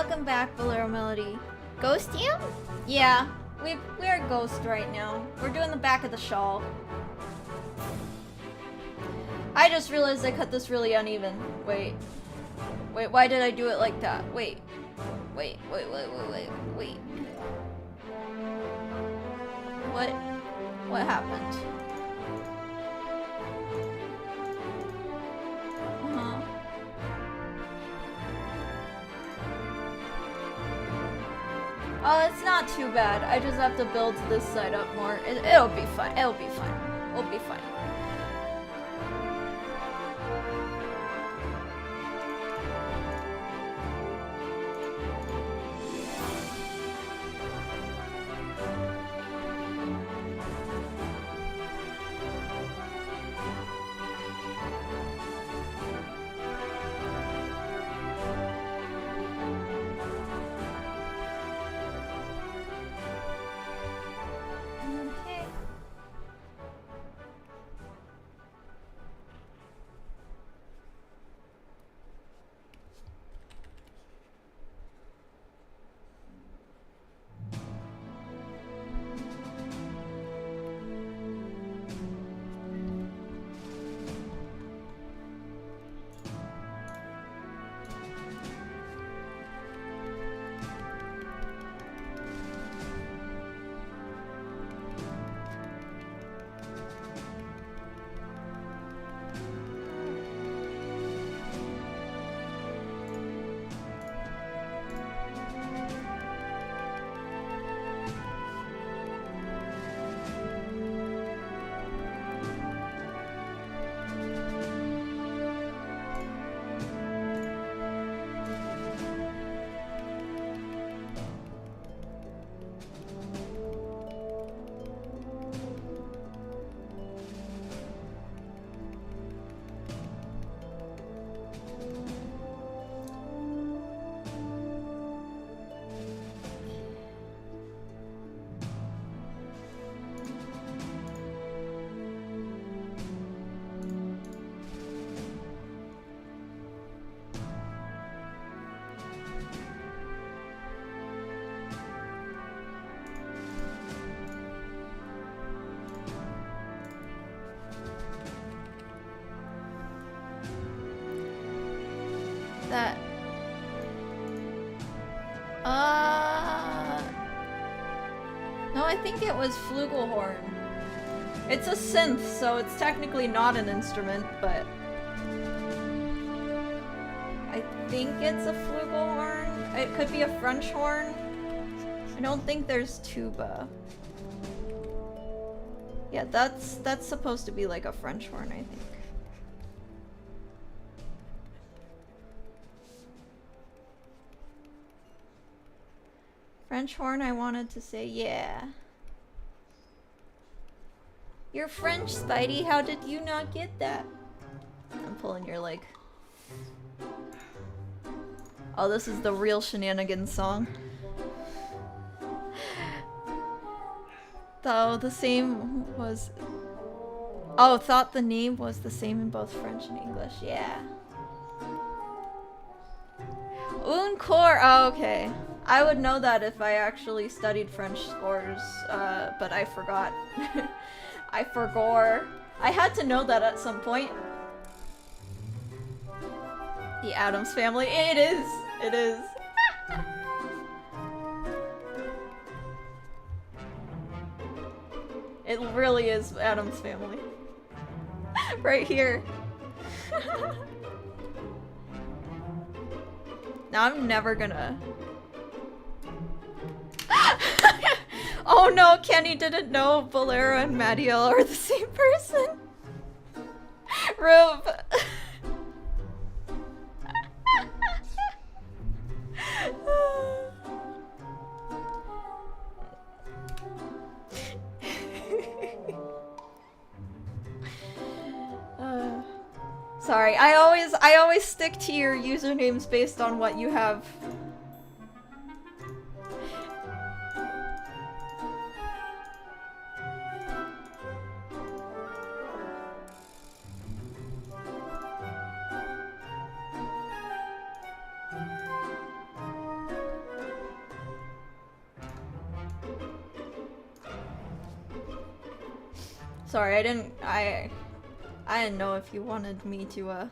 Welcome back, Bolero Melody. Ghost you? Yeah, we're ghost right now. We're doing the back of the shawl. I just realized I cut this really uneven. Wait, why did I do it like that? Wait. What happened? Oh, it's not too bad. I just have to build this side up more. It'll be fine. It'll be fine. We'll be fine. That. No, I think it was flugelhorn. It's a synth, so it's technically not an instrument, but I think it's a flugelhorn. It could be a French horn. I don't think there's tuba. Yeah, that's supposed to be like a French horn, I think. French horn, I wanted to say, yeah. You're French, Spidey. How did you not get that? I'm pulling your leg. Oh, this is the real shenanigans song. Though the same was... Oh, thought the name was the same in both French and English. Yeah. Un cours. Oh, okay. I would know that if I actually studied French scores, but I forgot. I forgore. I had to know that at some point. The Addams Family. It is. It is. It really is Addams Family. Right here. Now I'm never gonna... Oh no, Kenny didn't know Bolero and Madiel are the same person. Rube. Sorry, I always stick to your usernames based on what you have. Sorry, I didn't know if you wanted me to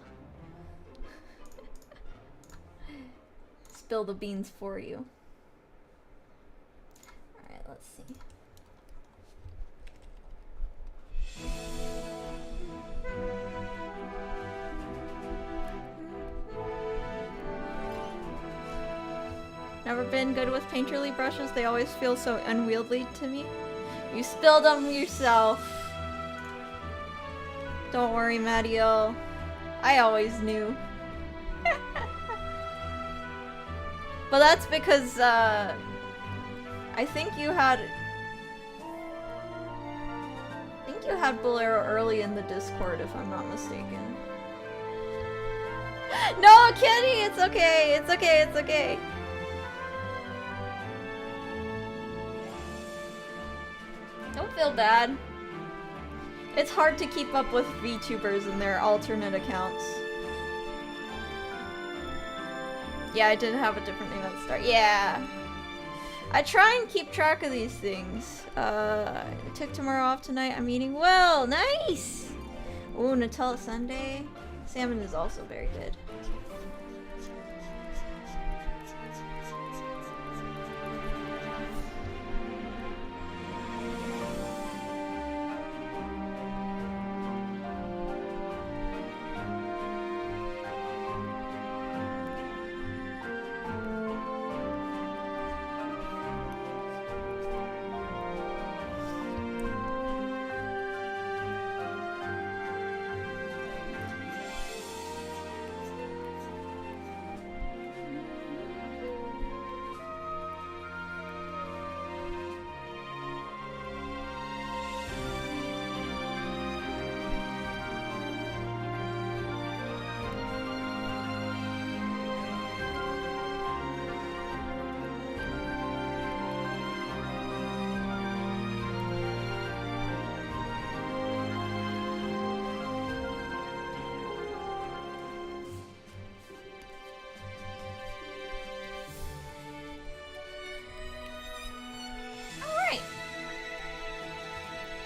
spill the beans for you. Alright, let's see. Never been good with painterly brushes. They always feel so unwieldy to me. You spilled them yourself. Don't worry, Mattio. I always knew. But that's because, I think you had Bolero early in the Discord, if I'm not mistaken. No, Kitty! It's okay! It's okay, it's okay! Don't feel bad. It's hard to keep up with VTubers and their alternate accounts. Yeah, I did have a different name at the start. Yeah. I try and keep track of these things. I took tomorrow off tonight. I'm eating well. Nice! Ooh, Nutella sundae. Salmon is also very good.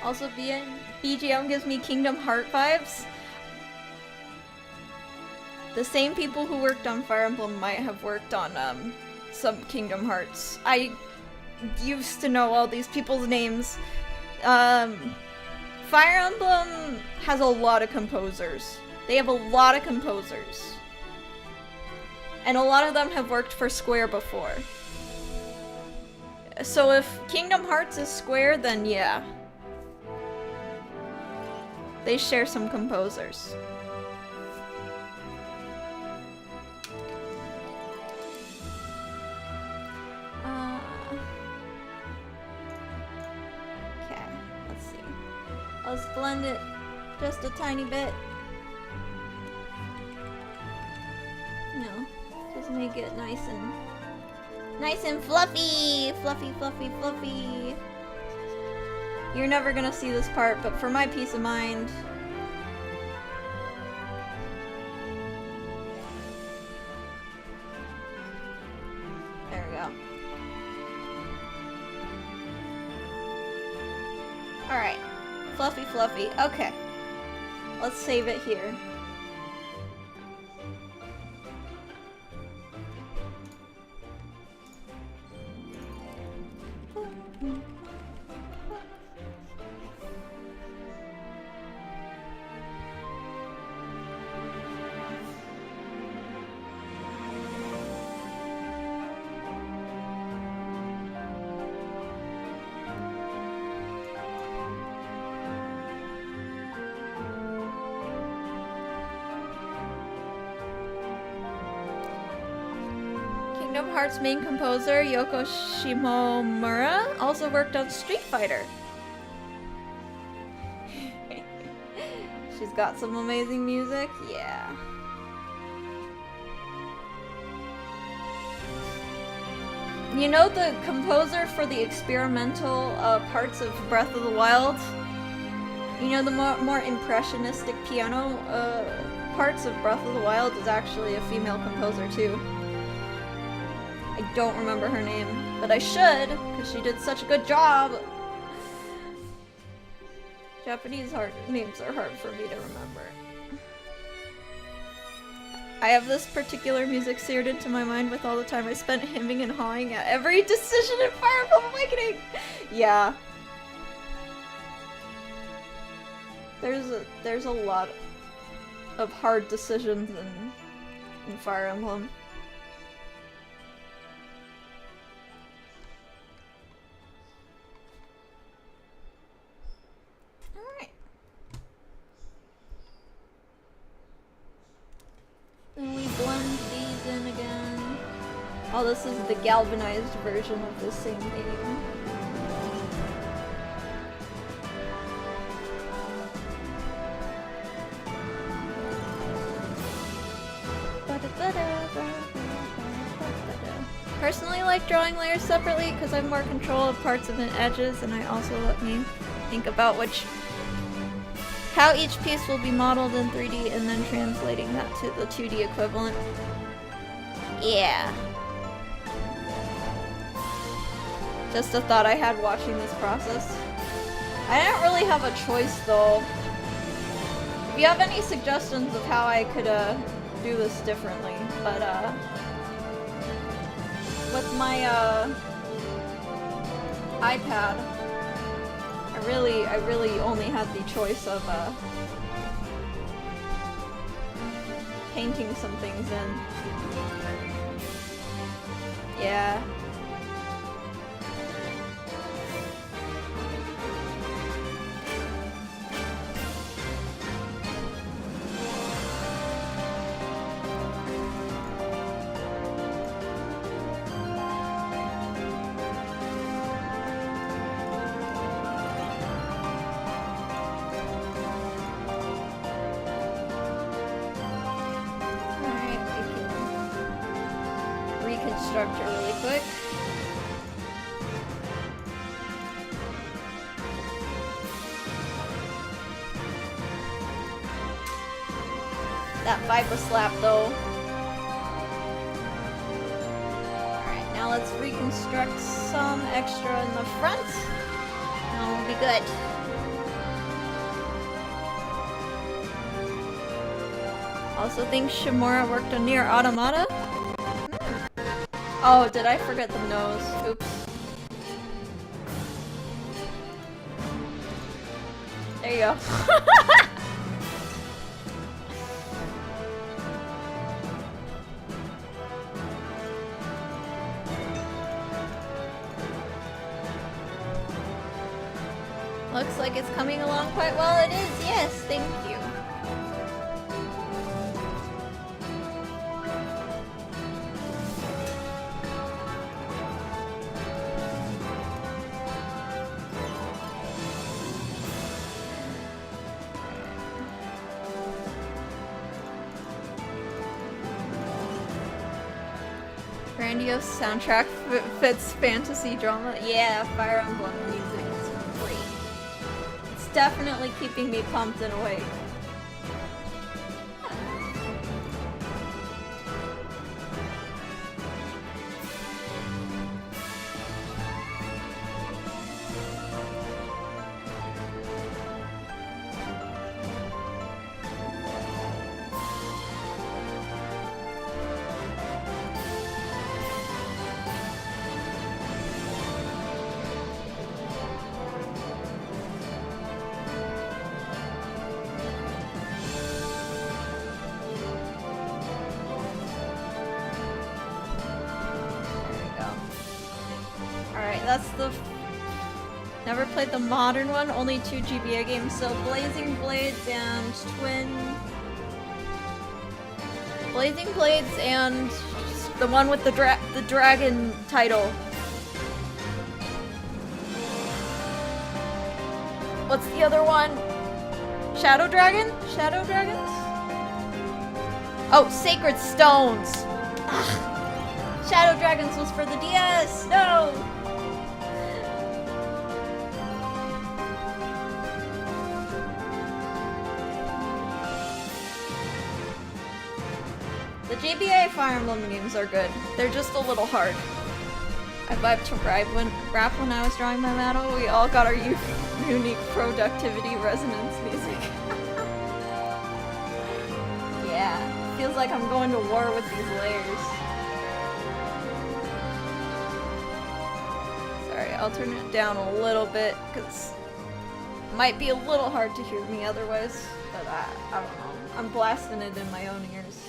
Also, BGM gives me Kingdom Heart vibes. The same people who worked on Fire Emblem might have worked on some Kingdom Hearts. I used to know all these people's names. Fire Emblem has a lot of composers. They have a lot of composers. And a lot of them have worked for Square before. So if Kingdom Hearts is Square, then yeah. They share some composers. Okay, let's see. Let's blend it just a tiny bit. You know, just make it nice and fluffy, fluffy, fluffy, fluffy. You're never gonna see this part, but for my peace of mind. There we go. Alright. Fluffy, fluffy. Okay. Let's save it here. Kingdom Hearts main composer Yoko Shimomura also worked on Street Fighter. She's got some amazing music, yeah. You know the composer for the experimental parts of Breath of the Wild? You know the more impressionistic piano parts of Breath of the Wild is actually a female composer too. I don't remember her name, but I should, because she did such a good job. Japanese names are hard for me to remember. I have this particular music seared into my mind with all the time I spent hemming and hawing at every decision in Fire Emblem Awakening! Yeah. There's a lot of hard decisions in Fire Emblem. Alright. Then we blend these in again. Oh, this is the galvanized version of the same thing. Personally, I like drawing layers separately because I have more control of parts of the edges, and I also let me think about how each piece will be modeled in 3D and then translating that to the 2D equivalent. Yeah. Just a thought I had watching this process. I didn't really have a choice though. If you have any suggestions of how I could do this differently, but with my iPad, I really only had the choice of painting some things in. Yeah. Structure really quick. That fiber slap though. Alright, now let's reconstruct some extra in the front. And we'll be good. Also think Shimura worked on Nier Automata. Oh, did I forget the nose? Oops. There you go. Looks like it's coming along quite well. It is, yes, thank you. Grandiose soundtrack fits fantasy drama. Yeah, Fire Emblem music is great. It's definitely keeping me pumped and awake. That's the... Never played the modern one, only 2 GBA games, so Blazing Blades and Blazing Blades and the one with the dragon title. What's the other one? Shadow Dragon? Shadow Dragons? Oh, Sacred Stones! Ugh. Shadow Dragons was for the DS! No! The GBA Fire Emblem games are good. They're just a little hard. I vibed to rap when I was drawing my model. We all got our unique productivity resonance music. Yeah, feels like I'm going to war with these layers. Sorry, I'll turn it down a little bit because it might be a little hard to hear me otherwise, but I don't know. I'm blasting it in my own ears.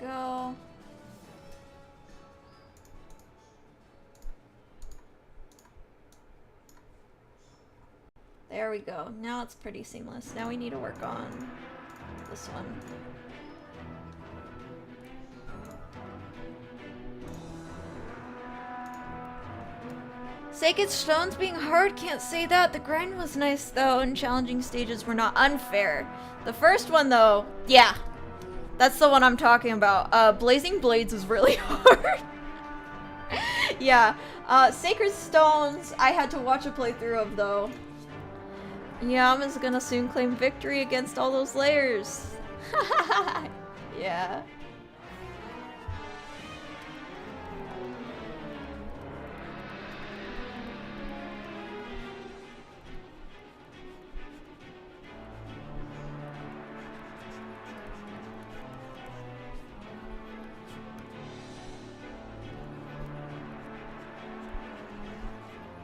Go. There we go. Now it's pretty seamless. Now we need to work on this one. Sacred Stones being hard, can't say that. The grind was nice though, and challenging stages were not unfair. The first one though, yeah. That's the one I'm talking about. Blazing Blades is really hard. Yeah. Sacred Stones, I had to watch a playthrough of though. Yama's gonna soon claim victory against all those layers. Yeah.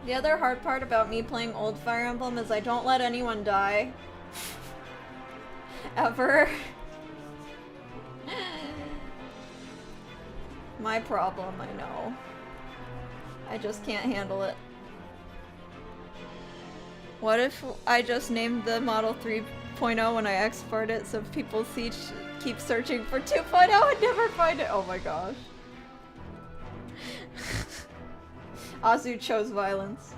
The other hard part about me playing old Fire Emblem is I don't let anyone die. Ever. My problem, I know. I just can't handle it. What if I just named the model 3.0 when I export it so people keep searching for 2.0 and never find it? Oh my gosh. Azu chose violence.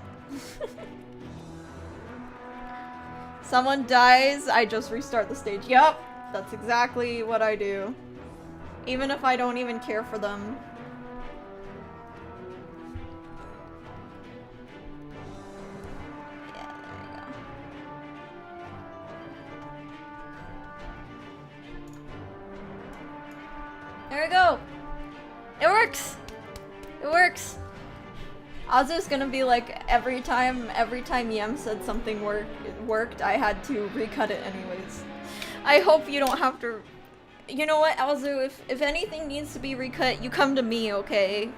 Someone dies, I just restart the stage. Yup, that's exactly what I do. Even if I don't even care for them. Yeah, there we go. It works! It works! Azu's gonna be like, every time Yem said something worked, I had to recut it anyways. I hope you don't have to... You know what, Azu, if anything needs to be recut, you come to me, okay?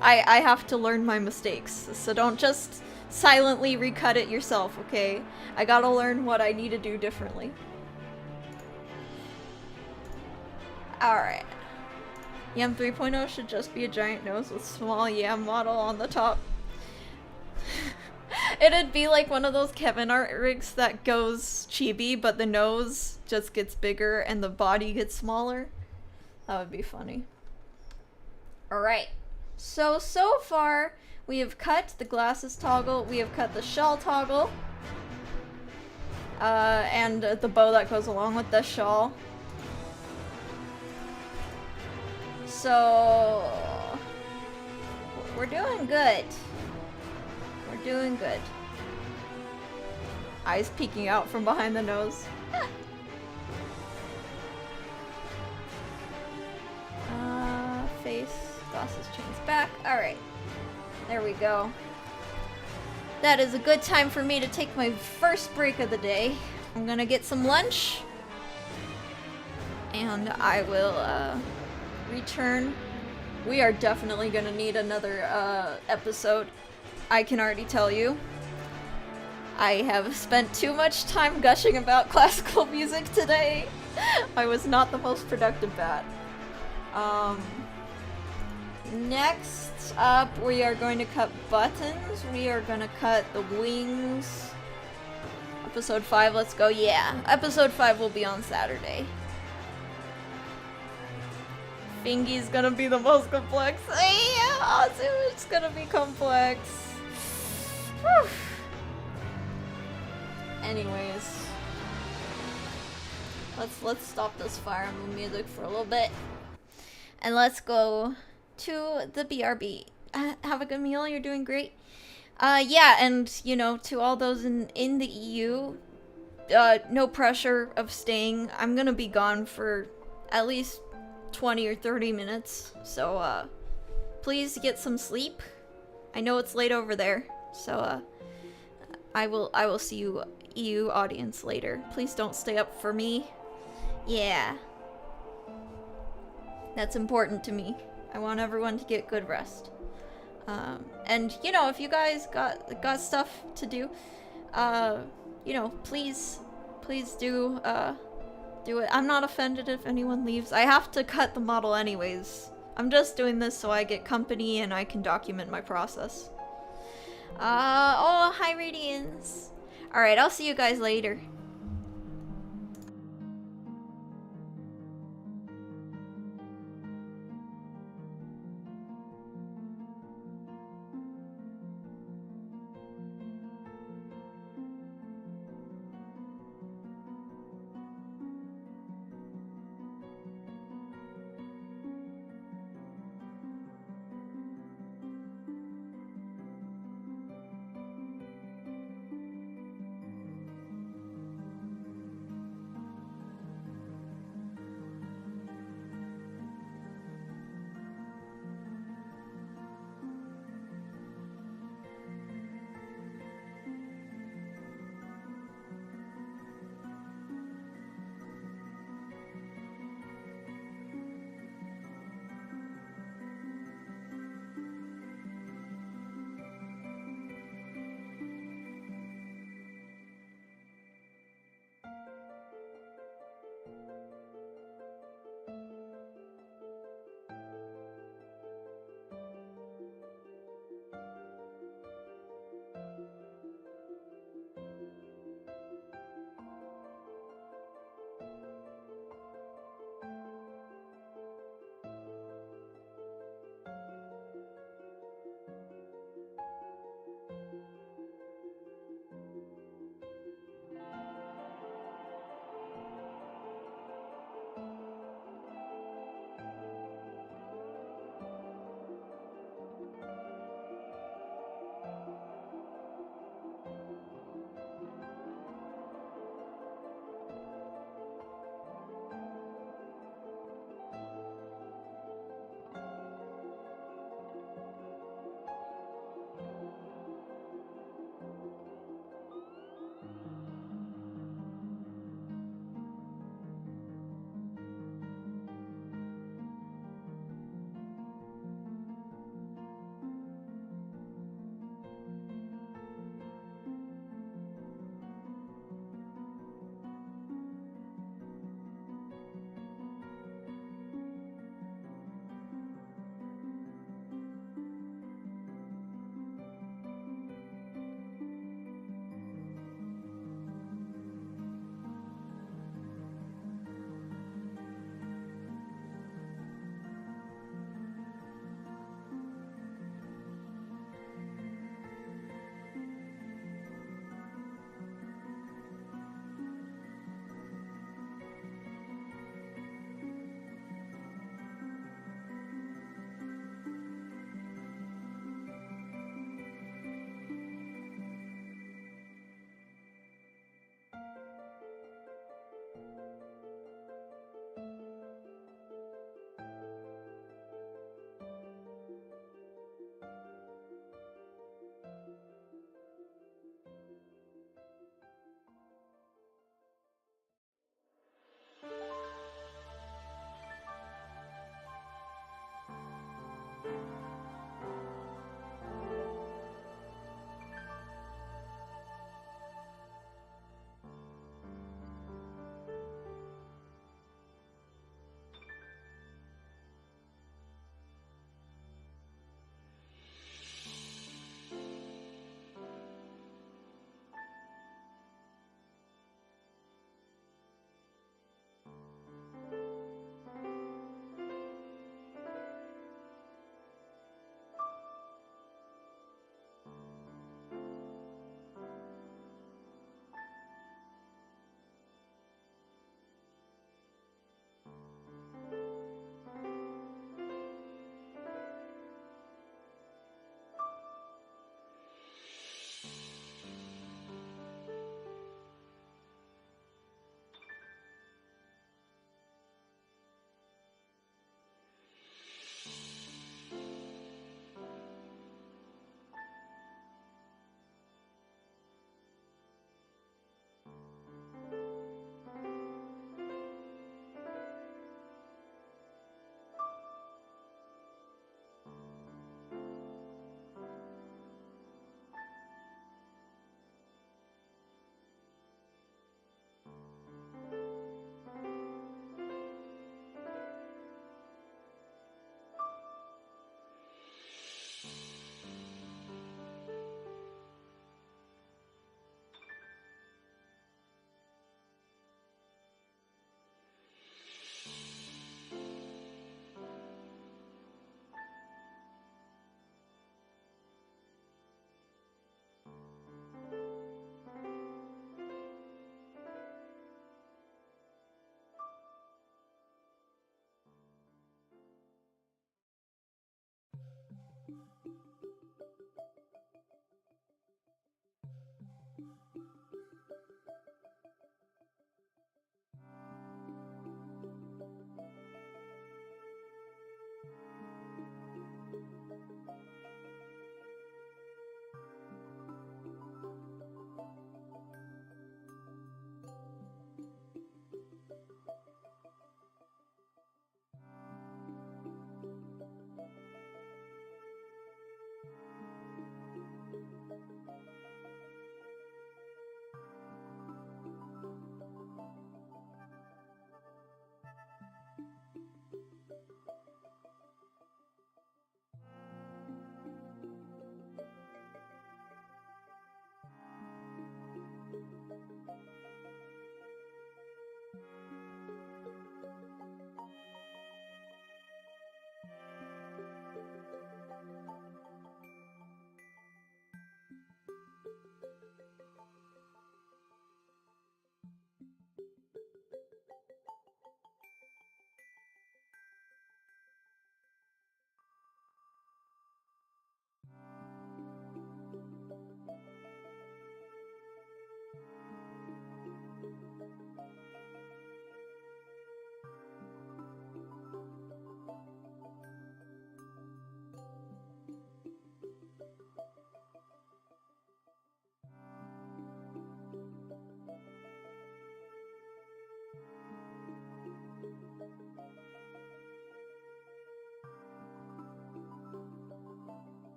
I have to learn my mistakes, so don't just silently recut it yourself, okay? I gotta learn what I need to do differently. Alright. Yam 3.0 should just be a giant nose with small Yam model on the top. It'd be like one of those Kevin art rigs that goes chibi, but the nose just gets bigger and the body gets smaller. That would be funny. Alright. So far, we have cut the glasses toggle, we have cut the shawl toggle, and the bow that goes along with the shawl. So, we're doing good. We're doing good. Eyes peeking out from behind the nose. Face, glasses, chains back. Alright. There we go. That is a good time for me to take my first break of the day. I'm gonna get some lunch. And I will, return. We are definitely gonna need another episode. I can already tell you. I have spent too much time gushing about classical music today. I was not the most productive bat. Next up, we are going to cut buttons. We are gonna cut the wings. Episode 5, let's go. Yeah, episode 5 will be on Saturday. Fingy's gonna be the most complex. Yeah, it's gonna be complex. Whew. Anyways, let's stop this Fire Emblem music for a little bit, and let's go to the BRB. Have a good meal. You're doing great. Yeah, and you know, to all those in the EU, no pressure of staying. I'm gonna be gone for at least 20 or 30 minutes, so please get some sleep. I know it's late over there, so I will see you EU audience later. Please don't stay up for me. Yeah. That's important to me. I want everyone to get good rest. And you know, if you guys got stuff to do, you know, please do it. I'm not offended if anyone leaves. I have to cut the model anyways. I'm just doing this so I get company and I can document my process. Oh, hi Radiance. Alright, I'll see you guys later.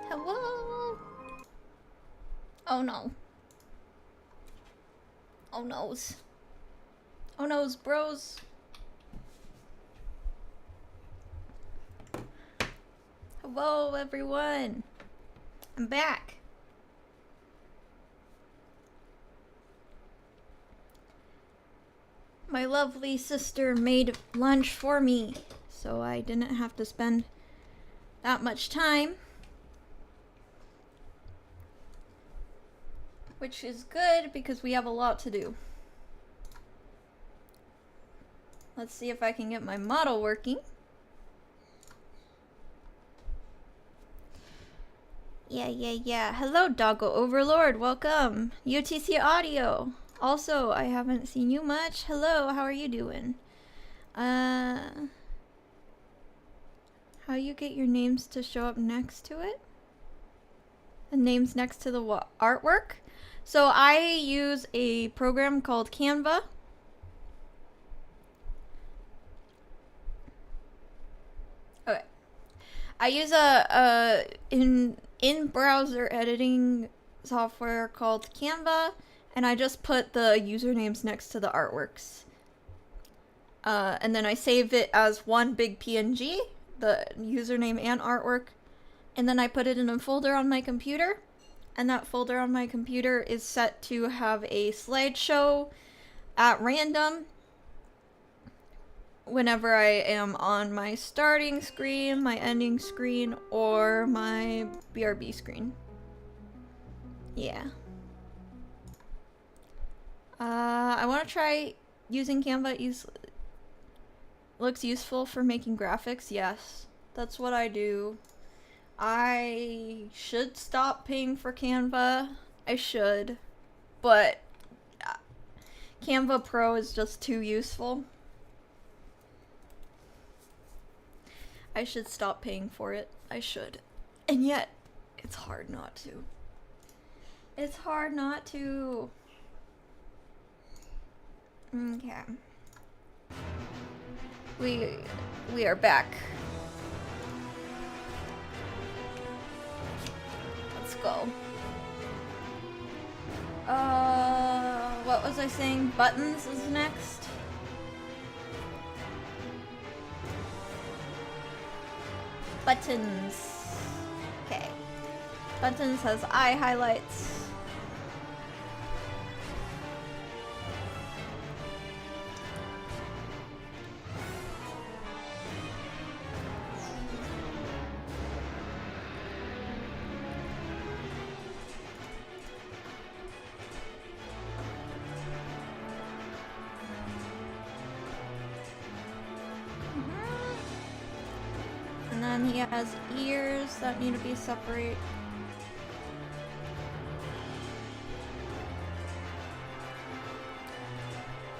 Hello? Oh no. Oh noes. Oh noes, bros. Hello, everyone. I'm back. My lovely sister made lunch for me, so I didn't have to spend that much time. Which is good because we have a lot to do. Let's see if I can get my model working. Yeah. Hello, Doggo Overlord. Welcome. UTC Audio. Also, I haven't seen you much. Hello, how are you doing? How you get your names to show up next to it? The names next to the artwork? So I use a program called Canva. Okay. I use a in-browser editing software called Canva, and I just put the usernames next to the artworks. And then I save it as one big PNG, the username and artwork, and then I put it in a folder on my computer, and that folder on my computer is set to have a slideshow at random whenever I am on my starting screen, my ending screen, or my BRB screen. Yeah. I want to try using Canva. Looks useful for making graphics. Yes, that's what I do. I should stop paying for Canva. I should, but Canva Pro is just too useful. I should stop paying for it. I should. And yet, it's hard not to. It's hard not to. Okay. We are back. Let's go. What was I saying? Buttons is next. Buttons. Okay. Buttons has eye highlights. And then he has ears that need to be separate.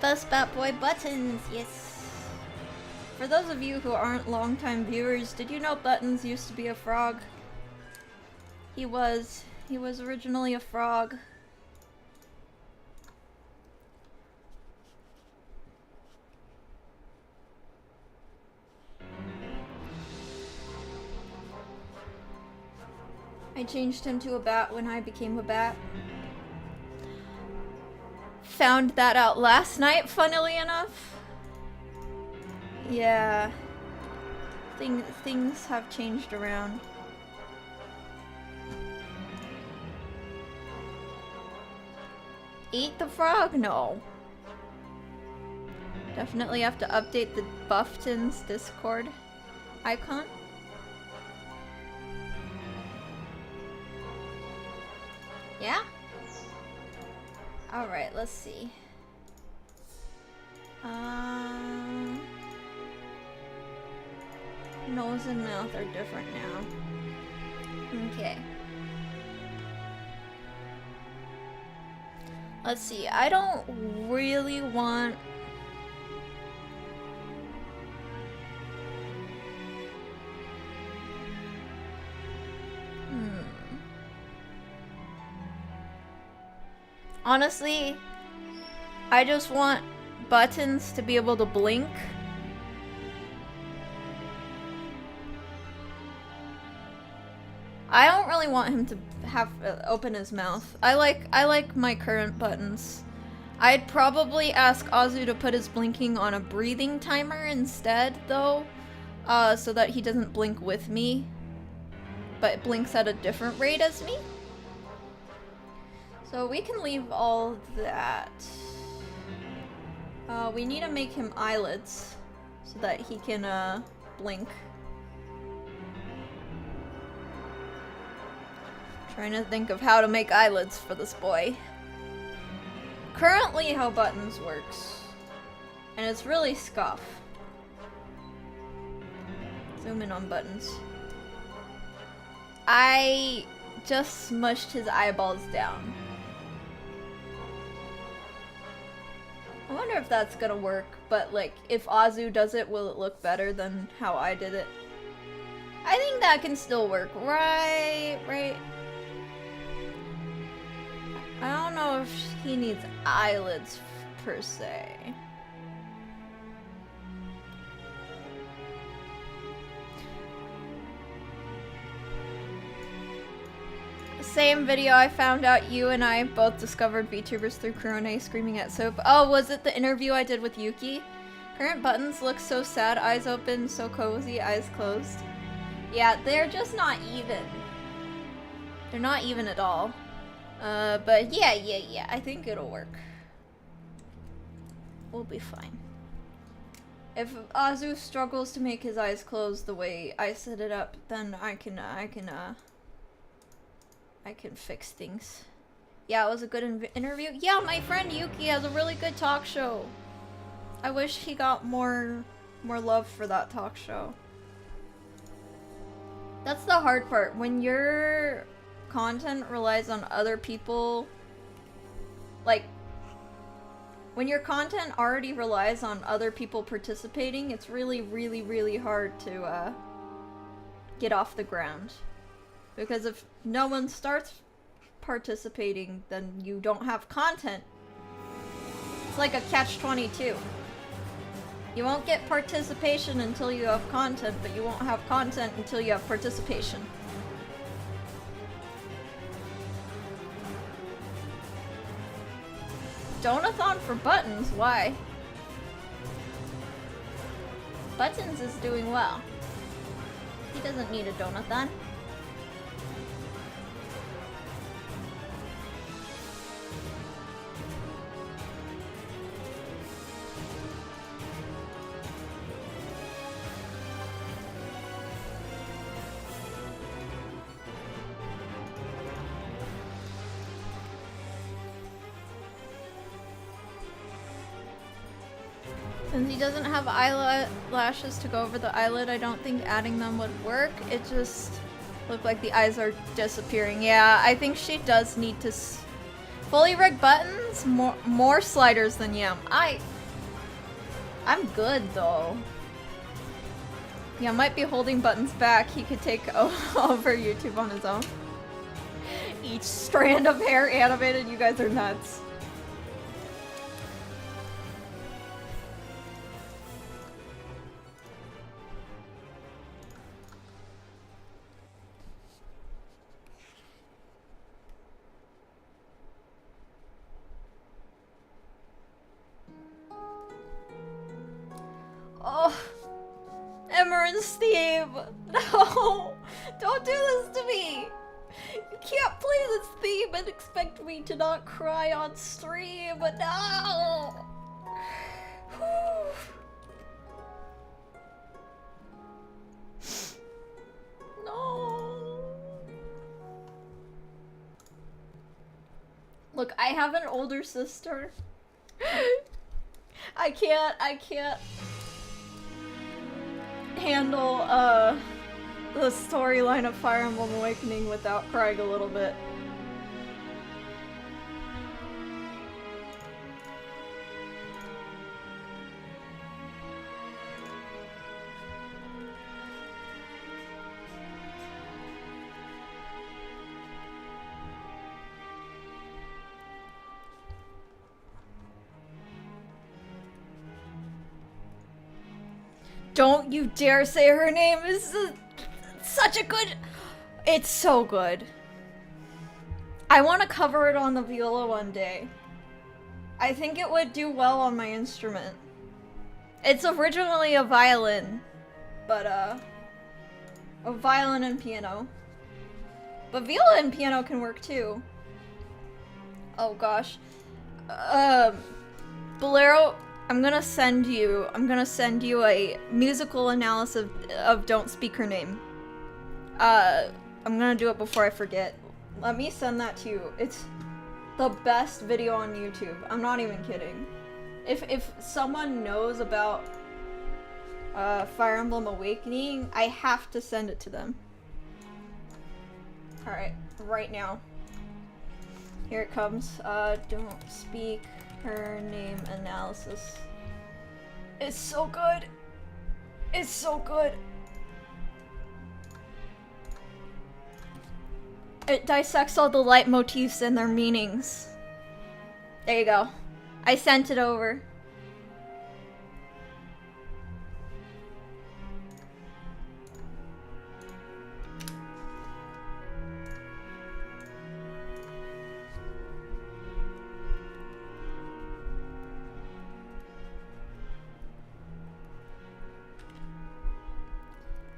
Best Bat Boy Buttons, yes. For those of you who aren't longtime viewers, did you know Buttons used to be a frog? He was originally a frog. I changed him to a bat when I became a bat. Found that out last night, funnily enough. Yeah. Things have changed around. Eat the frog? No. Definitely have to update the Buffton's Discord icon. Yeah? Alright, let's see. Nose and mouth are different now. Okay. Let's see, I don't really want... Honestly, I just want Buttons to be able to blink. I don't really want him to have open his mouth. I like my current buttons. I'd probably ask Azu to put his blinking on a breathing timer instead, though, so that he doesn't blink with me, but it blinks at a different rate as me. So we can leave all that. We need to make him eyelids so that he can blink. Trying to think of how to make eyelids for this boy. Currently how buttons works, and it's really scuff. Zoom in on buttons. I just smushed his eyeballs down. I wonder if that's gonna work, but like, if Azu does it, will it look better than how I did it? I think that can still work, right? I don't know if he needs eyelids per se. Same video, I found out you and I both discovered VTubers through Kurone screaming at soap. Oh, was it the interview I did with Yuki? Current buttons look so sad, eyes open, so cozy, eyes closed. Yeah, they're just not even. They're not even at all. But yeah, I think it'll work. We'll be fine. If Azu struggles to make his eyes close the way I set it up, then I can fix things. Yeah, it was a good interview. Yeah, my friend Yuki has a really good talk show. I wish he got more love for that talk show. That's the hard part. When your content relies on other people, like, when your content already relies on other people participating, it's really hard to get off the ground. Because if no one starts participating, then you don't have content. It's like a catch-22. You won't get participation until you have content, but you won't have content until you have participation. Donathon for Buttons? Why? Buttons is doing well. He doesn't need a donathon. Since he doesn't have eyelashes to go over the eyelid, I don't think adding them would work. It just looked like the eyes are disappearing. Yeah, I think she does need to fully rig buttons. More sliders than Yam. I'm good though. Yeah, might be holding buttons back. He could take over YouTube on his own. Each strand of hair animated. You guys are nuts. Oh, Emmer and Steve, no, don't do this to me. You can't play this theme and expect me to not cry on stream, no. No. Look, I have an older sister. I can't handle the storyline of Fire Emblem Awakening without crying a little bit. Don't you dare say her name is such a good... It's so good. I want to cover it on the viola one day. I think it would do well on my instrument. It's originally a violin, but a violin and piano. But viola and piano can work too. Oh gosh. Bolero, I'm gonna send you a musical analysis of Don't Speak Her Name. I'm gonna do it before I forget. Let me send that to you. It's the best video on YouTube. I'm not even kidding. If someone knows about Fire Emblem Awakening, I have to send it to them. Alright, right now. Here it comes. Don't Speak Her Name analysis. It's so good. It's so good. It dissects all the leitmotifs and their meanings. There you go. I sent it over.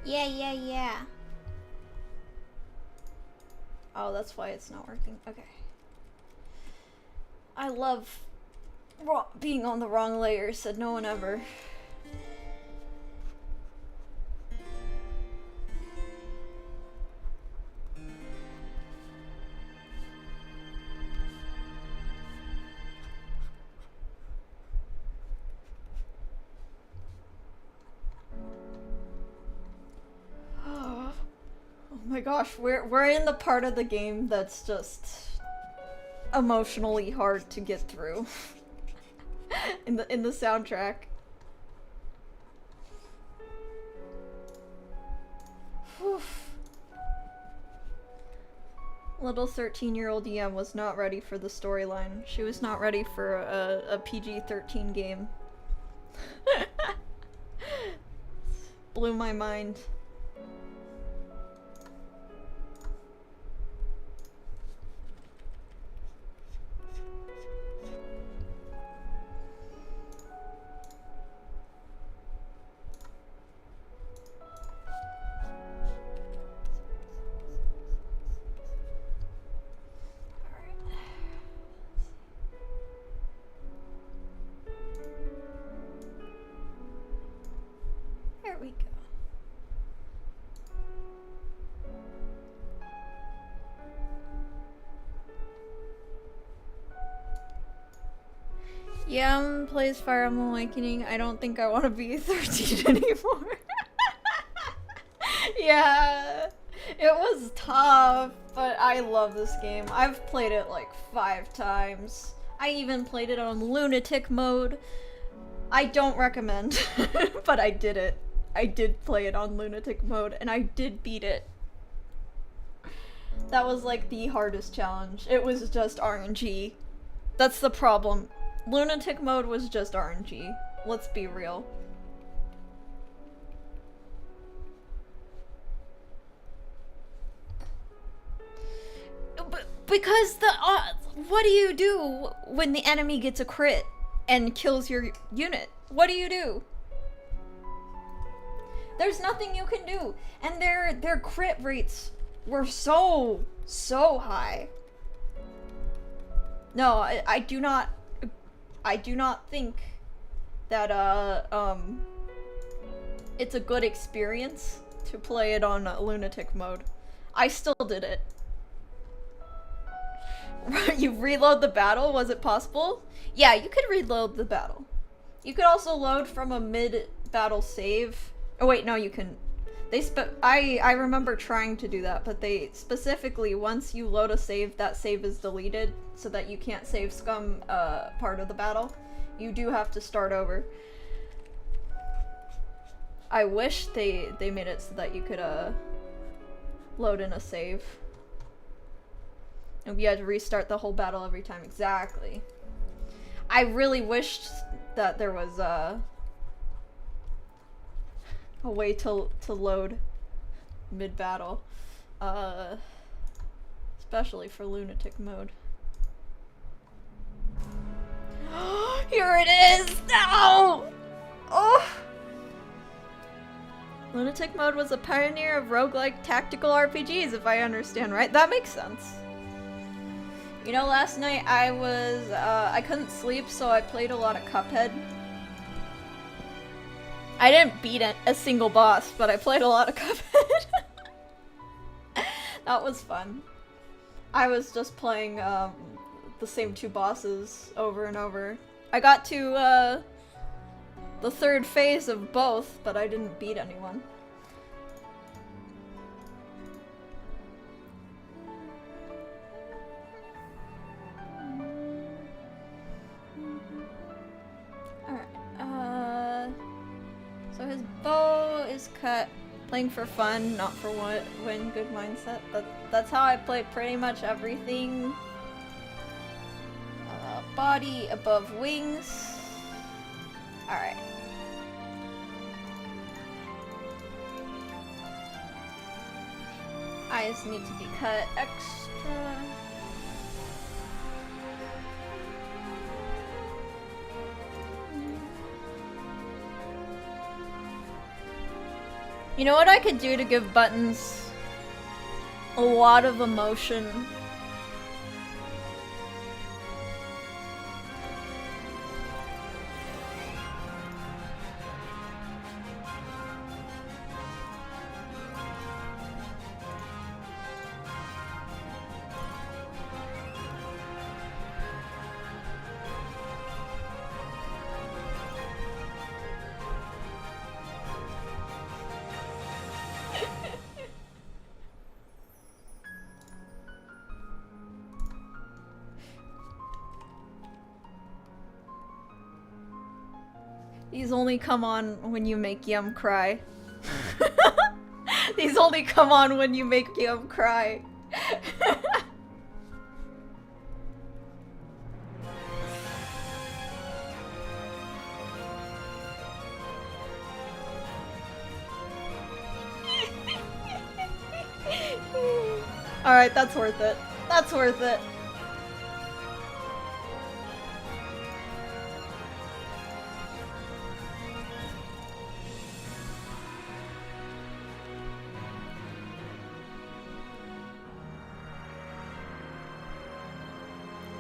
Yeah. Oh, that's why it's not working. Okay. I love being on the wrong layer, said no one ever. Oh my gosh, we're in the part of the game that's just emotionally hard to get through in the soundtrack. Whew. Little 13-year-old EM was not ready for the storyline. She was not ready for a PG-13 game. Blew my mind. We go. Yam plays Fire Emblem Awakening. I don't think I want to be 13 anymore. Yeah, it was tough, but I love this game. I've played it like 5 times. I even played it on lunatic mode. I don't recommend, but I did it. I did play it on lunatic mode, and I did beat it. That was like the hardest challenge. It was just RNG. That's the problem. Lunatic mode was just RNG. Let's be real. But because what do you do when the enemy gets a crit and kills your unit? What do you do? There's nothing you can do. And their crit rates were so high. No, I do not think that it's a good experience to play it on lunatic mode. I still did it. You reload the battle? Was it possible? Yeah, you could reload the battle. You could also load from a mid-battle save. Oh wait, no, you can. I remember trying to do that, but they specifically, once you load a save, that save is deleted so that you can't save scum part of the battle. You do have to start over. I wish they made it so that you could load in a save. And you had to restart the whole battle every time. Exactly. I really wished that there was a way to load mid-battle. Especially for lunatic mode. Here it is! No! Oh! Lunatic mode was a pioneer of roguelike tactical RPGs, if I understand right. That makes sense. You know, last night I was, I couldn't sleep, so I played a lot of Cuphead. I didn't beat a single boss, but I played a lot of Cuphead. That was fun. I was just playing, the same 2 bosses over and over. I got to, the 3rd phase of both, but I didn't beat anyone. Alright, so his bow is cut. Playing for fun, not for win, good mindset. That's how I play pretty much everything. Body above wings. Alright. Eyes need to be cut extra. You know what I could do to give buttons a lot of emotion? These only come on when you make Yum cry. These only come on when you make Yum cry. Alright, that's worth it. That's worth it.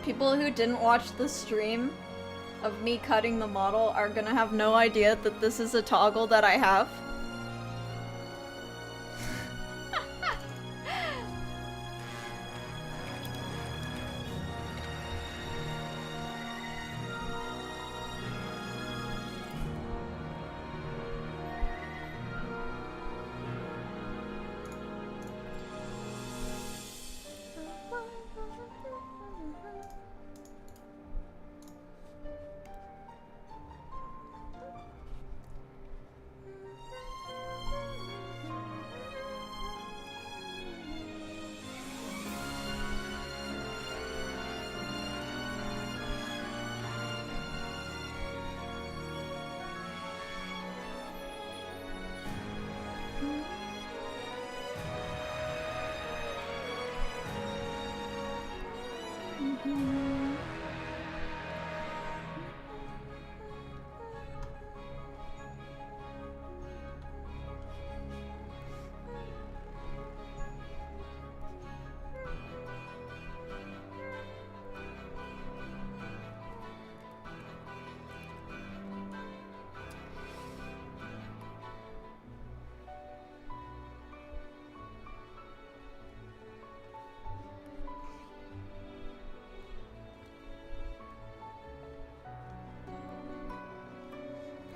People who didn't watch the stream of me cutting the model are gonna have no idea that this is a toggle that I have.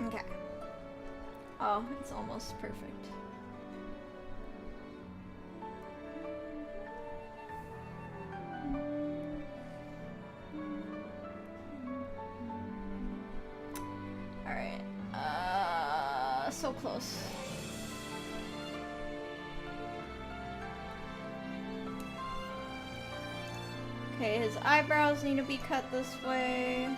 Okay. Oh, it's almost perfect. Alright. So close. Okay, his eyebrows need to be cut this way.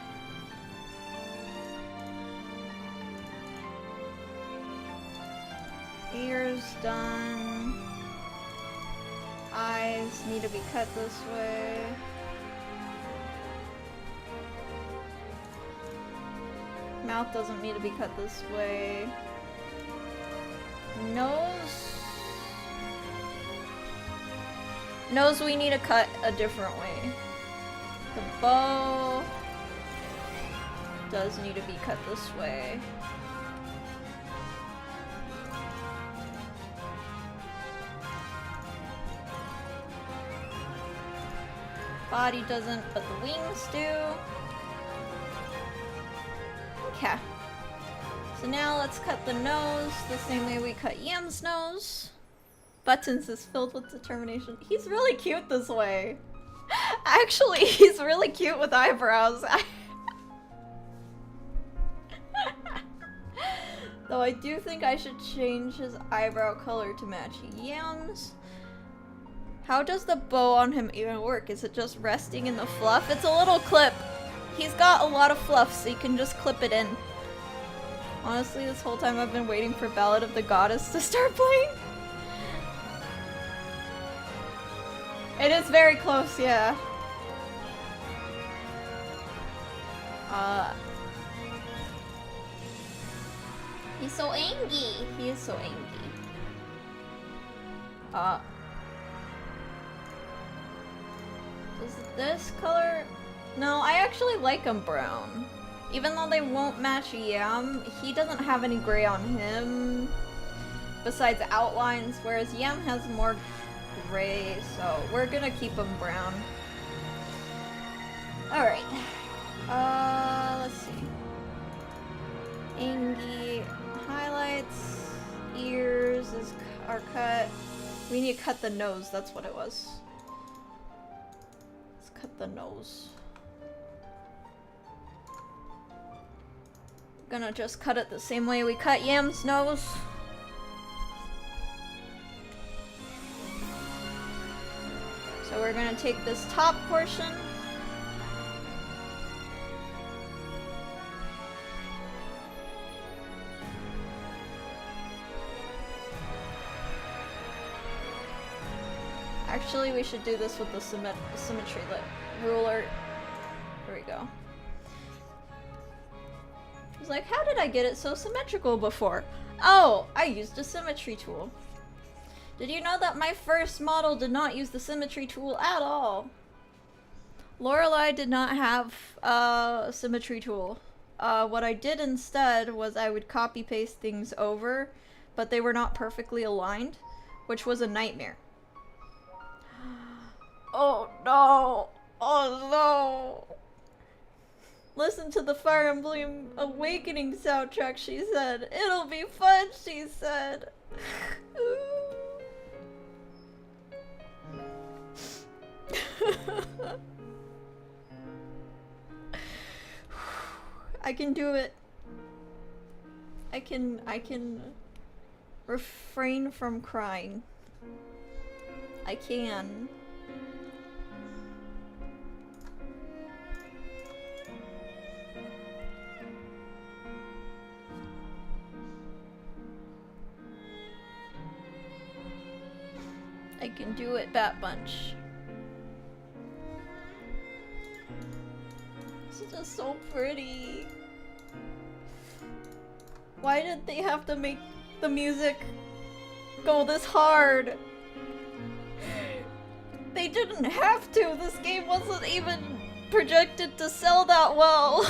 Ears done. eyes need to be cut this way. Mouth doesn't need to be cut this way. Nose. Nose we need to cut a different way. The bow does need to be cut this way. Body doesn't, but the wings do. Okay. So now let's cut the nose the same way we cut Yam's nose. Buttons is filled with determination. He's really cute this way. Actually, he's really cute with eyebrows. Though I do think I should change his eyebrow color to match Yam's. How does the bow on him even work? Is it just resting in the fluff? It's a little clip. He's got a lot of fluff, so you can just clip it in. Honestly, this whole time I've been waiting for Ballad of the Goddess to start playing. It is very close, yeah. He's so angry. He is so angry. Is this color? No, I actually like him brown. Even though they won't match Yam, he doesn't have any gray on him besides outlines, whereas Yam has more gray, so we're gonna keep him brown. Alright. Let's see. Angie highlights, ears are cut. We need to cut the nose, that's what it was. Let's cut the nose. Gonna just cut it the same way we cut Yam's nose. So we're gonna take this top portion. Actually, we should do this with the symmetry ruler. There we go. I was like, how did I get it so symmetrical before? Oh, I used a symmetry tool. Did you know that my first model did not use the symmetry tool at all? Lorelei did not have a symmetry tool. What I did instead was I would copy paste things over, but they were not perfectly aligned, which was a nightmare. Oh no! Oh no! Listen to the Fire Emblem Awakening soundtrack, she said. It'll be fun, she said. I can do it. I can refrain from crying. I can. I can do it, Bat Bunch. This is just so pretty. Why did they have to make the music go this hard? They didn't have to. This game wasn't even projected to sell that well.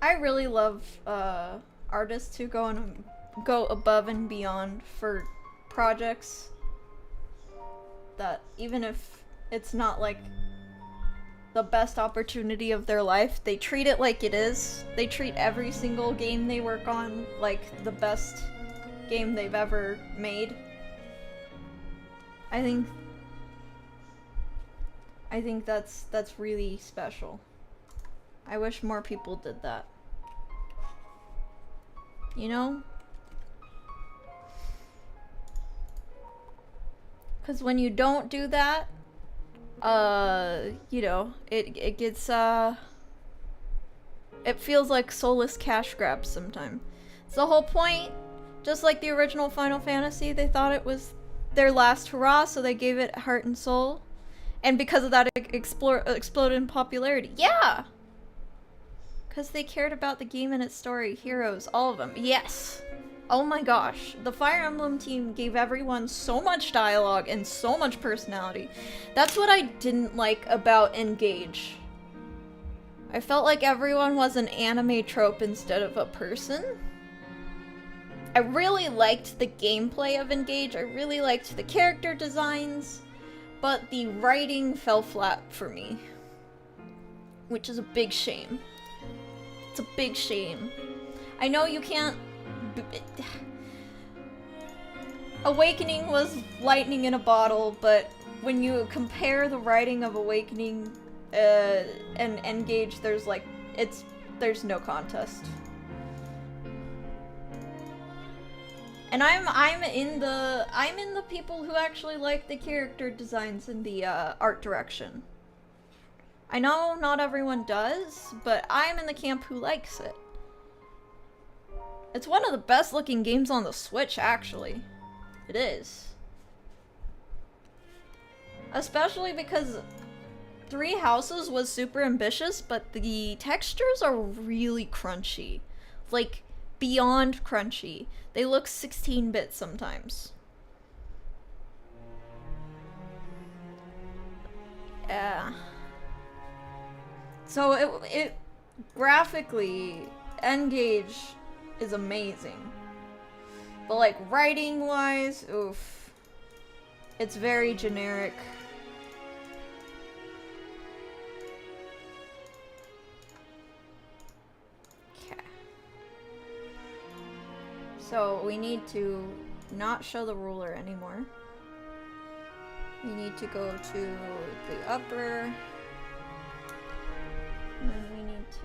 I really love artists who go above and beyond for projects that, even if it's not like the best opportunity of their life, they treat it like it is. They treat every single game they work on like the best game they've ever made. I think that's really special. I wish more people did that. You know? Because when you don't do that, you know, it gets, it feels like soulless cash grabs sometimes. It's the whole point. Just like the original Final Fantasy, they thought it was their last hurrah, so they gave it heart and soul. And because of that, it exploded in popularity. Yeah! Because they cared about the game and its story, heroes, all of them. Yes! Oh my gosh. The Fire Emblem team gave everyone so much dialogue and so much personality. That's what I didn't like about Engage. I felt like everyone was an anime trope instead of a person. I really liked the gameplay of Engage. I really liked the character designs, but the writing fell flat for me, which is a big shame. It's a big shame. I know you can't... Awakening was lightning in a bottle, but when you compare the writing of Awakening and Engage, there's like... there's no contest. And I'm in the people who actually like the character designs and the art direction. I know not everyone does, but I'm in the camp who likes it. It's one of the best looking games on the Switch, actually. It is. Especially because Three Houses was super ambitious, but the textures are really crunchy. Like, beyond crunchy. They look 16-bit sometimes. Yeah. So it graphically, Engage is amazing. But like writing wise, oof. It's very generic. Okay. So we need to not show the ruler anymore. We need to go to the upper. And then we need to...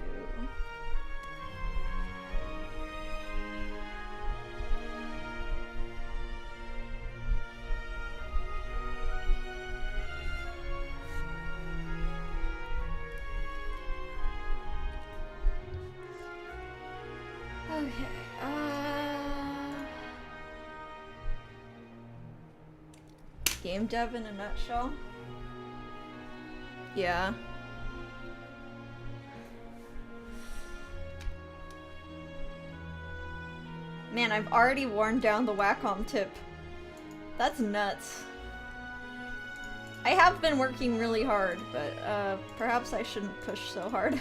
Okay, game dev in a nutshell? Yeah. Man, I've already worn down the Wacom tip. That's nuts. I have been working really hard, but perhaps I shouldn't push so hard.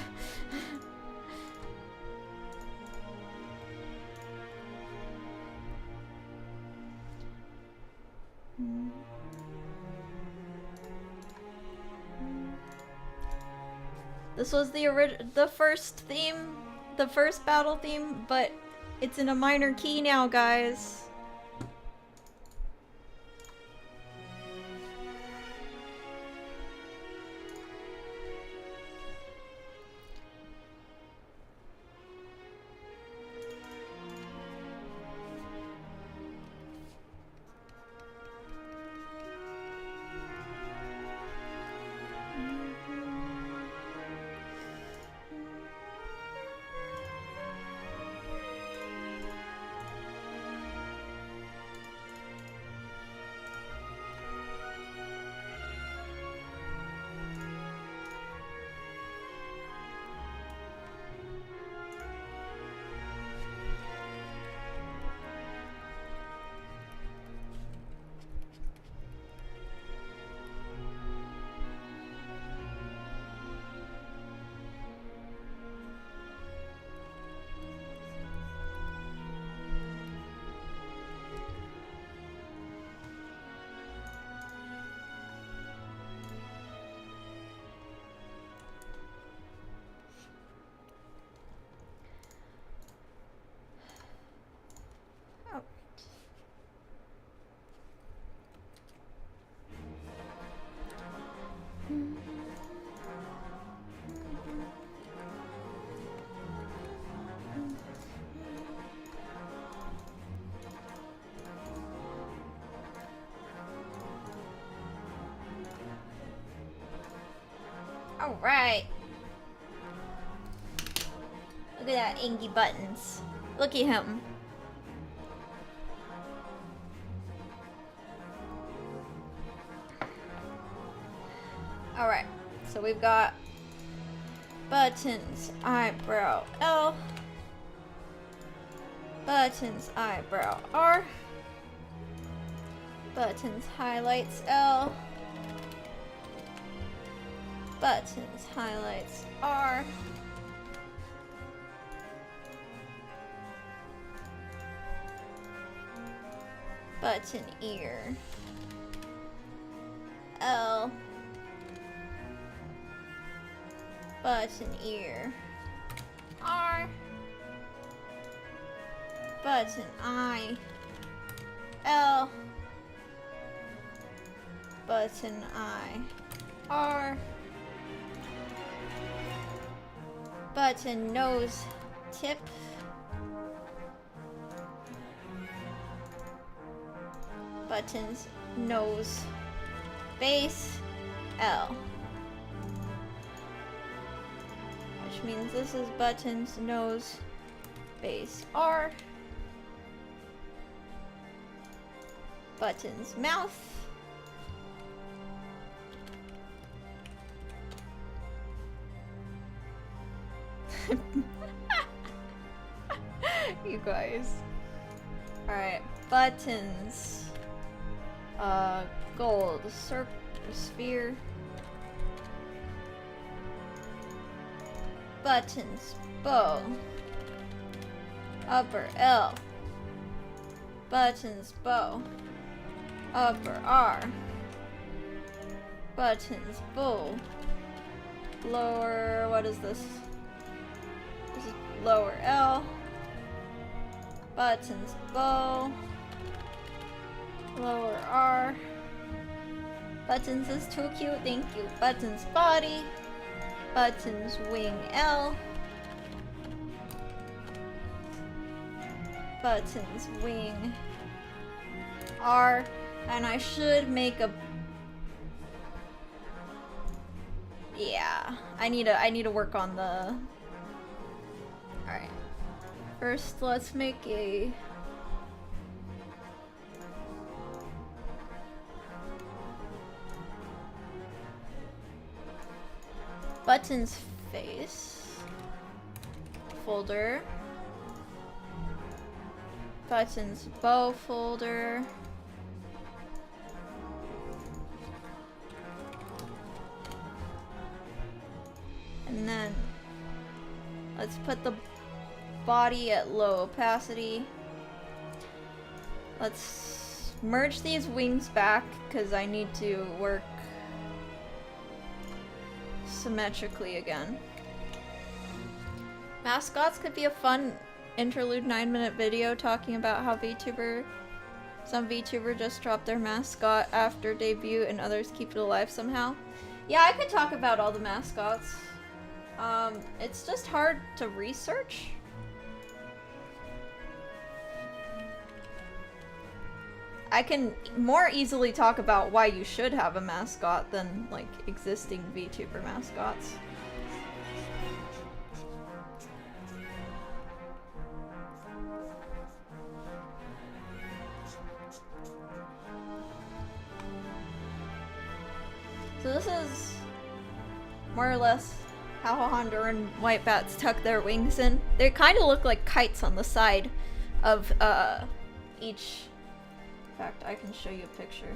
This was the first theme, the first battle theme, but it's in a minor key now, guys. Alright. Look at that Ingy Buttons. Look at him. Alright, so we've got buttons, eyebrow, L. Buttons, eyebrow, R. Buttons, highlights, L. Buttons, highlights, R. Button, ear, L. Button, ear, R. Button, eye, L. Button, eye, R. Button, nose, tip. Buttons, nose, base, L. Which means this is buttons, nose, base, R. Buttons, mouth. You guys. Alright, buttons. Gold, circle, sphere. Buttons, bow. Upper L. Buttons, bow. Upper R. Buttons, bow. Lower, what is this? This is lower L. Buttons, bow. Lower R. Buttons is too cute, thank you. Buttons, body. Buttons, wing L. Buttons, wing R. And I should make a... Yeah, I need to work on the... Alright. First, let's make a... Buttons face. Folder. Buttons bow folder. And then let's put the body at low opacity. Let's merge these wings back because I need to work symmetrically again. Mascots could be a fun interlude 9-minute video talking about how some VTuber just dropped their mascot after debut and others keep it alive somehow. Yeah, I could talk about all the mascots. It's just hard to research. I can more easily talk about why you should have a mascot than, like, existing VTuber mascots. So this is more or less how Honduran white bats tuck their wings in. They kind of look like kites on the side of each. In fact, I can show you a picture.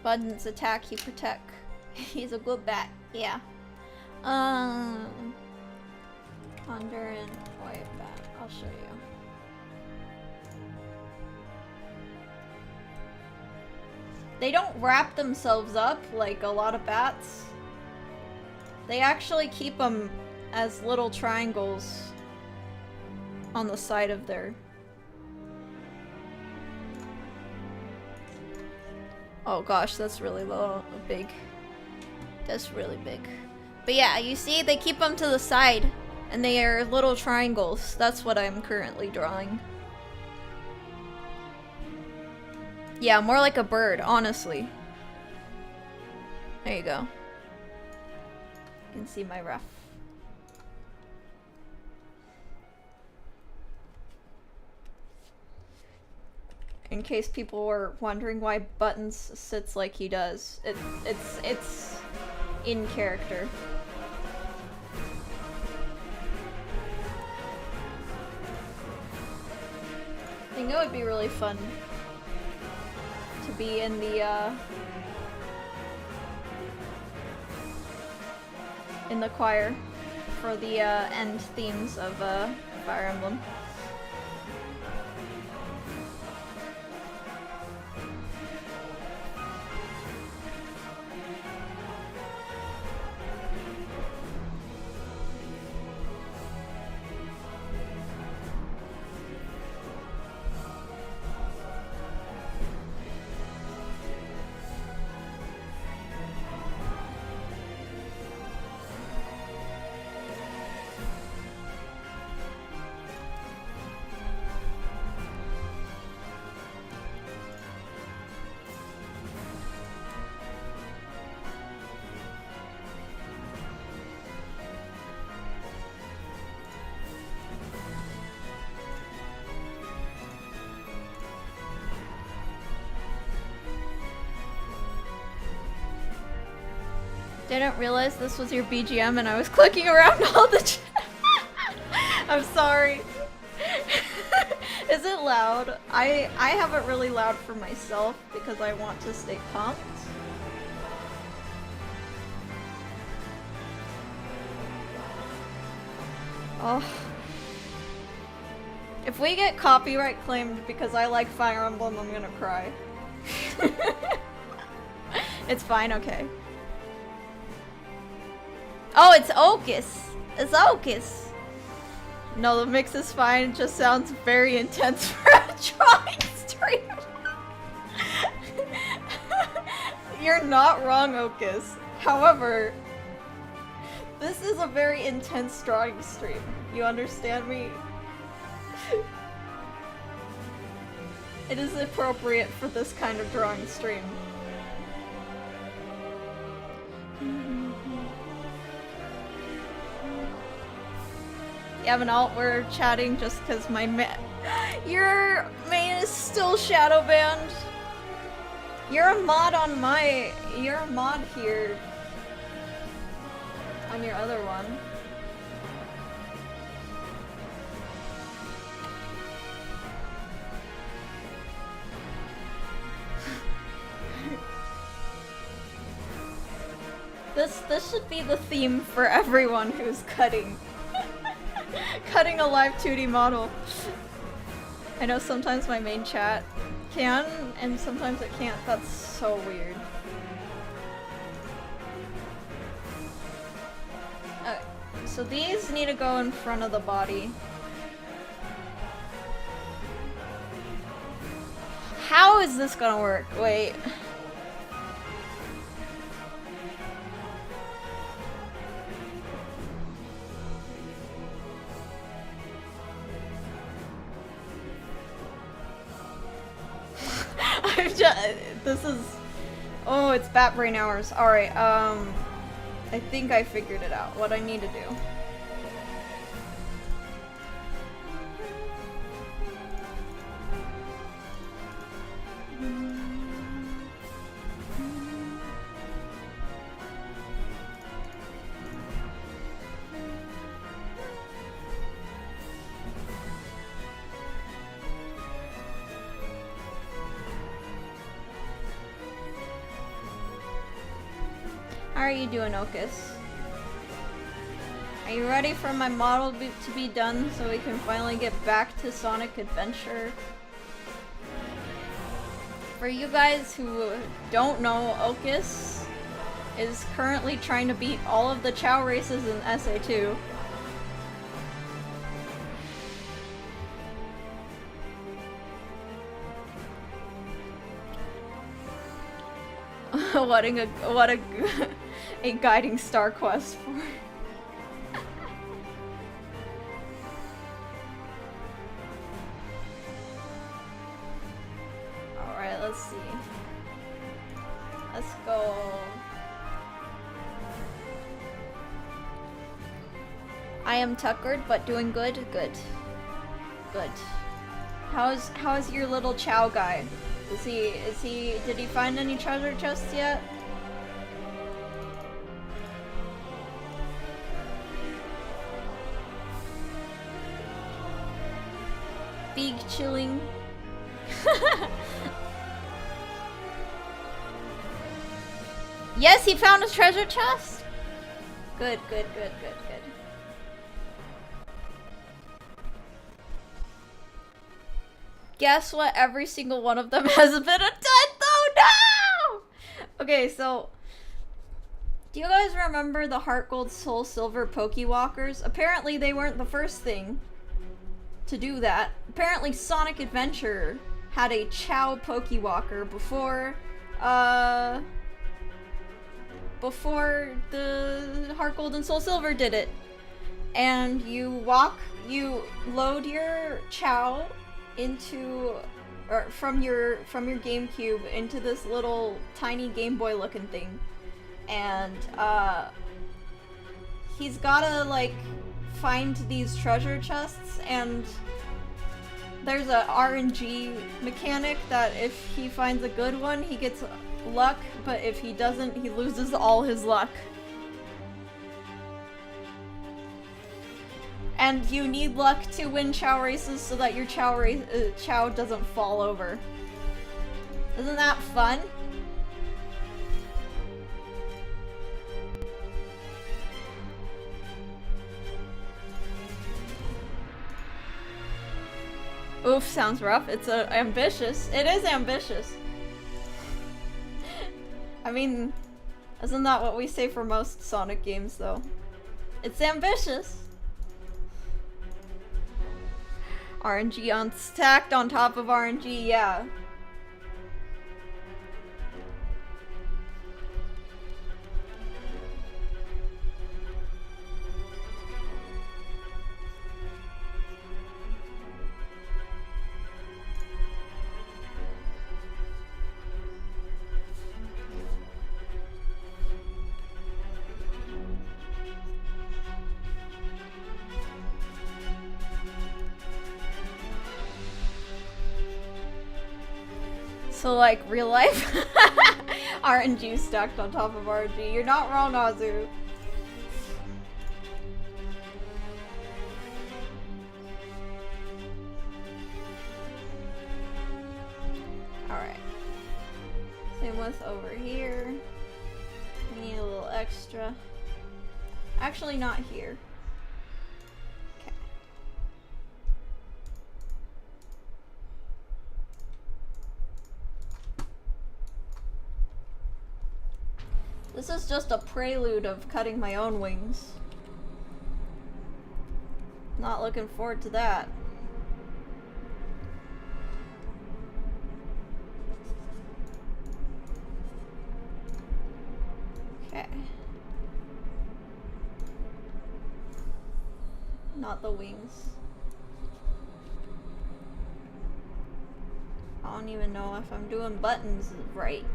Buttons attack, he protect. He's a good bat, yeah. Honduran white bat, I'll show you. They don't wrap themselves up like a lot of bats. They actually keep them as little triangles on the side of their... Oh gosh, that's really big. That's really big. But yeah, you see, they keep them to the side, and they are little triangles. That's what I'm currently drawing. Yeah, more like a bird, honestly. There you go. You can see my ref. In case people were wondering why Buttons sits like he does, it's in character. I think it would be really fun to be in the choir for the end themes of Fire Emblem. Didn't realize this was your BGM and I was clicking around all the chat. I'm sorry. Is it loud? I have it really loud for myself because I want to stay pumped. Oh. If we get copyright claimed because I like Fire Emblem, I'm gonna cry. It's fine, okay. Oh, it's Ocus! It's Ocus! No, the mix is fine, it just sounds very intense for a drawing stream. You're not wrong, Ocus. However, this is a very intense drawing stream. You understand me? It is appropriate for this kind of drawing stream. Yeah, but no, we're chatting just because my your main is still shadow banned. You're a mod on my... You're a mod here. On your other one. This should be the theme for everyone who's cutting. Cutting a live 2D model. I know sometimes my main chat can, and sometimes it can't. That's so weird. Okay, so these need to go in front of the body. How is this gonna work? Wait. This is... Oh, it's bat brain hours. Alright, I think I figured it out, what I need to do. How are you doing, Ocus? Are you ready for my model to be done so we can finally get back to Sonic Adventure? For you guys who don't know, Ocus is currently trying to beat all of the Chow races in SA2. what a guiding star quest for. Alright, let's see. Let's go I am tuckered, but doing good. Good. Good. How's your little Chow guy? Did he find any treasure chests yet? Big chilling. Yes, he found a treasure chest? Good. Guess what? Every single one of them has been a 10 though! No! Okay, so... Do you guys remember the Heart Gold Soul Silver Pokewalkers? Apparently they weren't the first thing to do that. Apparently Sonic Adventure had a Chow Pokewalker before the Heart Gold and Soul Silver did it. And you load your Chow from your GameCube into this little tiny Game Boy looking thing. And he's gotta like find these treasure chests, and there's a RNG mechanic that if he finds a good one, he gets luck, but if he doesn't, he loses all his luck. And you need luck to win Chow races so that your Chow doesn't fall over. Isn't that fun? Oof, sounds rough. It's ambitious. It is ambitious. I mean, isn't that what we say for most Sonic games, though? It's ambitious. RNG stacked on top of RNG, yeah. So like real life RNG stacked on top of RNG. You're not wrong, Azu. Alright. Same with over here. We need a little extra. Actually not here. This is just a prelude of cutting my own wings. Not looking forward to that. Okay. Not the wings. I don't even know if I'm doing buttons right.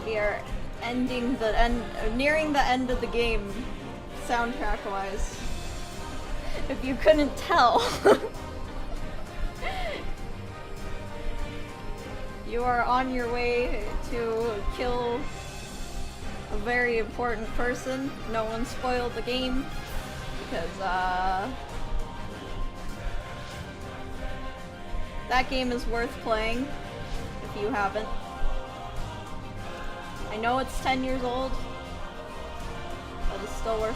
We are nearing the end of the game, soundtrack-wise. If you couldn't tell. You are on your way to kill a very important person. No one spoiled the game, because, that game is worth playing, if you haven't. I know it's 10 years old, but it's still worth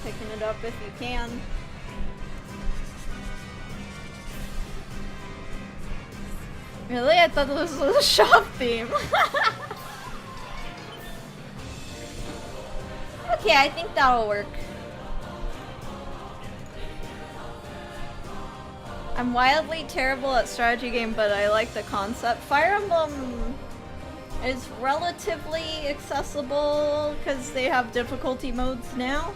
picking it up if you can. Really? I thought this was a shop theme. Okay, I think that'll work. I'm wildly terrible at strategy game, but I like the concept. Fire Emblem It's relatively accessible because they have difficulty modes now.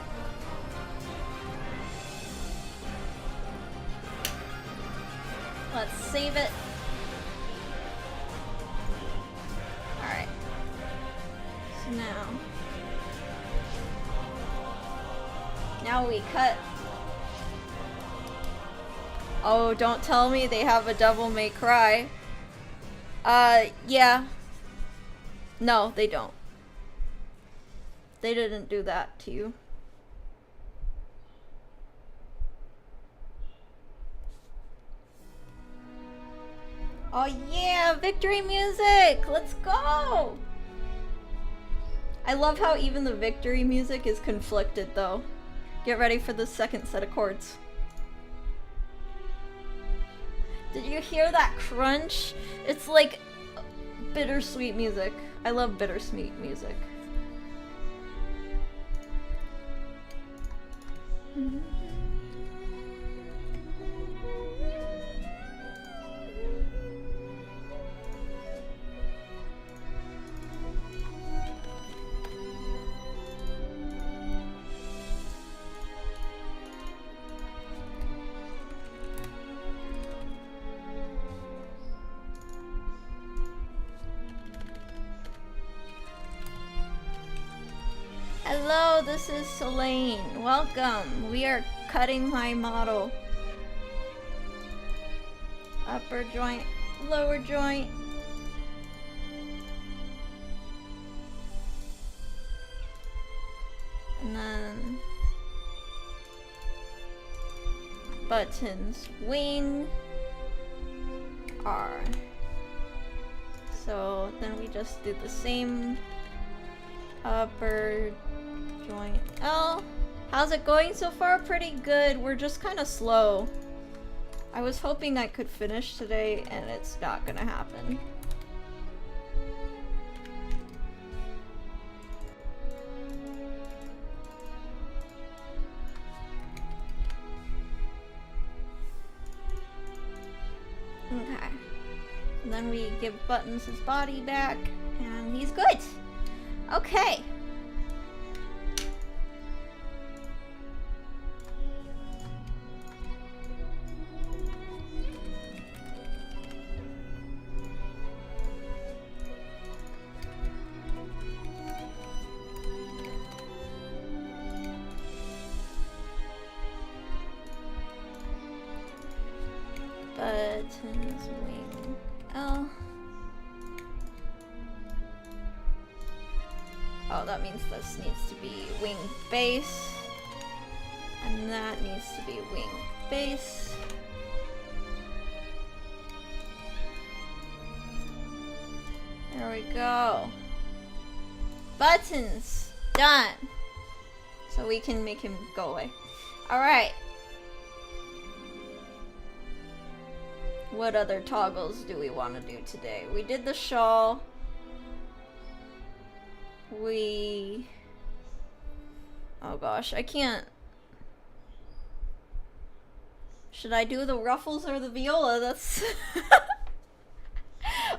Let's save it. Alright. So now we cut. Oh, don't tell me they have a Devil May Cry. Yeah. No, they don't. They didn't do that to you. Oh yeah, victory music! Let's go! I love how even the victory music is conflicted though. Get ready for the second set of chords. Did you hear that crunch? It's like bittersweet music. I love bittersweet music. Hello, this is Selene. Welcome. We are cutting my model. Upper joint, lower joint. And then buttons, wing, R. So then we just do the same upper joint L. How's it going so far? Pretty good. We're just kind of slow. I was hoping I could finish today and it's not gonna happen. Okay. And then we give Buttons his body back and he's good. Okay. Buttons, wing, L. Oh, that means this needs to be wing base. And that needs to be wing base. There we go. Buttons! Done! So we can make him go away. Alright. What other toggles do we want to do today? We did the shawl. Oh gosh, I can't. Should I do the ruffles or the viola? That's...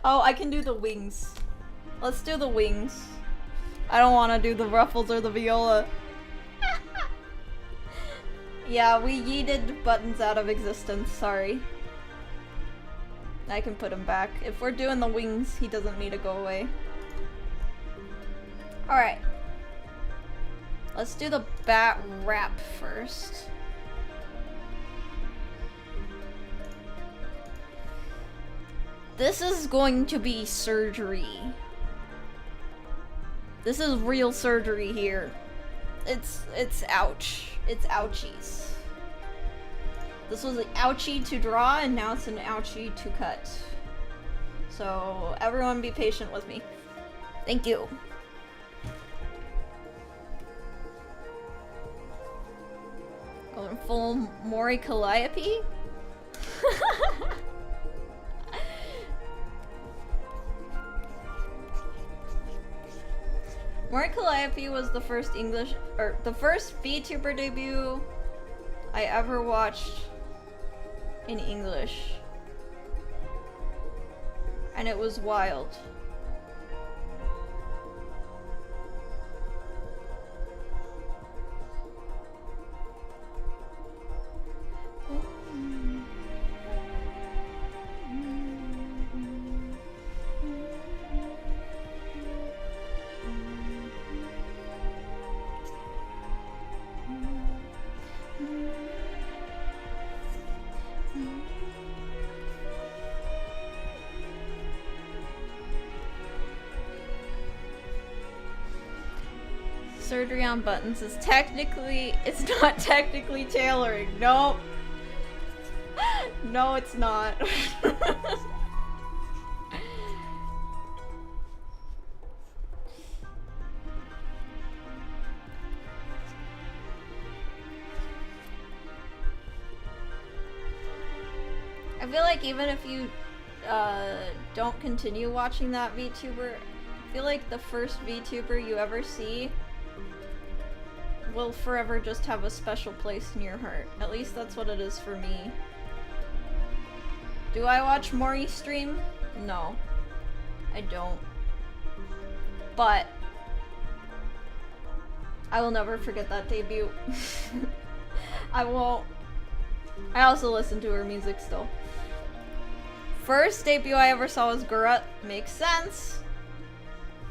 Oh, I can do the wings. Let's do the wings. I don't want to do the ruffles or the viola. Yeah, we yeeted Buttons out of existence, sorry. I can put him back. If we're doing the wings, he doesn't need to go away. Alright. Let's do the bat wrap first. This is going to be surgery. This is real surgery here. It's ouch. It's ouchies. This was an ouchie to draw, and now it's an ouchie to cut. So, everyone be patient with me. Thank you. Going full Mori Calliope? Mori Calliope was the first the first VTuber debut I ever watched in English. And it was wild. Surgery on buttons is technically, it's not technically tailoring. Nope. No, it's not. I feel like even if you don't continue watching that VTuber, I feel like the first VTuber you ever see will forever just have a special place in your heart. At least that's what it is for me. Do I watch Maury stream? No. I don't. But I will never forget that debut. I won't. I also listen to her music still. First debut I ever saw was Gurut. Makes sense.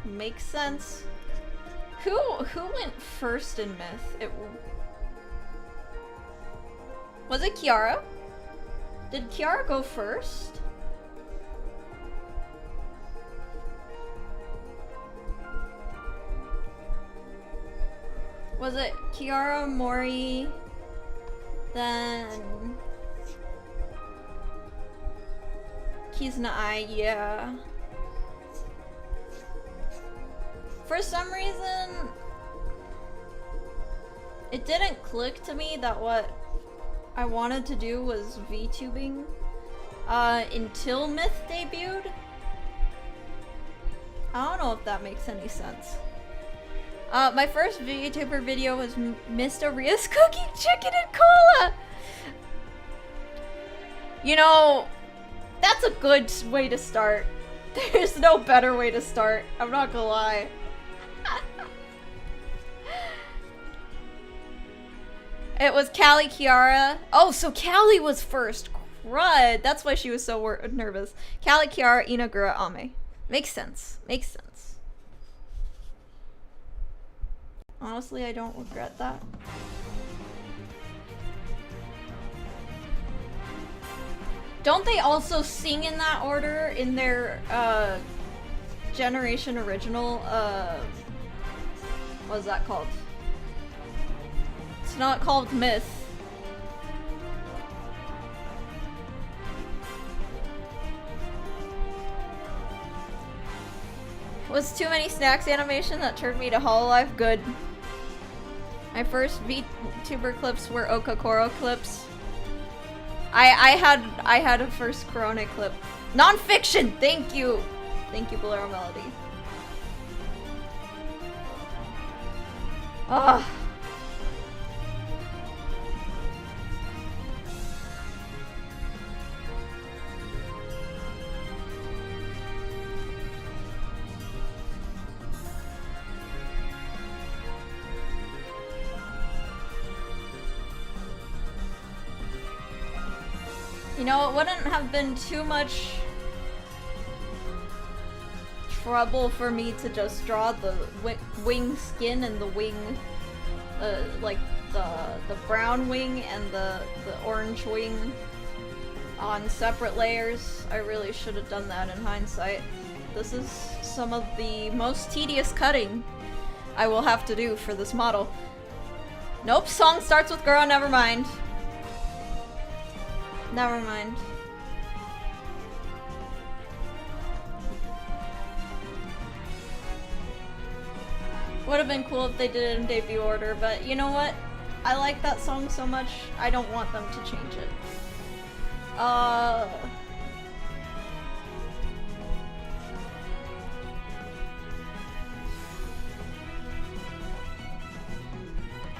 Makes sense. Who went first in Myth? Was it Kiara? Did Kiara go first? Was it Kiara, Mori, then Kizuna Ai? Yeah. For some reason, it didn't click to me that what I wanted to do was VTubing until Myth debuted. I don't know if that makes any sense. My first VTuber video was Mr. Ria's cooking chicken and cola! You know, that's a good way to start. There's no better way to start, I'm not gonna lie. It was Callie, Kiara. Oh, so Callie was first. Crud. That's why she was so nervous. Callie, Kiara, Ina, Gura, Ame. Makes sense. Makes sense. Honestly, I don't regret that. Don't they also sing in that order in their Generation Original? What is that called? It's not called Myth. Was Too Many Snacks animation that turned me to Hololive? Good. My first VTuber clips were Okakoro clips. I had a first Corona clip. Non-fiction! Thank you! Thank you, Bolero Melody. Ugh. You know, it wouldn't have been too much trouble for me to just draw the wing skin and the wing, like the brown wing and the orange wing on separate layers. I really should have done that in hindsight. This is some of the most tedious cutting I will have to do for this model. Nope, song starts with girl, never mind. Never mind. Would have been cool if they did it in debut order, but you know what? I like that song so much, I don't want them to change it.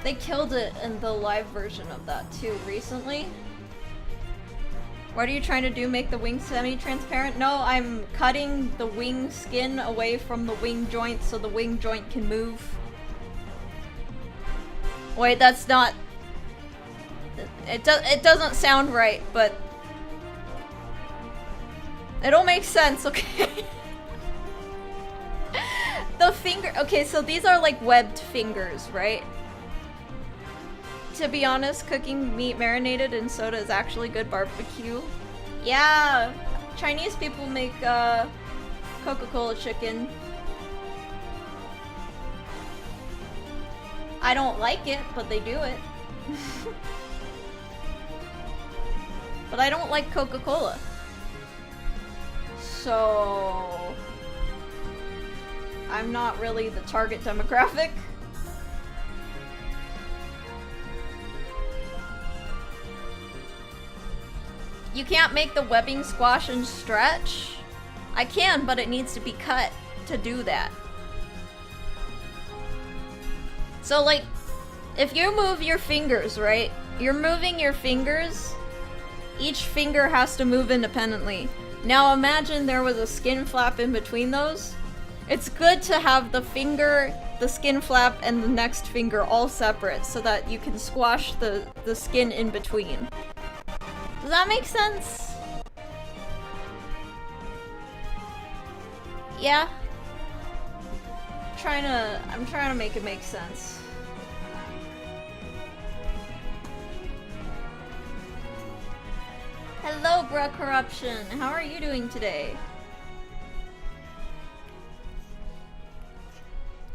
They killed it in the live version of that too recently. What are you trying to do? Make the wing semi-transparent? No, I'm cutting the wing skin away from the wing joint so the wing joint can move. Wait, that's not... It doesn't sound right, but... It'll make sense, okay? The finger... Okay, so these are like webbed fingers, right? To be honest, cooking meat marinated in soda is actually good barbecue. Yeah! Chinese people make Coca-Cola chicken. I don't like it, but they do it. But I don't like Coca-Cola. So I'm not really the target demographic. You can't make the webbing squash and stretch? I can, but it needs to be cut to do that. So like, if you move your fingers, right? You're moving your fingers. Each finger has to move independently. Now imagine there was a skin flap in between those. It's good to have the finger, the skin flap, and the next finger all separate so that you can squash the skin in between. Does that make sense? Yeah? I'm trying to make it make sense. Hello, Bruh Corruption. How are you doing today?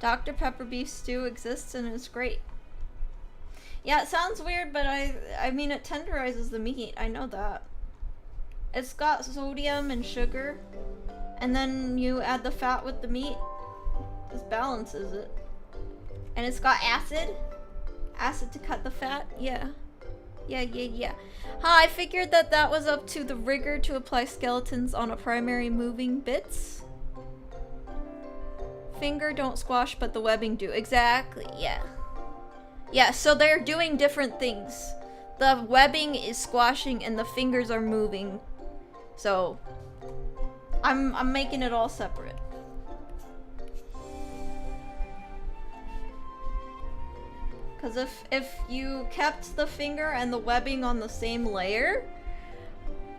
Dr. Pepper beef stew exists and is great. Yeah, it sounds weird, but I mean it tenderizes the meat. I know that. It's got sodium and sugar, and then you add the fat with the meat. This balances it. And it's got acid. Acid to cut the fat. Yeah. Yeah. I figured that was up to the rigger to apply skeletons on a primary moving bits. Finger don't squash, but the webbing do. Exactly, yeah. Yeah, so they're doing different things. The webbing is squashing and the fingers are moving. So I'm making it all separate. Because if you kept the finger and the webbing on the same layer,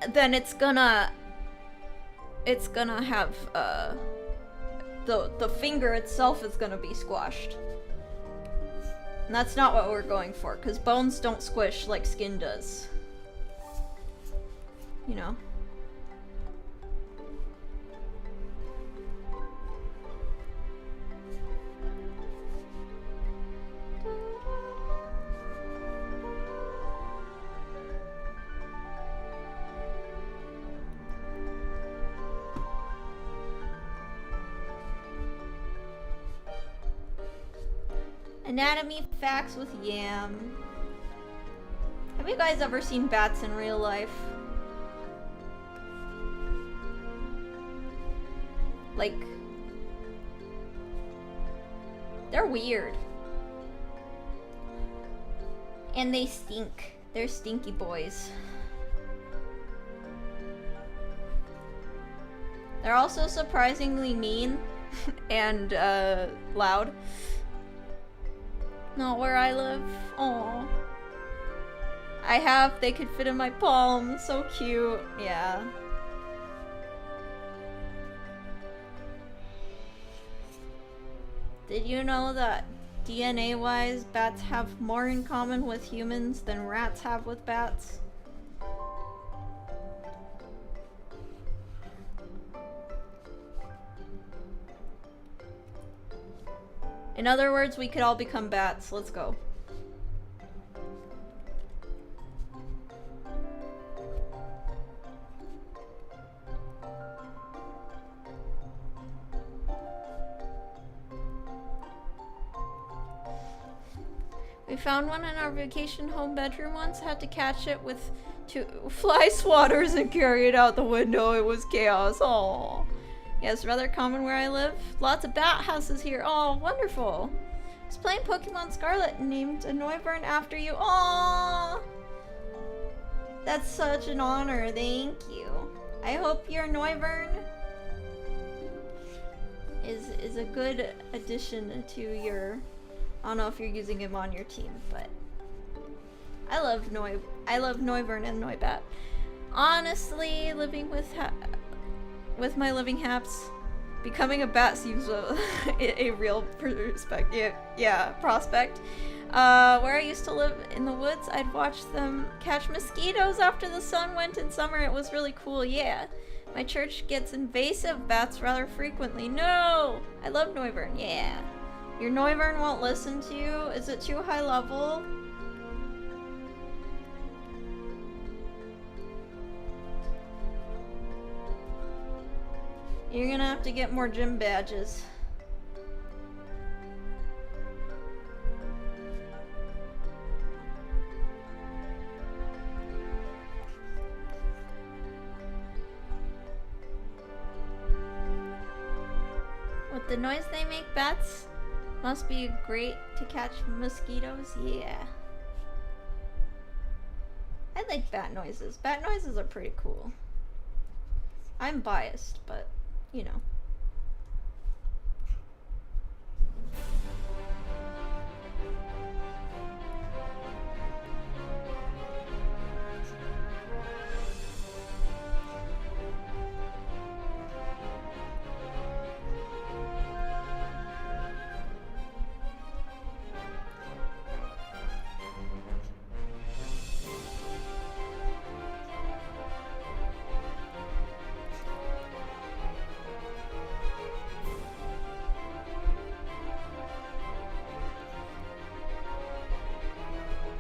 then it's gonna have the finger itself is gonna be squashed. And that's not what we're going for, because bones don't squish like skin does. You know? Anatomy facts with Yam. Have you guys ever seen bats in real life? Like, they're weird. And they stink. They're stinky boys. They're also surprisingly mean and loud. Not where I live. Aww. They could fit in my palm. So cute. Yeah. Did you know that DNA-wise, bats have more in common with humans than rats have with bats? In other words, we could all become bats. Let's go. We found one in our vacation home bedroom once. Had to catch it with 2 fly swatters and carry it out the window. It was chaos. Aww. Yeah, it's rather common where I live. Lots of bat houses here. Oh, wonderful. I was playing Pokemon Scarlet and named a Noivern after you. Aww. That's such an honor. Thank you. I hope your Noivern is a good addition to your... I don't know if you're using him on your team, but I love Noivern and Noibat. Honestly, living with my living haps, becoming a bat seems a real prospect. Yeah, prospect. Where I used to live in the woods, I'd watch them catch mosquitoes after the sun went in summer. It was really cool. Yeah. My church gets invasive bats rather frequently. No! I love Noivern. Yeah. Your Noivern won't listen to you? Is it too high level? You're gonna have to get more gym badges. With the noise they make, bats must be great to catch mosquitoes. Yeah. I like bat noises. Bat noises are pretty cool. I'm biased, but, you know.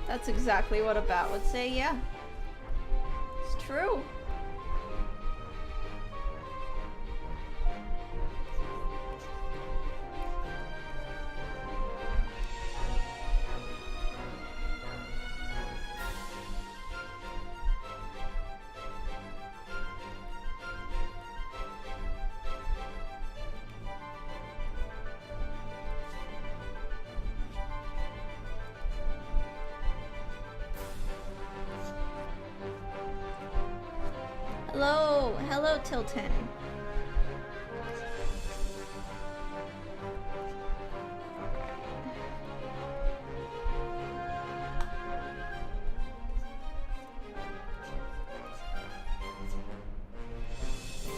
That's exactly what a bat would say, yeah. It's true. Hello, Tilton.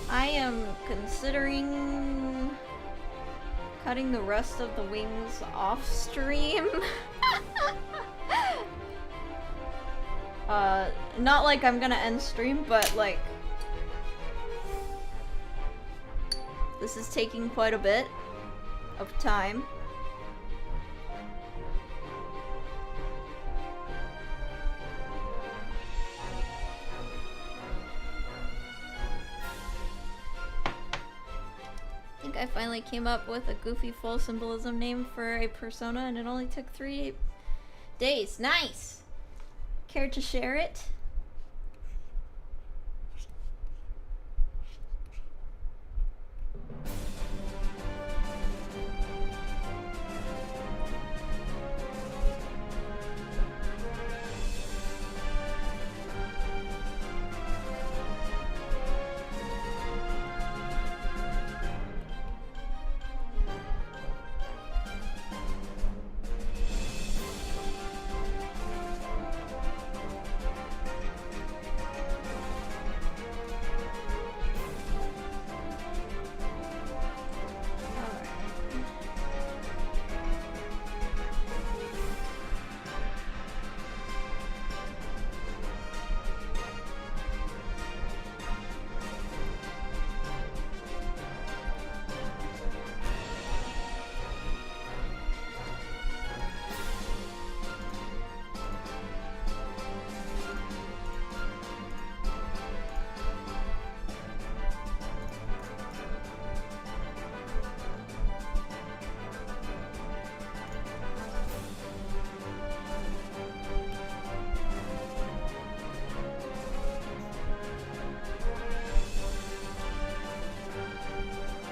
I am considering cutting the rest of the wings off stream. Not like I'm gonna end stream, but like this is taking quite a bit of time. I think I finally came up with a goofy full symbolism name for a persona, and it only took 3 days. Nice! Care to share it?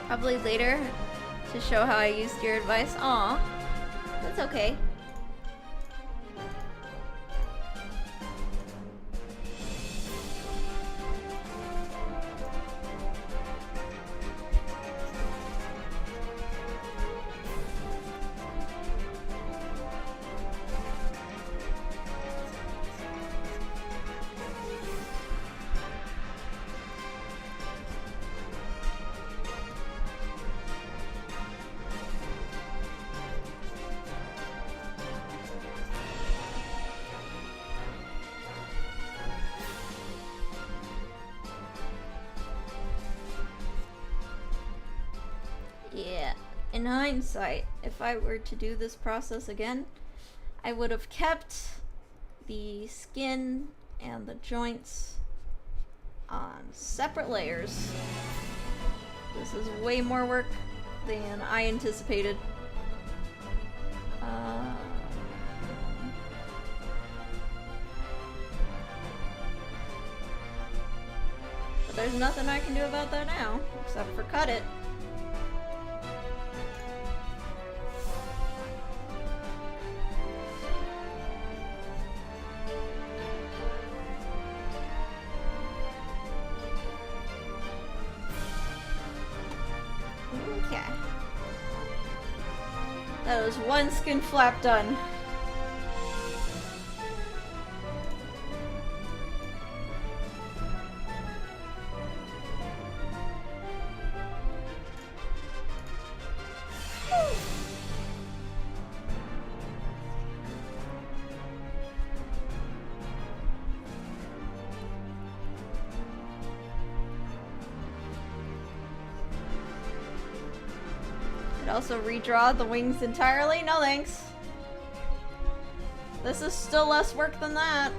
Probably later to show how I used your advice. Aw, that's okay. in hindsight, if I were to do this process again, I would have kept the skin and the joints on separate layers. This is way more work than I anticipated. But there's nothing I can do about that now, except for cut it. Okay. That was one skin flap done. Also redraw the wings entirely? No thanks. This is still less work than that.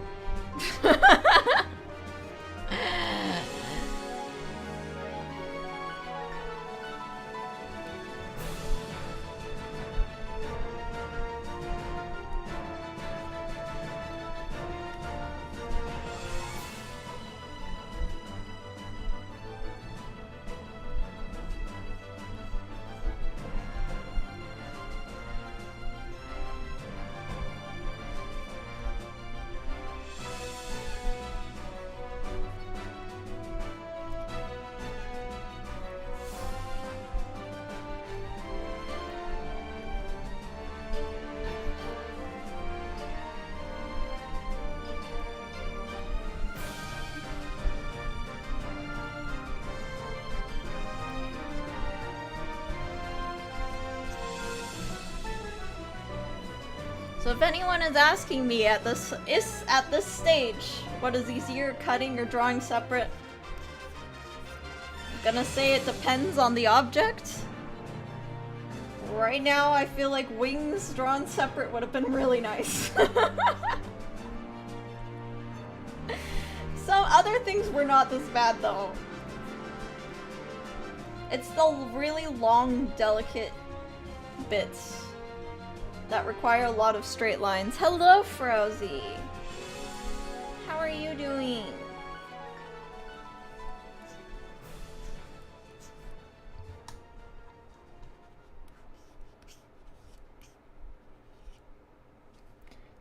So if anyone is asking me at this stage, what is easier, cutting or drawing separate? I'm gonna say it depends on the object. Right now, I feel like wings drawn separate would have been really nice. Some other things were not this bad though. It's the really long, delicate bits that require a lot of straight lines. Hello, Frowsy! How are you doing?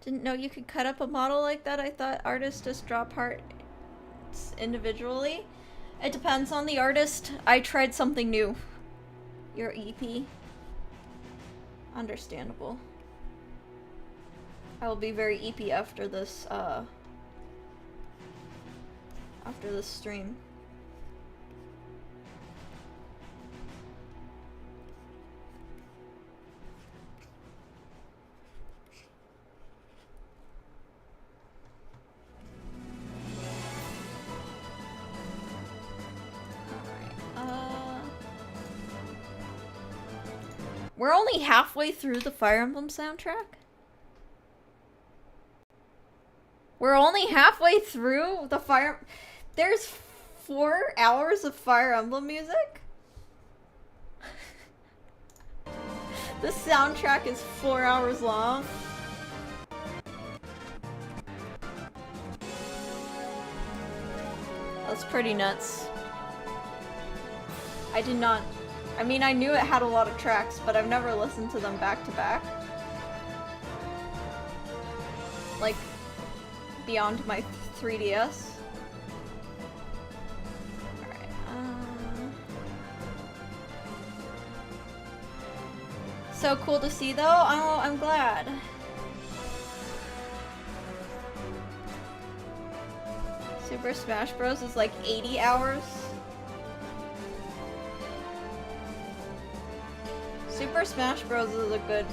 Didn't know you could cut up a model like that. I thought artists just draw parts individually. It depends on the artist. I tried something new. Your EP. Understandable. I will be very EP after this stream. We're only halfway through the Fire Emblem soundtrack? We're only halfway through the Fire... There's 4 hours of Fire Emblem music? The soundtrack is 4 hours long. That's pretty nuts. I did not... I mean, I knew it had a lot of tracks, but I've never listened to them back to back. Like, beyond my 3DS. Alright, so cool to see, though. Oh, I'm glad. Super Smash Bros. Is like 80 hours. Super Smash Bros. Is a good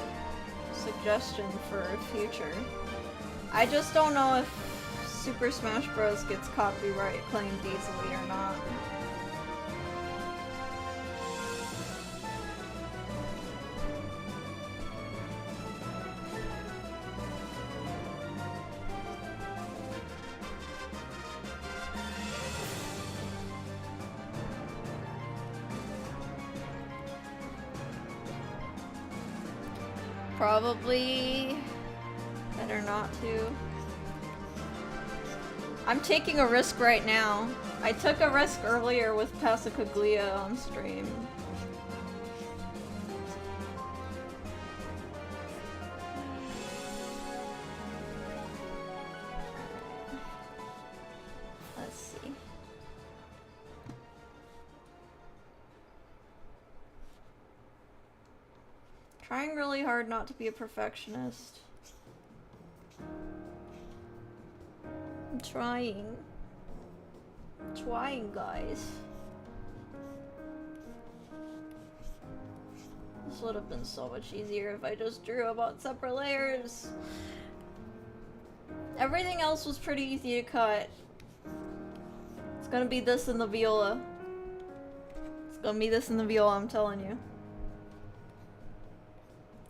suggestion for future. I just don't know if Super Smash Bros. Gets copyright claimed easily or not. Probably better not to. I'm taking a risk right now. I took a risk earlier with Passacaglia on stream. Let's see. Trying really hard not to be a perfectionist. I'm trying. Trying, guys. This would have been so much easier if I just drew about separate layers. Everything else was pretty easy to cut. It's gonna be this and the viola. It's gonna be this and the viola, I'm telling you.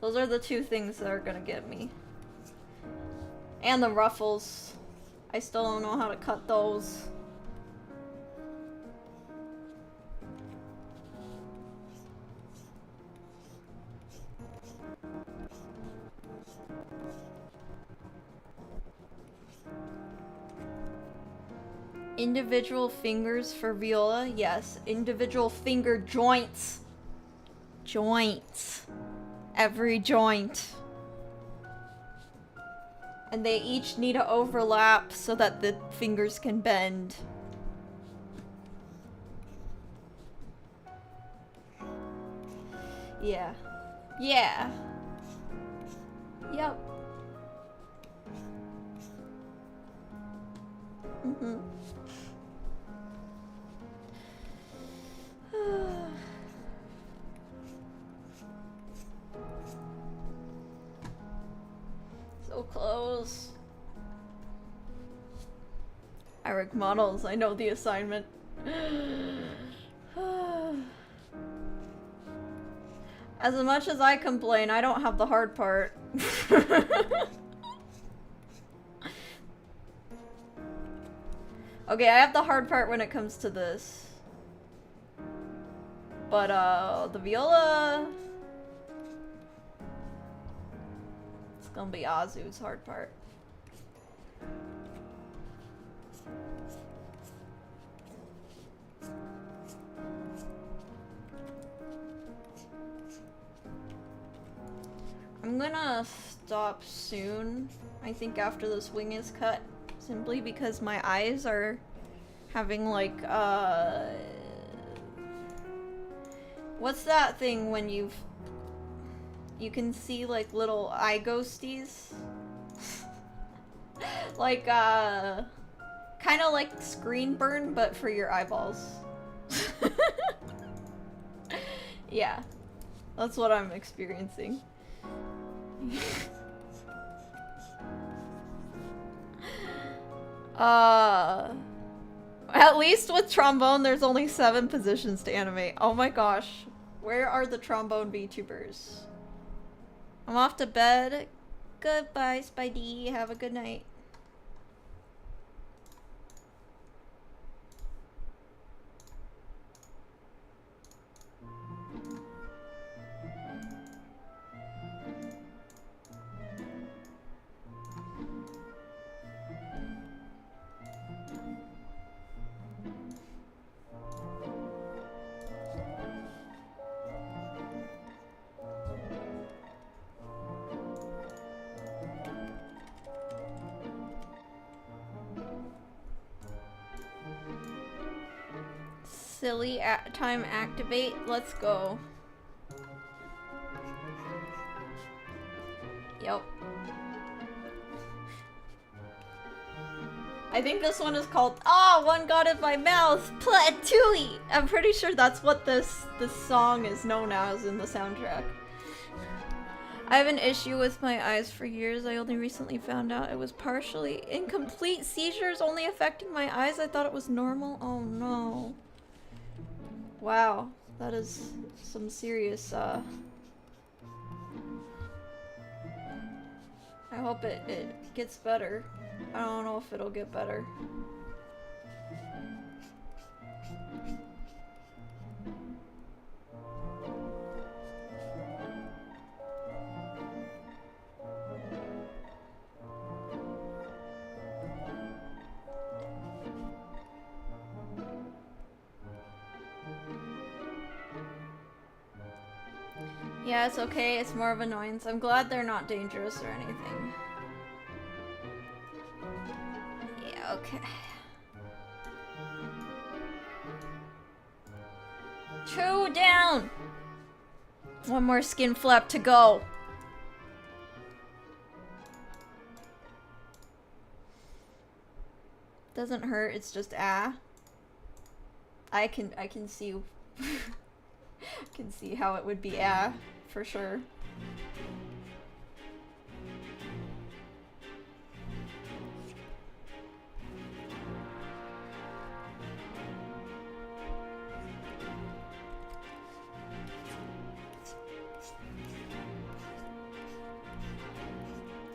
Those are the two things that are gonna get me. And the ruffles. I still don't know how to cut those. Individual fingers for viola? Yes. Individual finger joints. Joints. Every joint. And they each need to overlap so that the fingers can bend. Yeah. Yeah. Yep. Mm-hmm. So close. Eric models, I know the assignment. As much as I complain, I don't have the hard part. Okay, I have the hard part when it comes to this. But, the viola... It's gonna be Azu's hard part. I'm gonna stop soon, I think after this wing is cut, simply because my eyes are having like, what's that thing when you can see like little eye ghosties? Like, kinda like screen burn, but for your eyeballs. Yeah, that's what I'm experiencing. At least with trombone, there's only 7 positions to animate. Oh my gosh. Where are the trombone VTubers? I'm off to bed. Goodbye, Spidey. Have a good night. Silly time activate. Let's go. Yep. I think this one is called One Got in My Mouth, Platooey. I'm pretty sure that's what this song is known as in the soundtrack. I have an issue with my eyes for years. I only recently found out it was partially incomplete seizures only affecting my eyes. I thought it was normal. Oh no. Wow, that is some serious, I hope it gets better. I don't know if it'll get better. Yeah, it's okay. It's more of annoyance. I'm glad they're not dangerous or anything. Yeah, okay. Two down! One more skin flap to go. Doesn't hurt, it's just I can see can see how it would be for sure.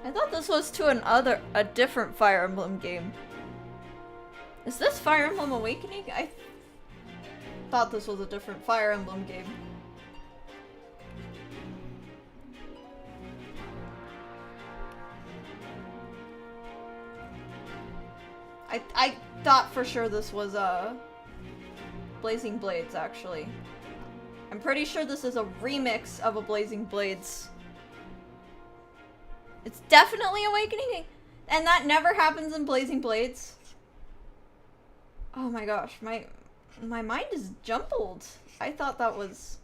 I thought this was to a different Fire Emblem game. Is this Fire Emblem Awakening? I thought this was a different Fire Emblem game. I thought for sure this was Blazing Blades, actually. I'm pretty sure this is a remix of a Blazing Blades. It's definitely Awakening, and that never happens in Blazing Blades. Oh my gosh, my mind is jumbled. I thought that was...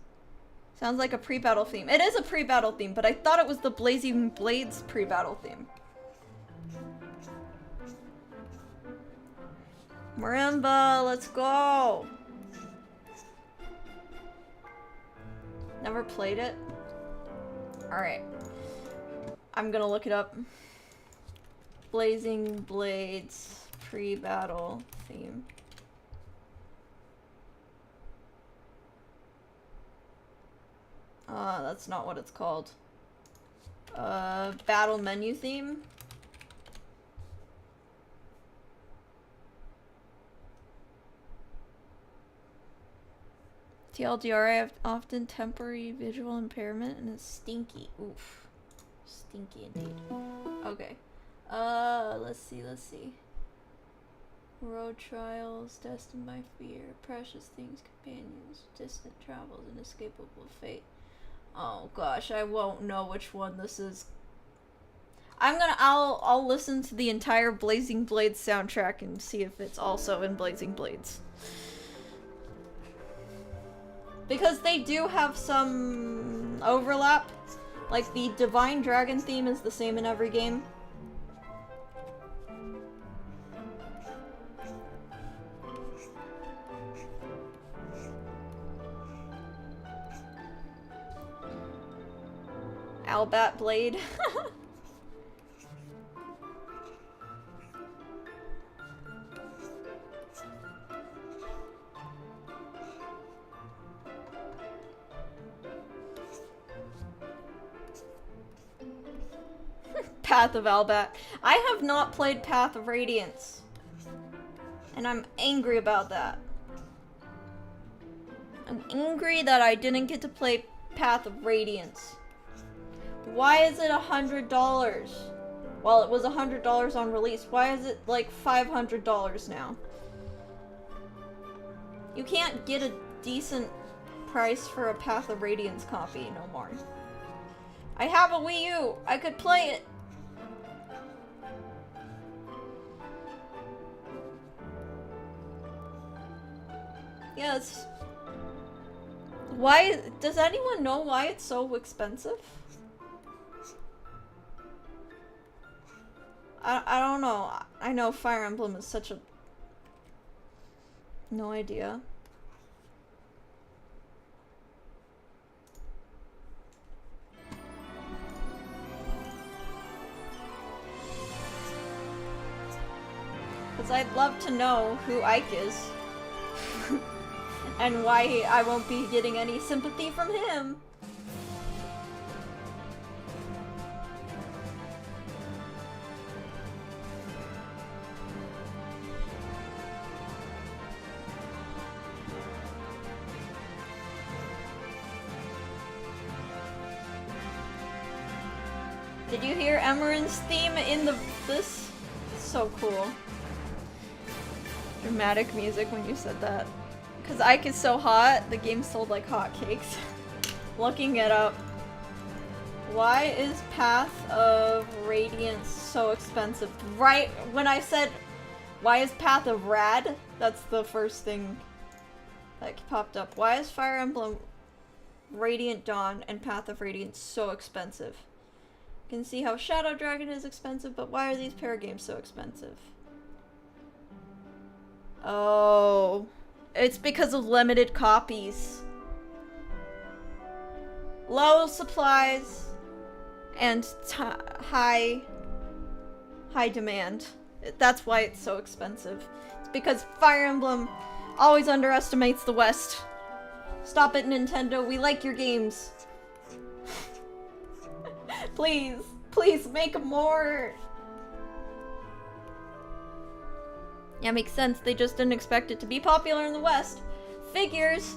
Sounds like a pre-battle theme. It is a pre-battle theme, but I thought it was the Blazing Blades pre-battle theme. Marimba, let's go! Never played it? Alright. I'm gonna look it up. Blazing Blades pre-battle theme. That's not what it's called. Battle menu theme? TLDR, I have often temporary visual impairment and it's stinky. Oof. Stinky indeed. Okay. Let's see. Road trials, destined by fear, precious things, companions, distant travels, inescapable fate. Oh gosh, I won't know which one this is. I'll listen to the entire Blazing Blades soundtrack and see if it's also in Blazing Blades. Because they do have some overlap. Like, the Divine Dragon theme is the same in every game. Albat Blade. Path of Albat. I have not played Path of Radiance. And I'm angry about that. I'm angry that I didn't get to play Path of Radiance. Why is it $100? Well, it was $100 on release. Why is it like $500 now? You can't get a decent price for a Path of Radiance copy no more. I have a Wii U. I could play it. Yes. Why? Does anyone know why it's so expensive? I don't know. I know Fire Emblem is such a... No idea. Because I'd love to know who Ike is. And why I won't be getting any sympathy from him. Did you hear Emeren's theme in this? It's so cool. Dramatic music when you said that. Because Ike is so hot, the game sold like hotcakes. Looking it up. Why is Path of Radiance so expensive? Right when I said, why is Path of Rad? That's the first thing that popped up. Why is Fire Emblem Radiant Dawn and Path of Radiance so expensive? You can see how Shadow Dragon is expensive, but why are these pair of games so expensive? Oh, it's because of limited copies. Low supplies and high demand. That's why it's so expensive. It's because Fire Emblem always underestimates the West. Stop it, Nintendo. We like your games. Please, please make more. Yeah, makes sense. They just didn't expect it to be popular in the West. Figures.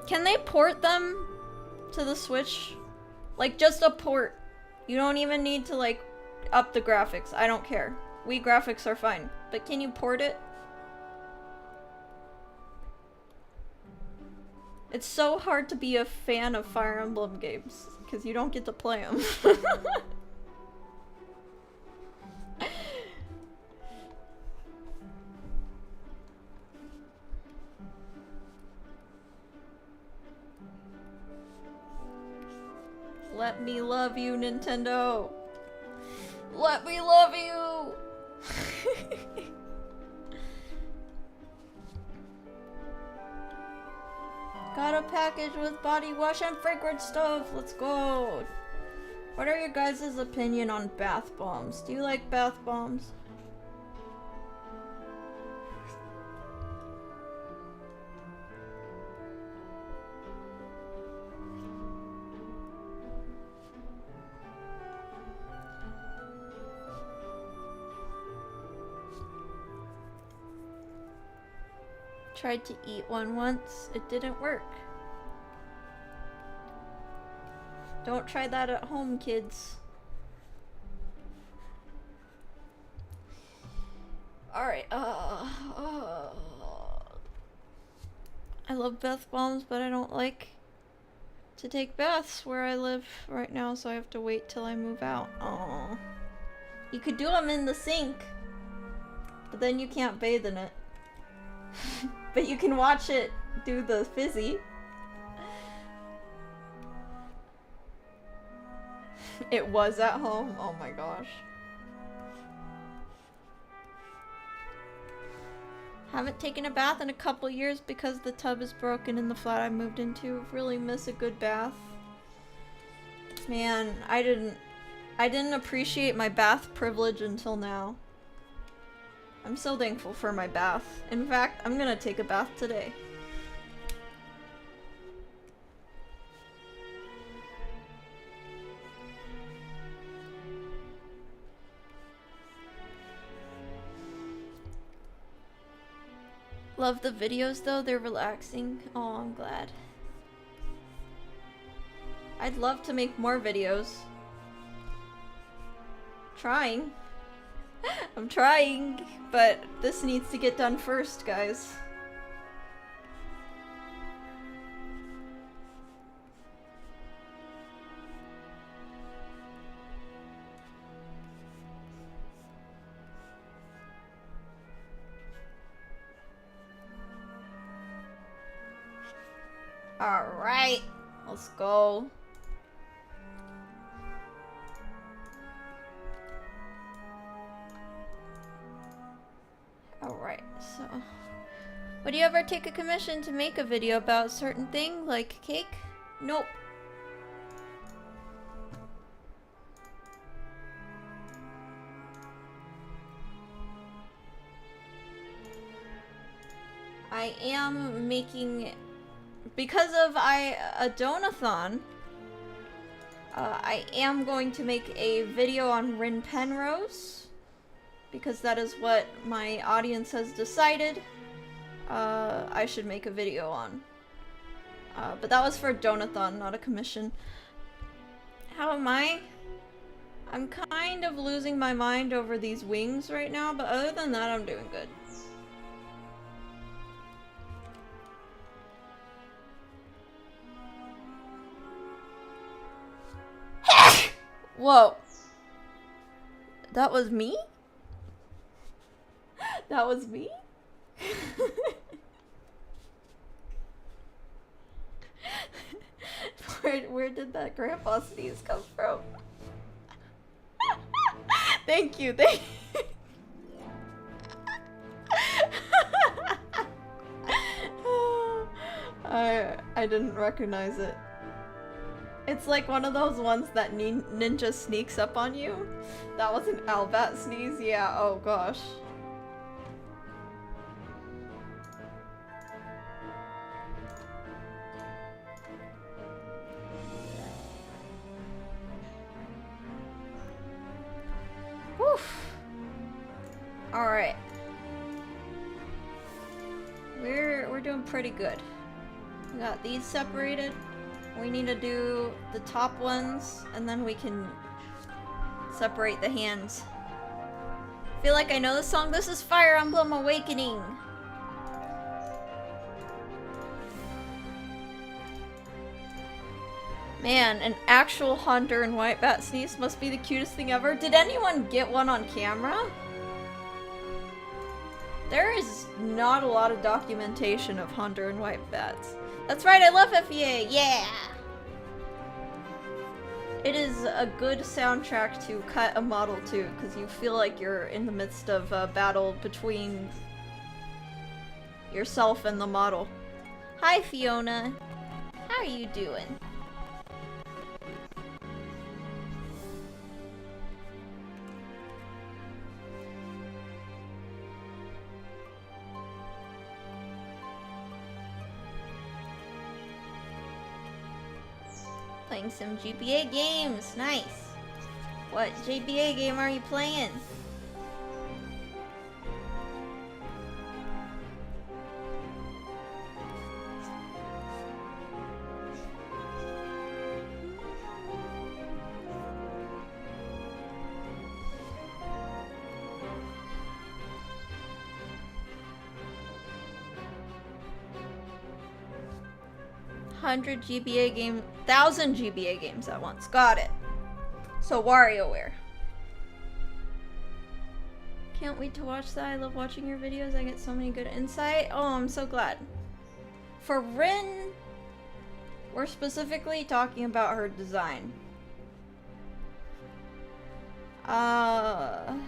Can they port them to the Switch? Like, just a port. You don't even need to, like, up the graphics. I don't care. Wii graphics are fine. But can you port it? It's so hard to be a fan of Fire Emblem games, because you don't get to play them. Let me love you, Nintendo. Let me love you. Got a package with body wash and fragrance stuff. Let's go. What are your guys' opinion on bath bombs? Do you like bath bombs? Tried to eat one once. It didn't work. Don't try that at home, kids. Alright, I love bath bombs, but I don't like to take baths where I live right now, so I have to wait till I move out. Aww. You could do them in the sink, but then you can't bathe in it. But you can watch it do the fizzy. It was at home? Oh my gosh. Haven't taken a bath in a couple years because the tub is broken in the flat I moved into. Really miss a good bath. Man, I didn't appreciate my bath privilege until now. I'm so thankful for my bath. In fact, I'm gonna take a bath today. Love the videos though, they're relaxing. Oh, I'm glad. I'd love to make more videos. Trying. I'm trying, but this needs to get done first, guys. Alright, let's go. Alright, so... Would you ever take a commission to make a video about a certain thing, like cake? Nope. I am making... Because of a donathon, I am going to make a video on Rin Penrose. Because that is what my audience has decided I should make a video on. But that was for a donathon, not a commission. How am I? I'm kind of losing my mind over these wings right now, but other than that, I'm doing good. Whoa. That was me? That was me? Where did that grandpa sneeze come from? Thank you, thank you. I didn't recognize it. It's like one of those ones that ninja sneaks up on you. That was an Albat sneeze, yeah, oh gosh. Alright. We're doing pretty good. We got these separated. We need to do the top ones, and then we can separate the hands. I feel like I know this song. This is Fire Emblem Awakening. Man, an actual hunter in white bat sneeze must be the cutest thing ever. Did anyone get one on camera? There is not a lot of documentation of hunter and white bats. That's right, I love FEA, yeah! It is a good soundtrack to cut a model to, because you feel like you're in the midst of a battle between yourself and the model. Hi Fiona, how are you doing? Playing some GBA games. Nice. What GBA game are you playing? $100 GBA game, 1,000 GBA games at once. Got it. So WarioWare. Can't wait to watch that. I love watching your videos. I get so many good insight. Oh, I'm so glad. For Rin, we're specifically talking about her design. And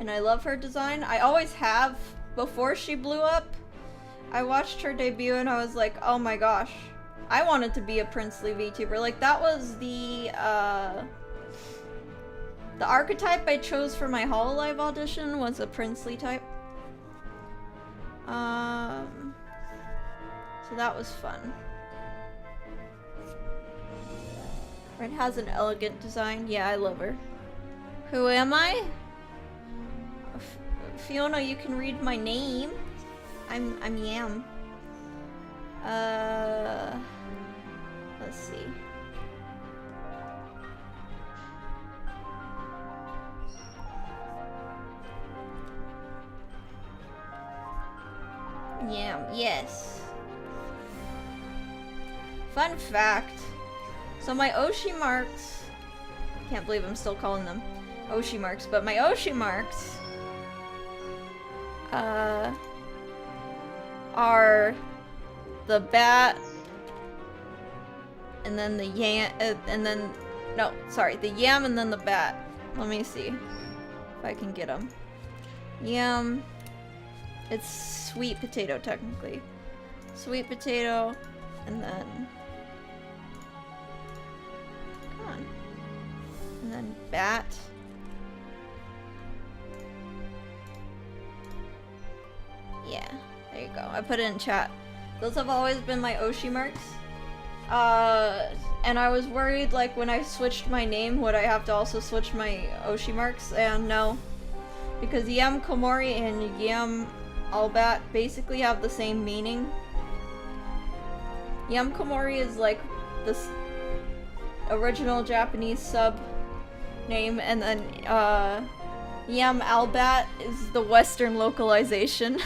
I love her design. I always have before she blew up. I watched her debut and I was like, oh my gosh, I wanted to be a princely VTuber. Like, that was the archetype I chose for my Hololive audition was a princely type. So that was fun. Red has an elegant design. Yeah, I love her. Who am I? Fiona, you can read my name. I'm Yam. Let's see. Yam, yes. Fun fact. So my Oshi marks, can't believe I'm still calling them Oshi marks, but my Oshi marks are the bat, and then the yam, and then, no, sorry, the yam and then the bat. Let me see if I can get them. Yam, it's sweet potato technically. Sweet potato, and then, come on, and then bat. Yeah, there you go. I put it in chat. Those have always been my Oshi marks. And I was worried, like, when I switched my name, would I have to also switch my Oshi marks? And no. Because Yam Komori and Yam Albat basically have the same meaning. Yam Komori is, like, this original Japanese sub name, and then, Yam Albat is the Western localization.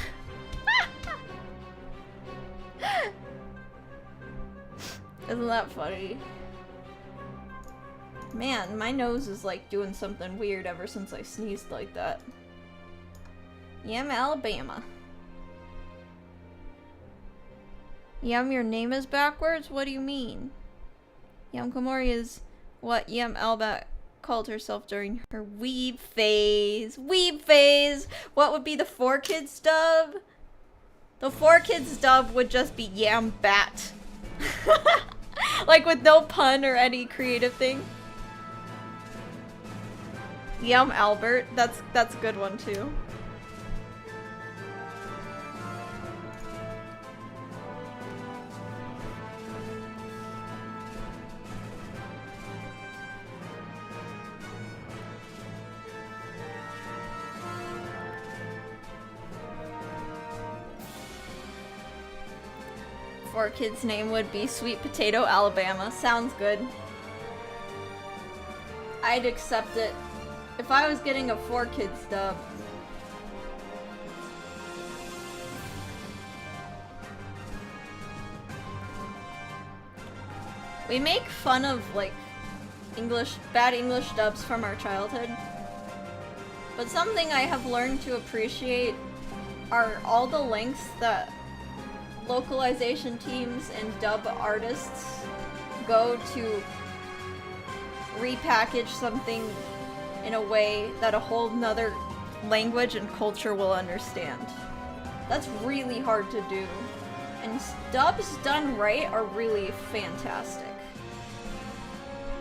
Isn't that funny? Man, my nose is like doing something weird ever since I sneezed like that. Yum, Alabama. Yum, your name is backwards? What do you mean? Yum Komori is what Yum Alba called herself during her weeb phase. Weeb phase! What would be the 4Kids dub? The 4Kids dub would just be Yam Bat. Like with no pun or any creative thing. Yum Albert, that's a good one too. Four Kids' name would be Sweet Potato Alabama. Sounds good. I'd accept it. If I was getting a 4Kids dub. We make fun of, like, bad English dubs from our childhood. But something I have learned to appreciate are all the lengths that localization teams and dub artists go to repackage something in a way that a whole nother language and culture will understand. That's really hard to do. And dubs done right are really fantastic.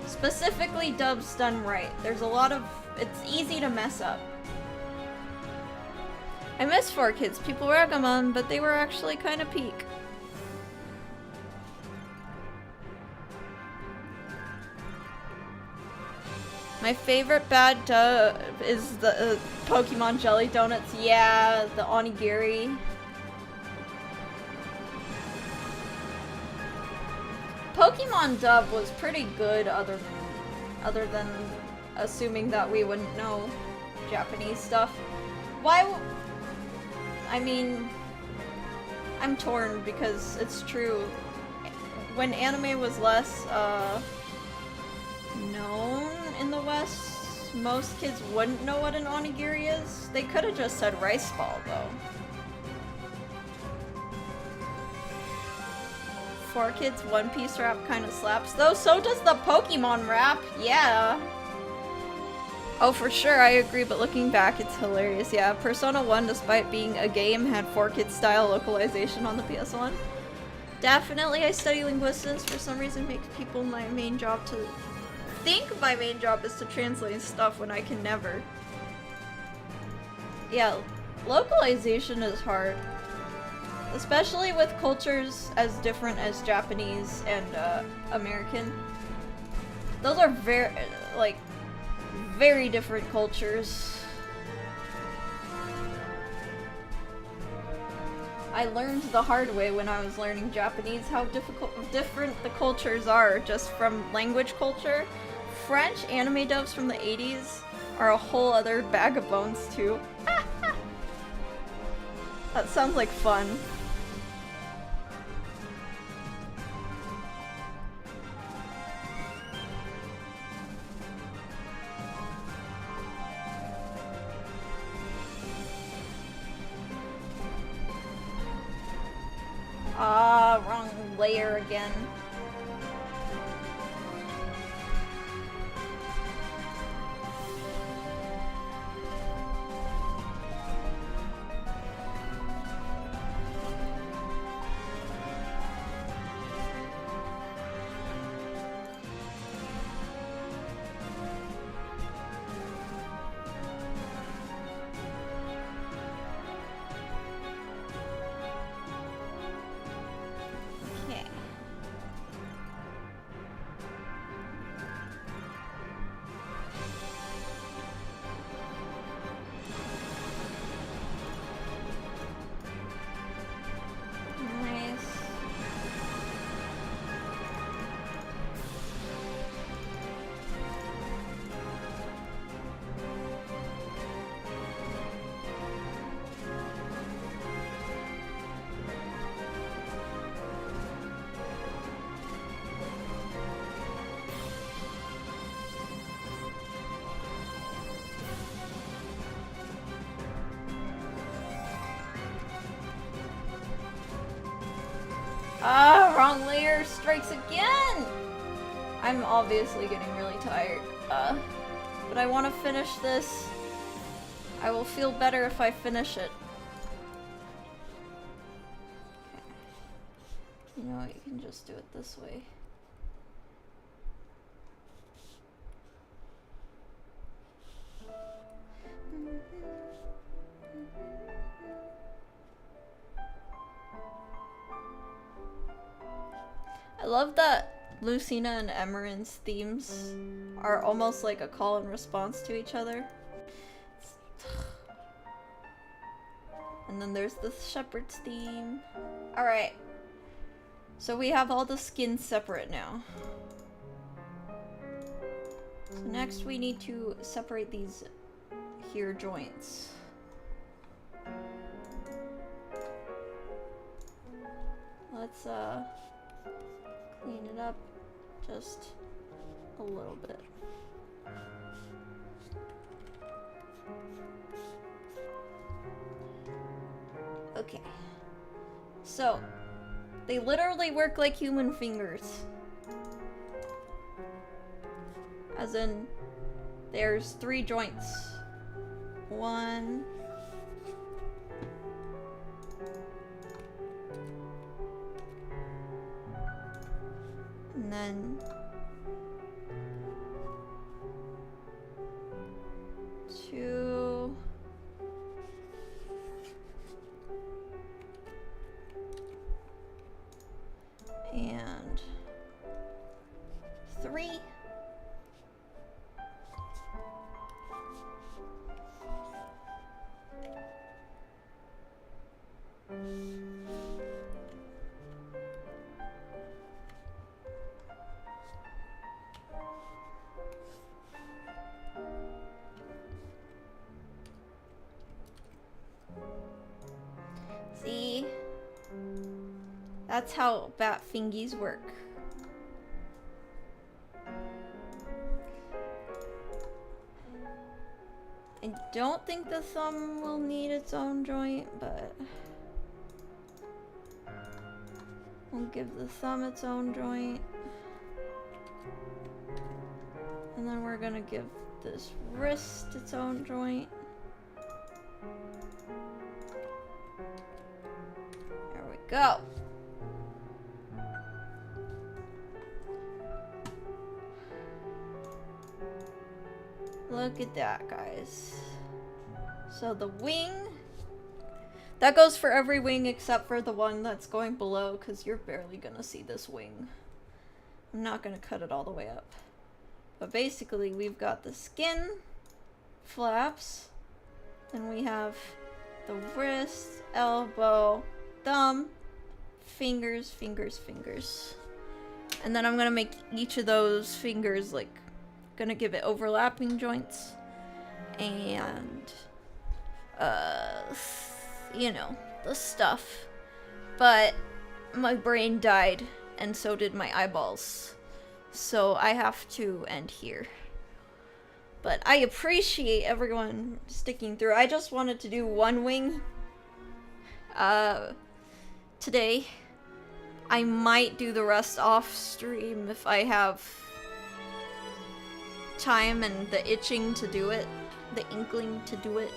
Specifically dubs done right. There's a lot of... it's easy to mess up. I miss 4Kids. People rag them on, but they were actually kind of peak. My favorite bad dub is the Pokemon Jelly Donuts. Yeah, the onigiri. Pokemon dub was pretty good other than assuming that we wouldn't know Japanese stuff. I mean, I'm torn because it's true. When anime was less known in the West, most kids wouldn't know what an onigiri is. They could have just said rice ball, though. 4Kids One Piece rap kind of slaps, though. So does the Pokemon rap. Yeah. Oh, for sure, I agree, but looking back, it's hilarious. Yeah, Persona 1, despite being a game, had 4Kids style localization on the PS1. Definitely, I study linguistics. For some reason, makes people my main job to... think my main job is to translate stuff when I can never. Yeah, localization is hard. Especially with cultures as different as Japanese and American. Those are very different cultures. I learned the hard way when I was learning Japanese how different the cultures are just from language culture. French anime dubs from the 80s are a whole other bag of bones too. That sounds like fun. Wrong layer again. Ah, wrong layer strikes again! I'm obviously getting really tired. But I want to finish this. I will feel better if I finish it. Okay. You know what, you can just do it this way. I love that Lucina and Emeren's themes are almost like a call and response to each other. And then there's the shepherd's theme. Alright. So we have all the skins separate now. So next we need to separate these here joints. Let's clean it up just a little bit. Okay. So, they literally work like human fingers. As in, there's 3 joints. 1. And then 2. And 3. See? That's how bat fingies work. I don't think the thumb will need its own joint, but we'll give the thumb its own joint. And then we're gonna give this wrist its own joint. There we go. Look at that, guys. So the wing, that goes for every wing except for the one that's going below, because you're barely gonna see this wing. I'm not gonna cut it all the way up. But basically, we've got the skin, flaps, then we have the wrist, elbow, thumb, fingers, fingers, fingers. And then I'm gonna make each of those fingers like, gonna give it overlapping joints and you know, the stuff. But my brain died and so did my eyeballs, so I have to end here. But I appreciate everyone sticking through. I just wanted to do one wing today. I might do the rest off stream if I have time and the itching to do it, the inkling to do it,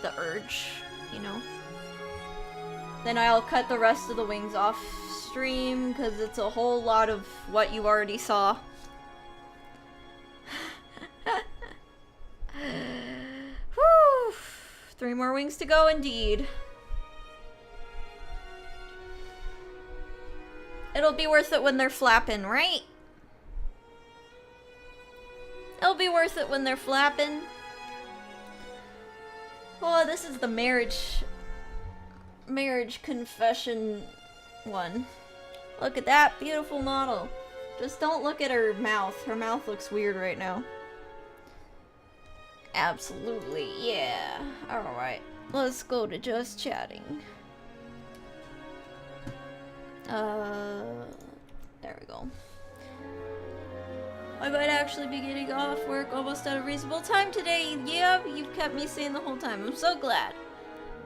the urge, you know. Then I'll cut the rest of the wings off stream because it's a whole lot of what you already saw. Whew. 3 more wings to go indeed. It'll be worth it when they're flapping, right? It'll be worth it when they're flapping. Oh, this is the marriage confession one. Look at that beautiful model. Just don't look at her mouth. Her mouth looks weird right now. Absolutely, yeah. Alright, let's go to just chatting. There we go. I might actually be getting off work almost at a reasonable time today. Yeah, you've kept me sane the whole time. I'm so glad.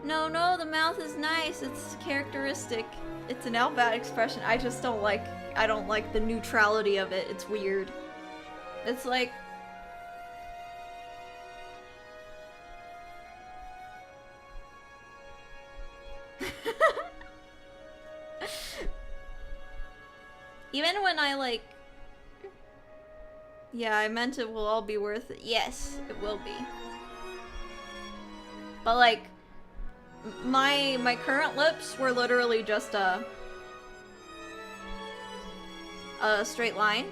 No, the mouth is nice. It's characteristic. It's an outbound expression. I just don't like, I don't like the neutrality of it. It's weird. It's like... Even when I like... Yeah, I meant it will all be worth it. Yes, it will be. But like... My current lips were literally just a straight line.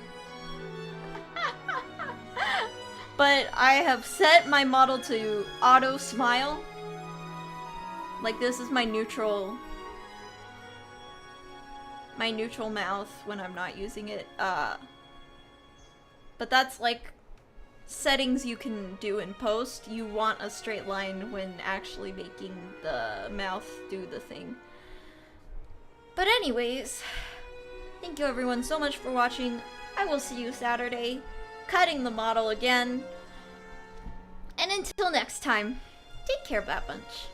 But I have set my model to auto smile. Like this is my neutral mouth when I'm not using it. But that's like settings you can do in post. You want a straight line when actually making the mouth do the thing. But anyways, thank you everyone so much for watching. I will see you Saturday, cutting the model again. And until next time, take care, Bat Bunch.